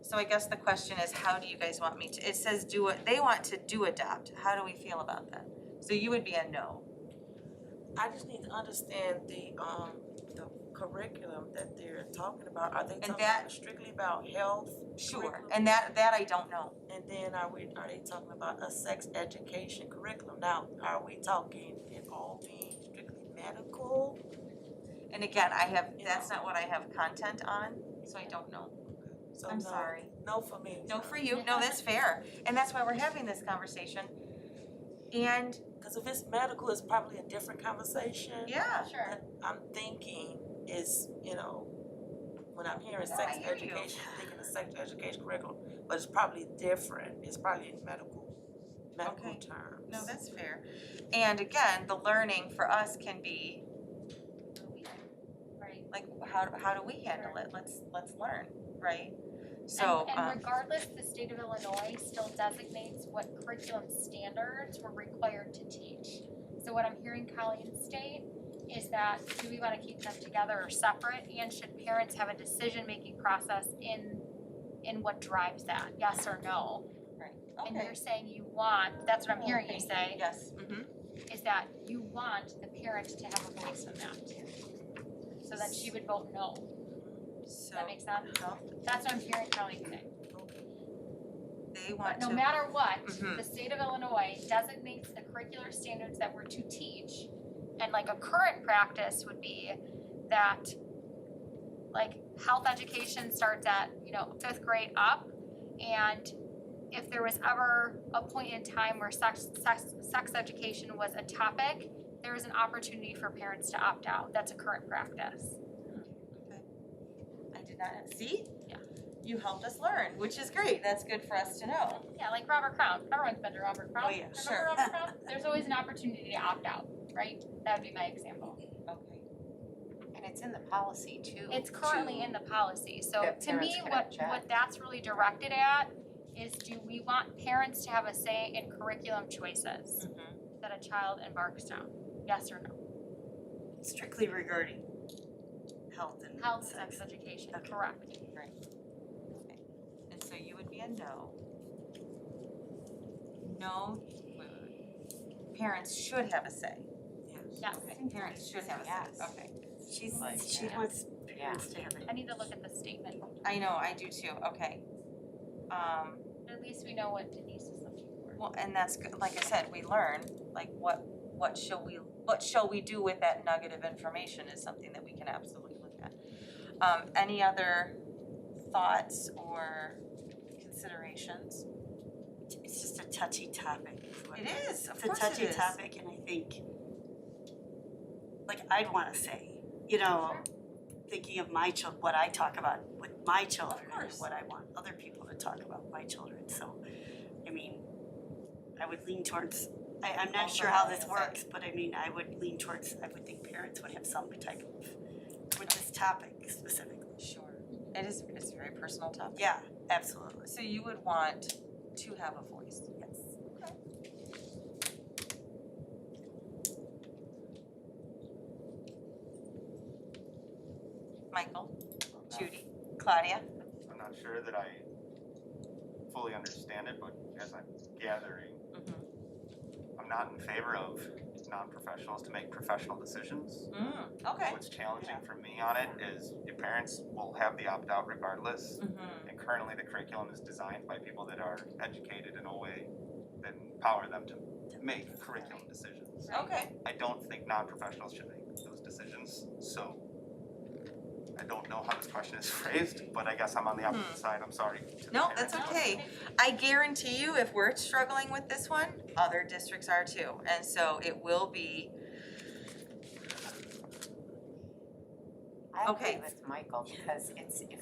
S1: So I guess the question is, how do you guys want me to, it says they want to do adopt. How do we feel about that? So you would be a no.
S17: I just need to understand the curriculum that they're talking about. Are they
S1: And
S17: talking
S1: that-
S17: about strictly about health?
S1: Sure,
S17: curriculum?
S1: and that I don't know.
S17: And then are they talking about a sex education curriculum? Now, are we talking it all being strictly medical?
S1: And again, that's not what I have content on, so I don't know.
S17: So
S1: I'm
S17: no,
S1: sorry.
S17: No for me.
S1: No for you, no, that's fair, and that's why we're having this conversation. And,
S17: Cause if it's medical, it's probably a different conversation.
S1: yeah,
S5: Sure.
S17: I'm thinking is, when I'm hearing
S1: Yeah,
S17: sex
S1: I hear you.
S17: education, I'm thinking of sex education curriculum, but it's probably different. It's probably in medical
S1: Okay.
S17: terms.
S1: no, that's fair. And again, the learning for us can be,
S5: Right.
S1: like, how do we handle it? Let's learn, right? So,
S5: And regardless, the state of Illinois still designates what curriculum standards we're required to teach. So what I'm hearing Colleen state is that, do we wanna keep them together or separate? And should parents have a decision-making process in what drives that, yes or no?
S1: right,
S5: And
S1: okay.
S5: you're saying you want, that's what I'm hearing you say,
S1: Yes,
S5: is that you want the parent to have a voice in that. So that she would vote no. Does
S1: so
S5: that make sense? That's what I'm hearing Colleen say.
S1: they want
S5: But
S1: to.
S5: no matter what,
S1: Mhm.
S5: the state of Illinois designates the curricular standards that we're to teach. And like a current practice would be that, like, health education starts at, 5th grade up. And if there was ever a point in time where sex education was a topic, there is an opportunity for parents to opt out. That's a current practice.
S1: I did not, see?
S5: Yeah.
S1: You helped us learn, which is great, that's good for us to know.
S5: Yeah, like Robert Crown. Everyone's been to Robert Crown.
S1: Oh, yeah,
S5: Remember
S1: sure.
S5: Robert Crown? There's always an opportunity to opt out, right? That would be my example.
S1: Okay.
S8: And it's in the policy too.
S5: It's currently in the policy, so
S8: that
S5: to me,
S8: parents can
S5: what
S8: object.
S5: that's really directed at is, do we want parents to have a say in curriculum choices that a child embarks down? Yes or no?
S10: Strictly regarding health and
S5: Health
S10: sex.
S5: and sex education, correct.
S1: Right. Okay. And so you would be a no. No, parents should have a say.
S5: Yes.
S1: Okay, parents should have a say, okay.
S10: She
S1: Yeah.
S10: wants parents to have it.
S5: I need to look at the statement,
S1: I know, I do too, okay.
S5: but at least we know what Denise is looking for.
S1: Well, and that's good, like I said, we learn, like what shall we do with that nugget of information is something that we can absolutely look at. Any other thoughts or considerations?
S10: It's just a touchy topic.
S1: It is, of
S10: It's a
S1: course it
S10: touchy
S1: is.
S10: topic, and I think, like, I'd wanna say, thinking of my what I talk about with my children, and what I want other people to talk about with my children, so, I mean, I would lean towards, I'm not sure how this works, but I mean, I would lean towards, I would think parents would have some type of, with this topic specifically.
S1: Sure, it's a very personal topic.
S10: Yeah, absolutely.
S1: So you would want to have a voice?
S10: Yes.
S1: Okay. Michael, Judy, Claudia?
S14: I'm not sure that I fully understand it, but as I'm gathering, I'm not in favor of non-professionals to make professional decisions.
S1: Okay.
S14: What's challenging for me on it is your parents will have the opt-out regardless. And currently the curriculum is designed by people that are educated in a way that empower them to make curriculum decisions.
S1: Okay.
S14: I don't think non-professionals should make those decisions, so I don't know how this question is phrased, but I guess I'm on the opposite side, I'm sorry. to the
S1: No, that's
S14: parents.
S1: okay. I guarantee you, if we're struggling with this one, other districts are too. And so it will be,
S8: I agree
S1: Okay.
S8: with Michael, because it's, if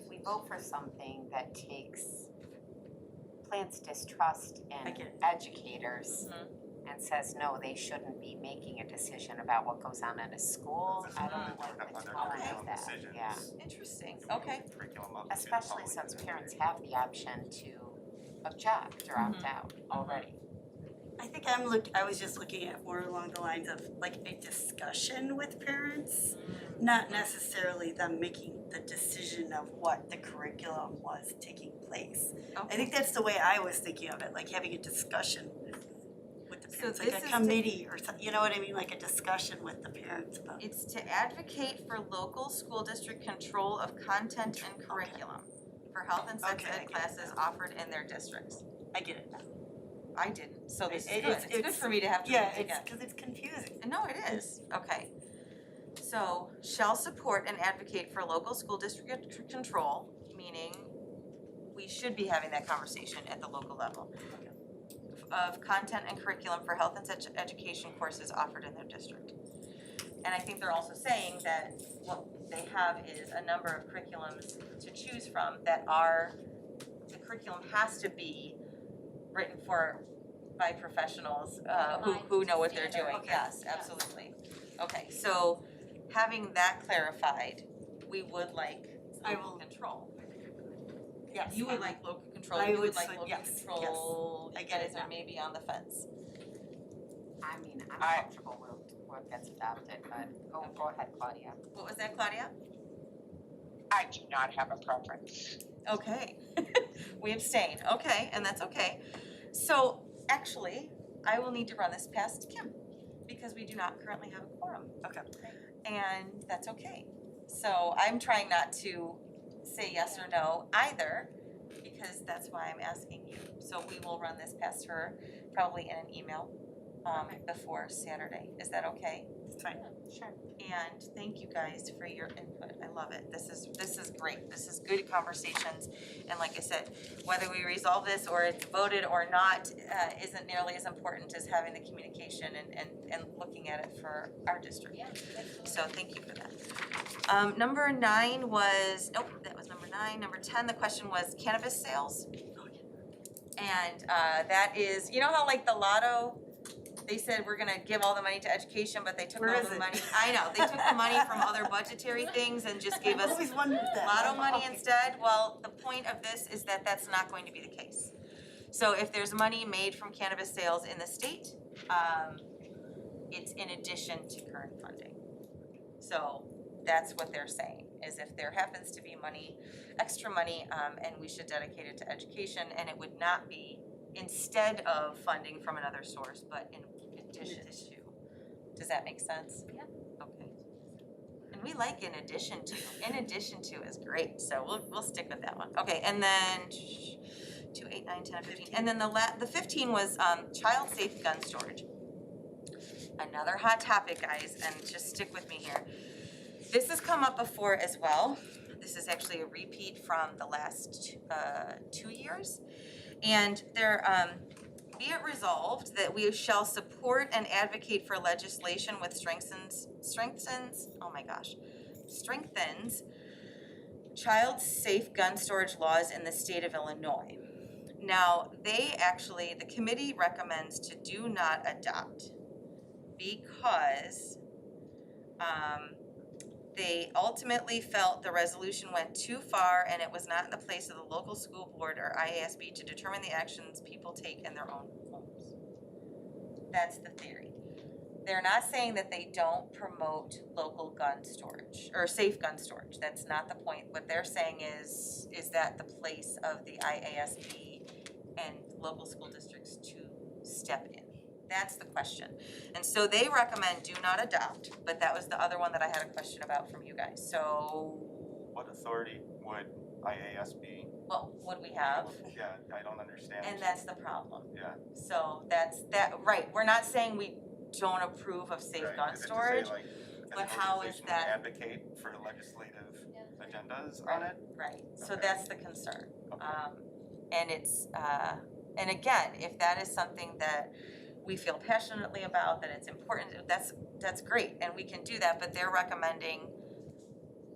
S8: we vote for something that plants distrust in educators and says, no, they shouldn't be making a decision about what goes on in a school, I don't like the tone of that, yeah.
S1: Interesting, okay.
S14: Curriculum up.
S8: Especially since parents have the option to object or opt out already.
S10: I think I was just looking at more along the lines of like a discussion with parents, not necessarily them making the decision of what the curriculum was taking place. I think that's the way I was thinking of it, like having a discussion with the parents, like
S1: this
S10: a
S1: is
S10: committee or something, you know what I mean, like a discussion with the parents about.
S1: It's to advocate for local school district control of content and curriculum for health and sex
S10: Okay, I
S1: ed
S10: get it
S1: classes offered in their districts.
S10: I get it now.
S1: I didn't, so this is
S10: It-
S1: good.
S10: it's-
S1: It's good
S10: it's-
S1: for me to have to
S10: Yeah,
S1: read it
S10: it's,
S1: again.
S10: cause it's confusing.
S1: No, it is, okay. So, shall support and advocate for local school district control, meaning we should be having that conversation at the local level of content and curriculum for health and sex education courses offered in their district. And I think they're also saying that what they have is a number of curriculums to choose from that are, the curriculum has to be written by professionals who know what they're doing, yes, absolutely. Okay, so having that clarified, we would like local control.
S10: Yes.
S1: You would like local control,
S10: I
S1: you would
S10: would
S1: like
S10: say
S1: local
S10: yes,
S1: control,
S10: yes. I
S1: you
S10: get
S1: guys
S10: it
S1: are
S10: now.
S1: maybe on the fence.
S8: I mean, I'm comfortable with what gets adopted, but go ahead, Claudia.
S1: What was that, Claudia?
S4: I do not have a preference.
S1: Okay, we abstain, okay, and that's okay. So, actually, I will need to run this past Kim, because we do not currently have a quorum.
S10: Okay.
S1: And that's okay. So I'm trying not to say yes or no either, because that's why I'm asking you. So we will run this past her, probably in an email, before Saturday. Is that okay?
S10: It's fine.
S8: Sure.
S1: And thank you guys for your input. I love it. This is great. This is good conversations. And like I said, whether we resolve this or it's voted or not, isn't nearly as important as having the communication and looking at it for our district. So thank you for that. Number 9 was, nope, that was number 9. Number 10, the question was cannabis sales. And that is, you know how like the lotto, they said we're gonna give all the money to education, but they took
S10: Where
S1: all
S10: is
S1: the
S10: it?
S1: money. I know, they took the money from other budgetary things and just gave
S10: I
S1: us
S10: always wondered that.
S1: lotto money instead. Well, the point of this is that that's not going to be the case. So if there's money made from cannabis sales in the state, it's in addition to current funding. So that's what they're saying, is if there happens to be money, extra money, and we should dedicate it to education, and it would not be instead of funding from another source, but in addition to. Does that make sense?
S5: Yeah.
S1: Okay. And we like in addition to. In addition to is great, so we'll stick with that one. Okay, and then 2, 8, 9, 10, 15. And then the 15 was child safe gun storage. Another hot topic, guys, and just stick with me here. This has come up before as well. This is actually a repeat from the last 2 years. And there, be it resolved that we shall support and advocate for legislation which strengthens child safe gun storage laws in the state of Illinois. Now, the committee recommends to do not adopt because they ultimately felt the resolution went too far and it was not in the place of the local school board or IASB to determine the actions people take in their own homes. That's the theory. They're not saying that they don't promote local gun storage or safe gun storage. That's not the point. What they're saying is that the place of the IASB and local school districts to step in? That's the question. And so they recommend do not adopt, but that was the other one that I had a question about from you guys. So
S14: What authority would IASB?
S1: what would we have?
S14: Yeah, I don't understand.
S1: And that's the problem.
S14: Yeah.
S1: So right, we're not saying we don't approve of safe
S14: Right.
S1: gun
S14: Is it to say,
S1: storage,
S14: like,
S1: but
S14: as an
S1: how is
S14: organization, we
S1: that?
S14: advocate for legislative agendas on it?
S1: Right, so
S14: Okay.
S1: that's the concern. And it's, and again, if that is something that we feel passionately about, that it's important, that's great, and we can do that, but they're recommending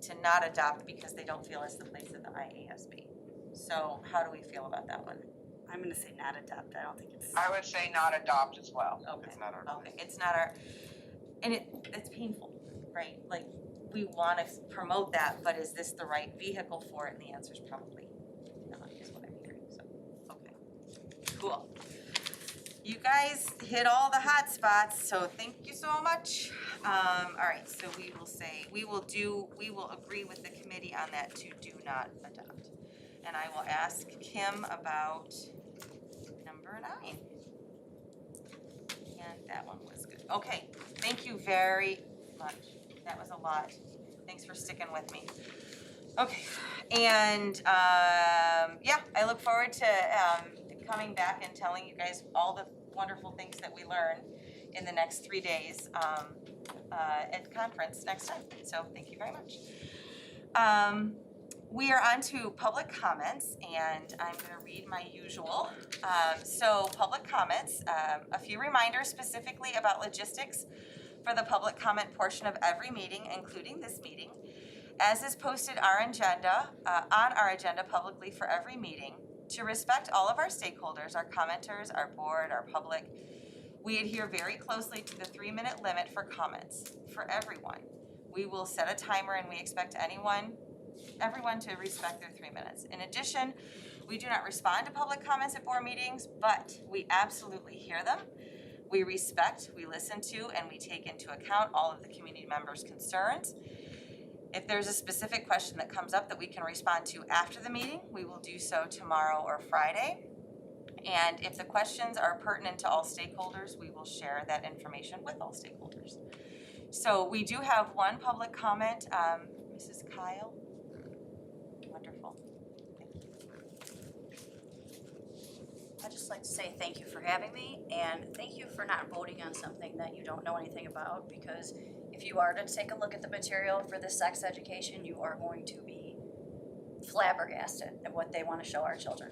S1: to not adopt because they don't feel it's the place of the IASB. So how do we feel about that one?
S10: I'm gonna say not adopt, I don't think it's.
S4: I would say not adopt as well.
S1: Okay.
S14: It's not our
S1: Okay, it's not our, and it's painful, right? Like, we wanna promote that, but is this the right vehicle for it? And the answer is probably not, is what I'm hearing, so, okay. Cool. You guys hit all the hot spots, so thank you so much. All right, so we will agree with the committee on that to do not adopt. And I will ask Kim about number 9. And that one was good. Okay, thank you very much. That was a lot. Thanks for sticking with me. Okay, and yeah, I look forward to coming back and telling you guys all the wonderful things that we learn in the next 3 days at conference next time. So thank you very much. We are on to public comments, and I'm going to read my usual. So public comments, a few reminders specifically about logistics for the public comment portion of every meeting, including this meeting. As is posted on our agenda publicly for every meeting, to respect all of our stakeholders, our commenters, our board, our public, we adhere very closely to the 3-minute limit for comments for everyone. We will set a timer and we expect everyone to respect their 3 minutes. In addition, we do not respond to public comments at board meetings, but we absolutely hear them. We respect, we listen to, and we take into account all of the community members' concerns. If there's a specific question that comes up that we can respond to after the meeting, we will do so tomorrow or Friday. And if the questions are pertinent to all stakeholders, we will share that information with all stakeholders. So we do have one public comment, Mrs. Kyle. Wonderful.
S15: I'd just like to say thank you for having me, and thank you for not voting on something that you don't know anything about, because if you are to take a look at the material for the sex education, you are going to be flabbergasted at what they want to show our children.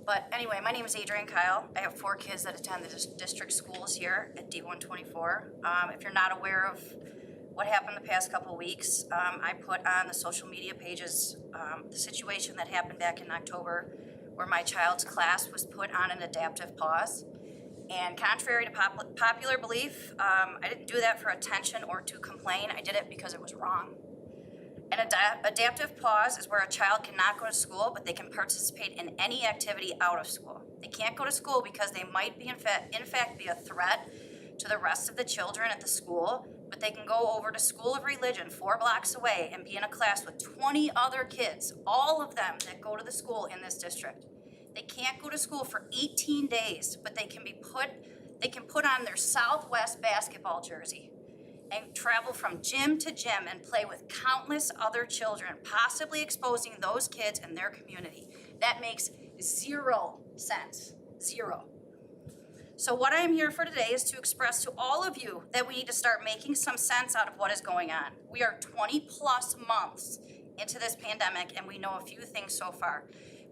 S15: But anyway, my name is Adrienne Kyle. I have 4 kids that attend the district schools here at D124. If you're not aware of what happened the past couple weeks, I put on the social media pages the situation that happened back in October where my child's class was put on an adaptive pause. And contrary to popular belief, I didn't do that for attention or to complain. I did it because it was wrong. An adaptive pause is where a child cannot go to school, but they can participate in any activity out of school. They can't go to school because they might be, in fact, be a threat to the rest of the children at the school, but they can go over to School of Religion 4 blocks away and be in a class with 20 other kids, all of them that go to the school in this district. They can't go to school for 18 days, but they can put on their Southwest basketball jersey and travel from gym to gym and play with countless other children, possibly exposing those kids and their community. That makes 0 sense, 0. So what I am here for today is to express to all of you that we need to start making some sense out of what is going on. We are 20 plus months into this pandemic, and we know a few things so far.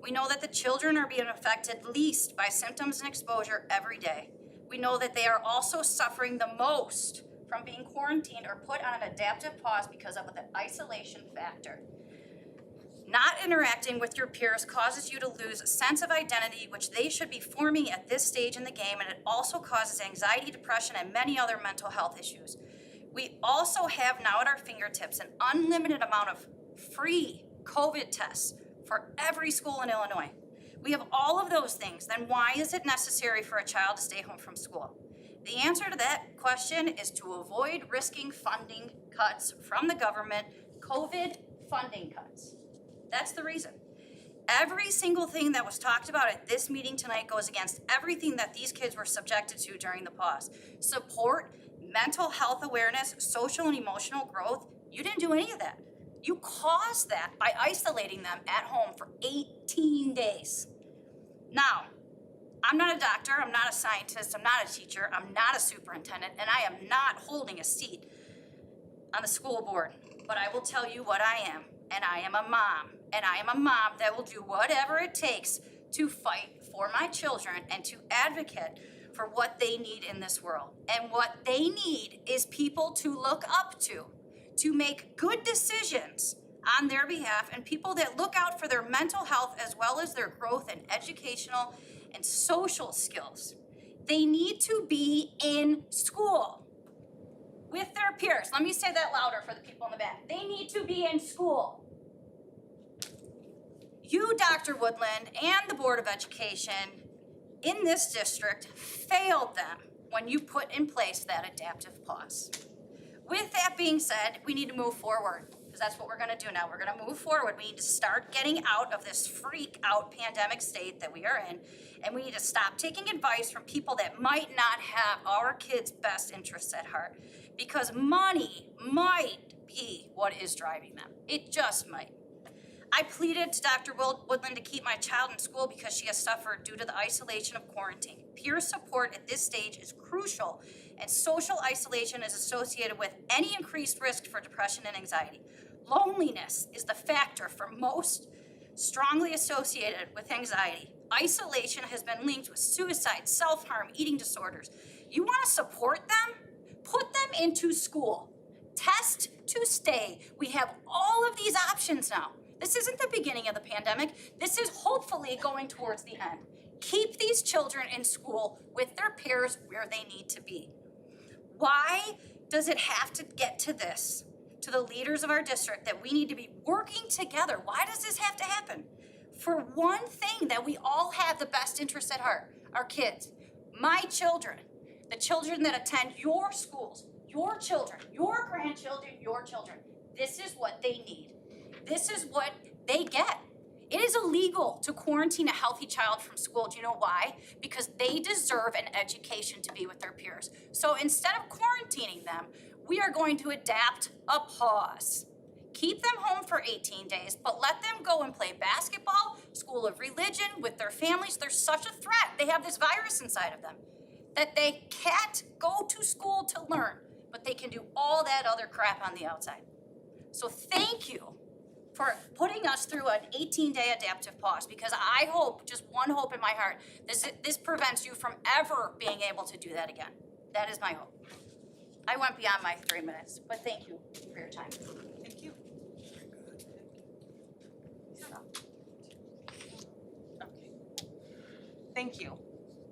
S15: We know that the children are being affected least by symptoms and exposure every day. We know that they are also suffering the most from being quarantined or put on an adaptive pause because of the isolation factor. Not interacting with your peers causes you to lose a sense of identity, which they should be forming at this stage in the game, and it also causes anxiety, depression, and many other mental health issues. We also have now at our fingertips an unlimited amount of free COVID tests for every school in Illinois. We have all of those things, then why is it necessary for a child to stay home from school? The answer to that question is to avoid risking funding cuts from the government, COVID funding cuts. That's the reason. Every single thing that was talked about at this meeting tonight goes against everything that these kids were subjected to during the pause. Support, mental health awareness, social and emotional growth, you didn't do any of that. You caused that by isolating them at home for 18 days. Now, I'm not a doctor, I'm not a scientist, I'm not a teacher, I'm not a superintendent, and I am not holding a seat on the school board. But I will tell you what I am, and I am a mom. And I am a mom that will do whatever it takes to fight for my children and to advocate for what they need in this world. And what they need is people to look up to make good decisions on their behalf, and people that look out for their mental health as well as their growth and educational and social skills. They need to be in school with their peers. Let me say that louder for the people in the back. They need to be in school. You, Dr. Woodland, and the Board of Education in this district failed them when you put in place that adaptive pause. With that being said, we need to move forward. because that's what we're gonna do now. We're gonna move forward. We need to start getting out of this freak out pandemic state that we are in. And we need to stop taking advice from people that might not have our kids' best interests at heart. Because money might be what is driving them. It just might. I pleaded to Dr. Woodland to keep my child in school because she has suffered due to the isolation of quarantine. Peer support at this stage is crucial, and social isolation is associated with any increased risk for depression and anxiety. Loneliness is the factor for most strongly associated with anxiety. Isolation has been linked with suicide, self-harm, eating disorders. You want to support them? Put them into school. Test to stay. We have all of these options now. This isn't the beginning of the pandemic. This is hopefully going towards the end. Keep these children in school with their peers where they need to be. Why does it have to get to this? To the leaders of our district, that we need to be working together. Why does this have to happen? For one thing, that we all have the best interests at heart, our kids, my children, the children that attend your schools, your children, your grandchildren, your children. This is what they need. This is what they get. It is illegal to quarantine a healthy child from school. Do you know why? Because they deserve an education to be with their peers. So instead of quarantining them, we are going to adapt a pause. Keep them home for 18 days, but let them go and play basketball, school of religion, with their families. They're such a threat. They have this virus inside of them that they can't go to school to learn, but they can do all that other crap on the outside. So thank you for putting us through an 18-day adaptive pause, because I hope, just one hope in my heart, this prevents you from ever being able to do that again. That is my hope. I went beyond my 3 minutes, but thank you for your time.
S1: Thank you. Okay. Thank you.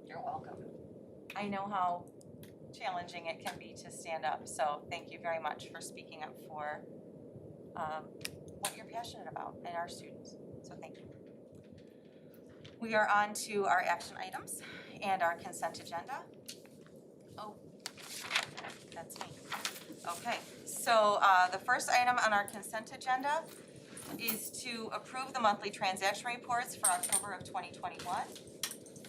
S15: You're welcome.
S1: I know how challenging it can be to stand up, so thank you very much for speaking up for what you're passionate about and our students, so thank you. We are on to our action items and our consent agenda. Oh, that's me. Okay, so the first item on our consent agenda is to approve the monthly transaction reports for October of 2021.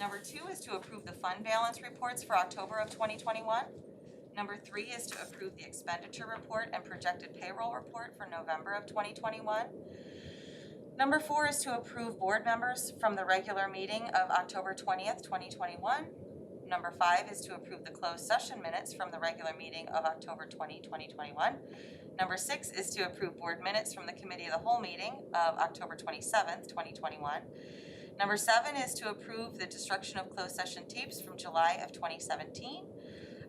S1: Number 2 is to approve the fund balance reports for October of 2021. Number 3 is to approve the expenditure report and projected payroll report for November of 2021. Number 4 is to approve board members from the regular meeting of October 20th, 2021. Number 5 is to approve the closed session minutes from the regular meeting of October 20, 2021. Number 6 is to approve board minutes from the committee of the whole meeting of October 27th, 2021. Number 7 is to approve the destruction of closed session tapes from July of 2017.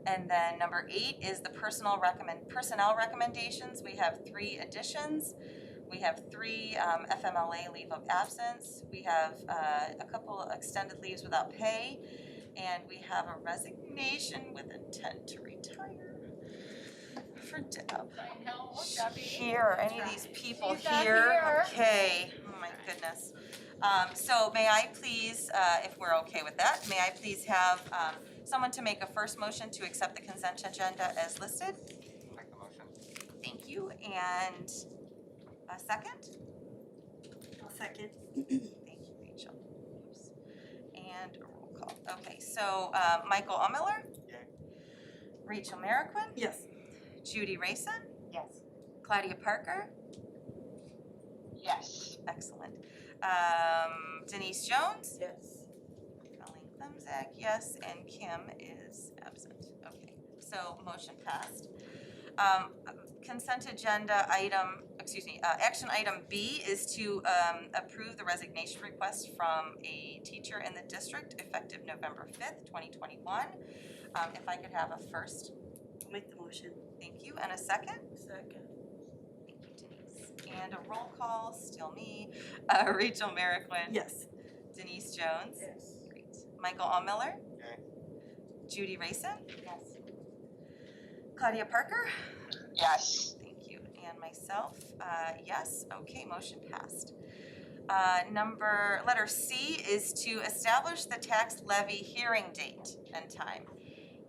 S1: And then number 8 is the personnel recommendations. We have 3 additions. We have 3 FMLA leave of absence. We have a couple of extended leaves without pay. And we have a resignation with intent to retire for Deb. Here, any of these people here? Okay, oh my goodness. So may I please, if we're okay with that, may I please have someone to make a first motion to accept the consent agenda as listed?
S14: Make the motion.
S1: Thank you, and a second?
S10: I'll second.
S1: Thank you, Rachel. Oops. And a roll call. Okay, so Michael Umiller?
S14: Yay.
S1: Rachel Marroquin?
S10: Yes.
S1: Judy Rayson?
S8: Yes.
S1: Claudia Parker?
S4: Yes.
S1: Excellent. Denise Jones?
S17: Yes.
S1: Colleen Klemzak, yes, and Kim is absent. Okay, so motion passed. Consent agenda item, action item B is to approve the resignation request from a teacher in the district effective November 5th, 2021. If I could have a first.
S10: I'll make the motion.
S1: Thank you, and a second.
S17: Second.
S1: Thank you, Denise. And a roll call, still me. Rachel Marroquin.
S10: Yes.
S1: Denise Jones.
S17: Yes.
S1: Great. Michael Allmiller.
S14: Yay.
S1: Judy Rayson.
S8: Yes.
S1: Claudia Parker.
S4: Yes.
S1: Thank you. And myself, yes. Okay, motion passed. Letter C is to establish the tax levy hearing date and time.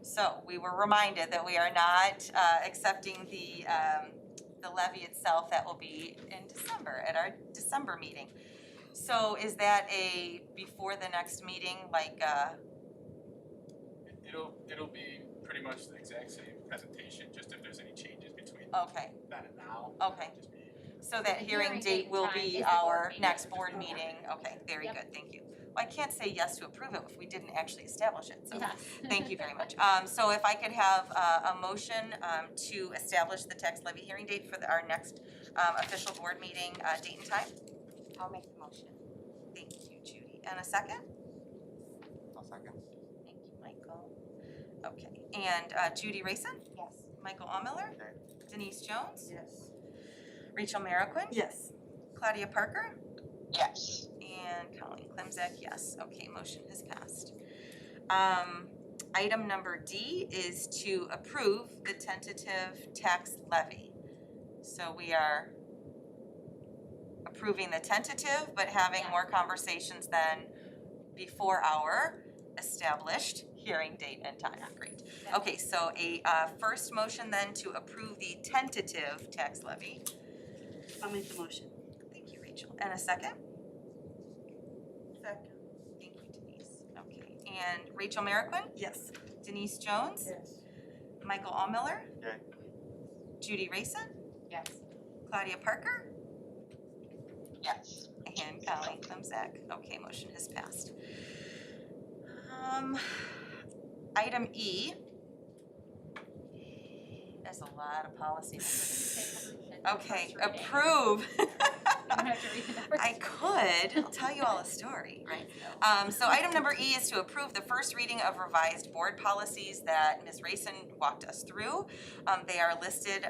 S1: So we were reminded that we are not accepting the the levy itself, that will be in December, at our December meeting. So is that a, before the next meeting, like,
S22: It'll be pretty much the exact same presentation, just if there's any changes between
S1: okay,
S22: then and now.
S1: okay. So that
S5: the
S1: hearing
S5: hearing
S1: date
S5: date
S1: will
S5: time
S1: be
S5: is the board
S1: our
S5: meeting.
S1: next board meeting, okay, very good, thank you. Well, I can't say yes to approve it if we didn't actually establish it, so, thank you very much. So if I could have a motion to establish the tax levy hearing date for our next official board meeting, date and time?
S8: I'll make the motion.
S1: Thank you, Judy. And a second?
S14: I'll second.
S1: Thank you, Michael. Okay, and Judy Rayson?
S8: Yes.
S1: Michael Allmiller? Denise Jones?
S10: Yes.
S1: Rachel Marroquin?
S10: Yes.
S1: Claudia Parker?
S4: Yes.
S1: And Colleen Klimzak, yes. Okay, motion has passed. Item number D is to approve the tentative tax levy. So we are approving the tentative, but having more conversations than before our established hearing date and time. Great. Okay, so a first motion then to approve the tentative tax levy.
S10: I'll make the motion.
S1: Thank you, Rachel. And a second?
S3: Second.
S1: Thank you, Denise. Okay, and Rachel Marroquin?
S10: Yes.
S1: Denise Jones?
S10: Yes.
S1: Michael Allmiller?
S14: Yay.
S1: Judy Rayson?
S8: Yes.
S1: Claudia Parker?
S4: Yes.
S1: And Colleen Klimzak. Okay, motion has passed. Item E. There's a lot of policies. Okay, approve. I could, I'll tell you all a story, right? So item number E is to approve the first reading of revised board policies that Ms. Rayson walked us through. They are listed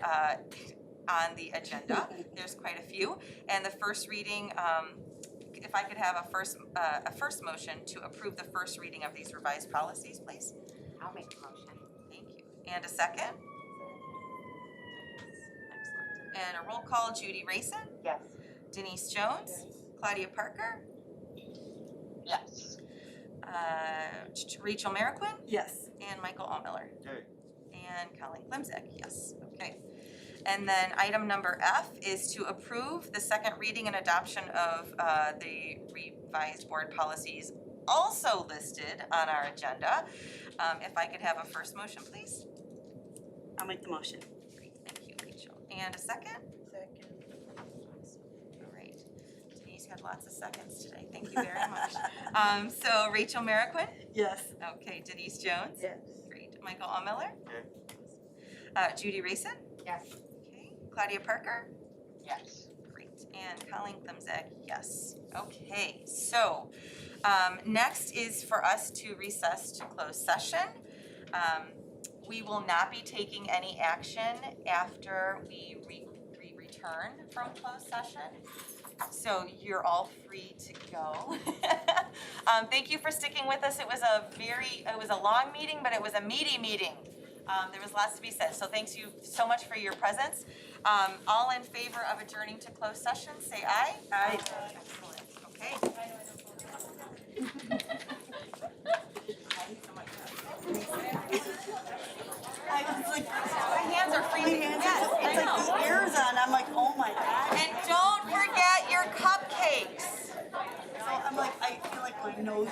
S1: on the agenda. There's quite a few. And the first reading, if I could have a first motion to approve the first reading of these revised policies, please.
S8: I'll make the motion.
S1: Thank you. And a second? Excellent. And a roll call, Judy Rayson?
S8: Yes.
S1: Denise Jones? Claudia Parker?
S4: Yes.
S1: Rachel Marroquin?
S10: Yes.
S1: And Michael Allmiller?
S14: Yay.
S1: And Colleen Klimzak, yes, okay. And then item number F is to approve the second reading and adoption of the revised board policies also listed on our agenda. If I could have a first motion, please.
S10: I'll make the motion.
S1: Great, thank you, Rachel. And a second?
S3: Second.
S1: All right. Denise had lots of seconds today, thank you very much. So Rachel Marroquin?
S10: Yes.
S1: Okay, Denise Jones?
S10: Yes.
S1: Great. Michael Allmiller?
S14: Yay.
S1: Judy Rayson?
S8: Yes.
S1: Okay. Claudia Parker?
S4: Yes.
S1: Great. And Colleen Klimzak, yes. Okay, so next is for us to recess to closed session. We will not be taking any action after we return from closed session. So you're all free to go. Thank you for sticking with us. It was a long meeting, but it was a meaty meeting. There was lots to be said, so thanks you so much for your presence. All in favor of adjourning to closed session, say aye.
S10: Aye.
S1: Excellent, okay.
S10: I was like,
S1: My hands are freezing.
S10: my hands
S1: Yes,
S10: are,
S1: I
S10: it's like
S1: know.
S10: the ears on, I'm like, oh my God.
S1: And don't forget your cupcakes.
S10: So I'm like, I feel like my nose.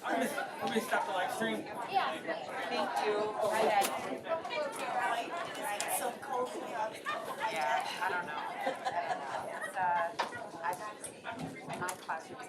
S19: I'm gonna stop the live stream.
S5: Yeah.
S1: Thank you.
S10: It's so cold in the office.
S8: Yeah, I don't know. It's, my classroom's on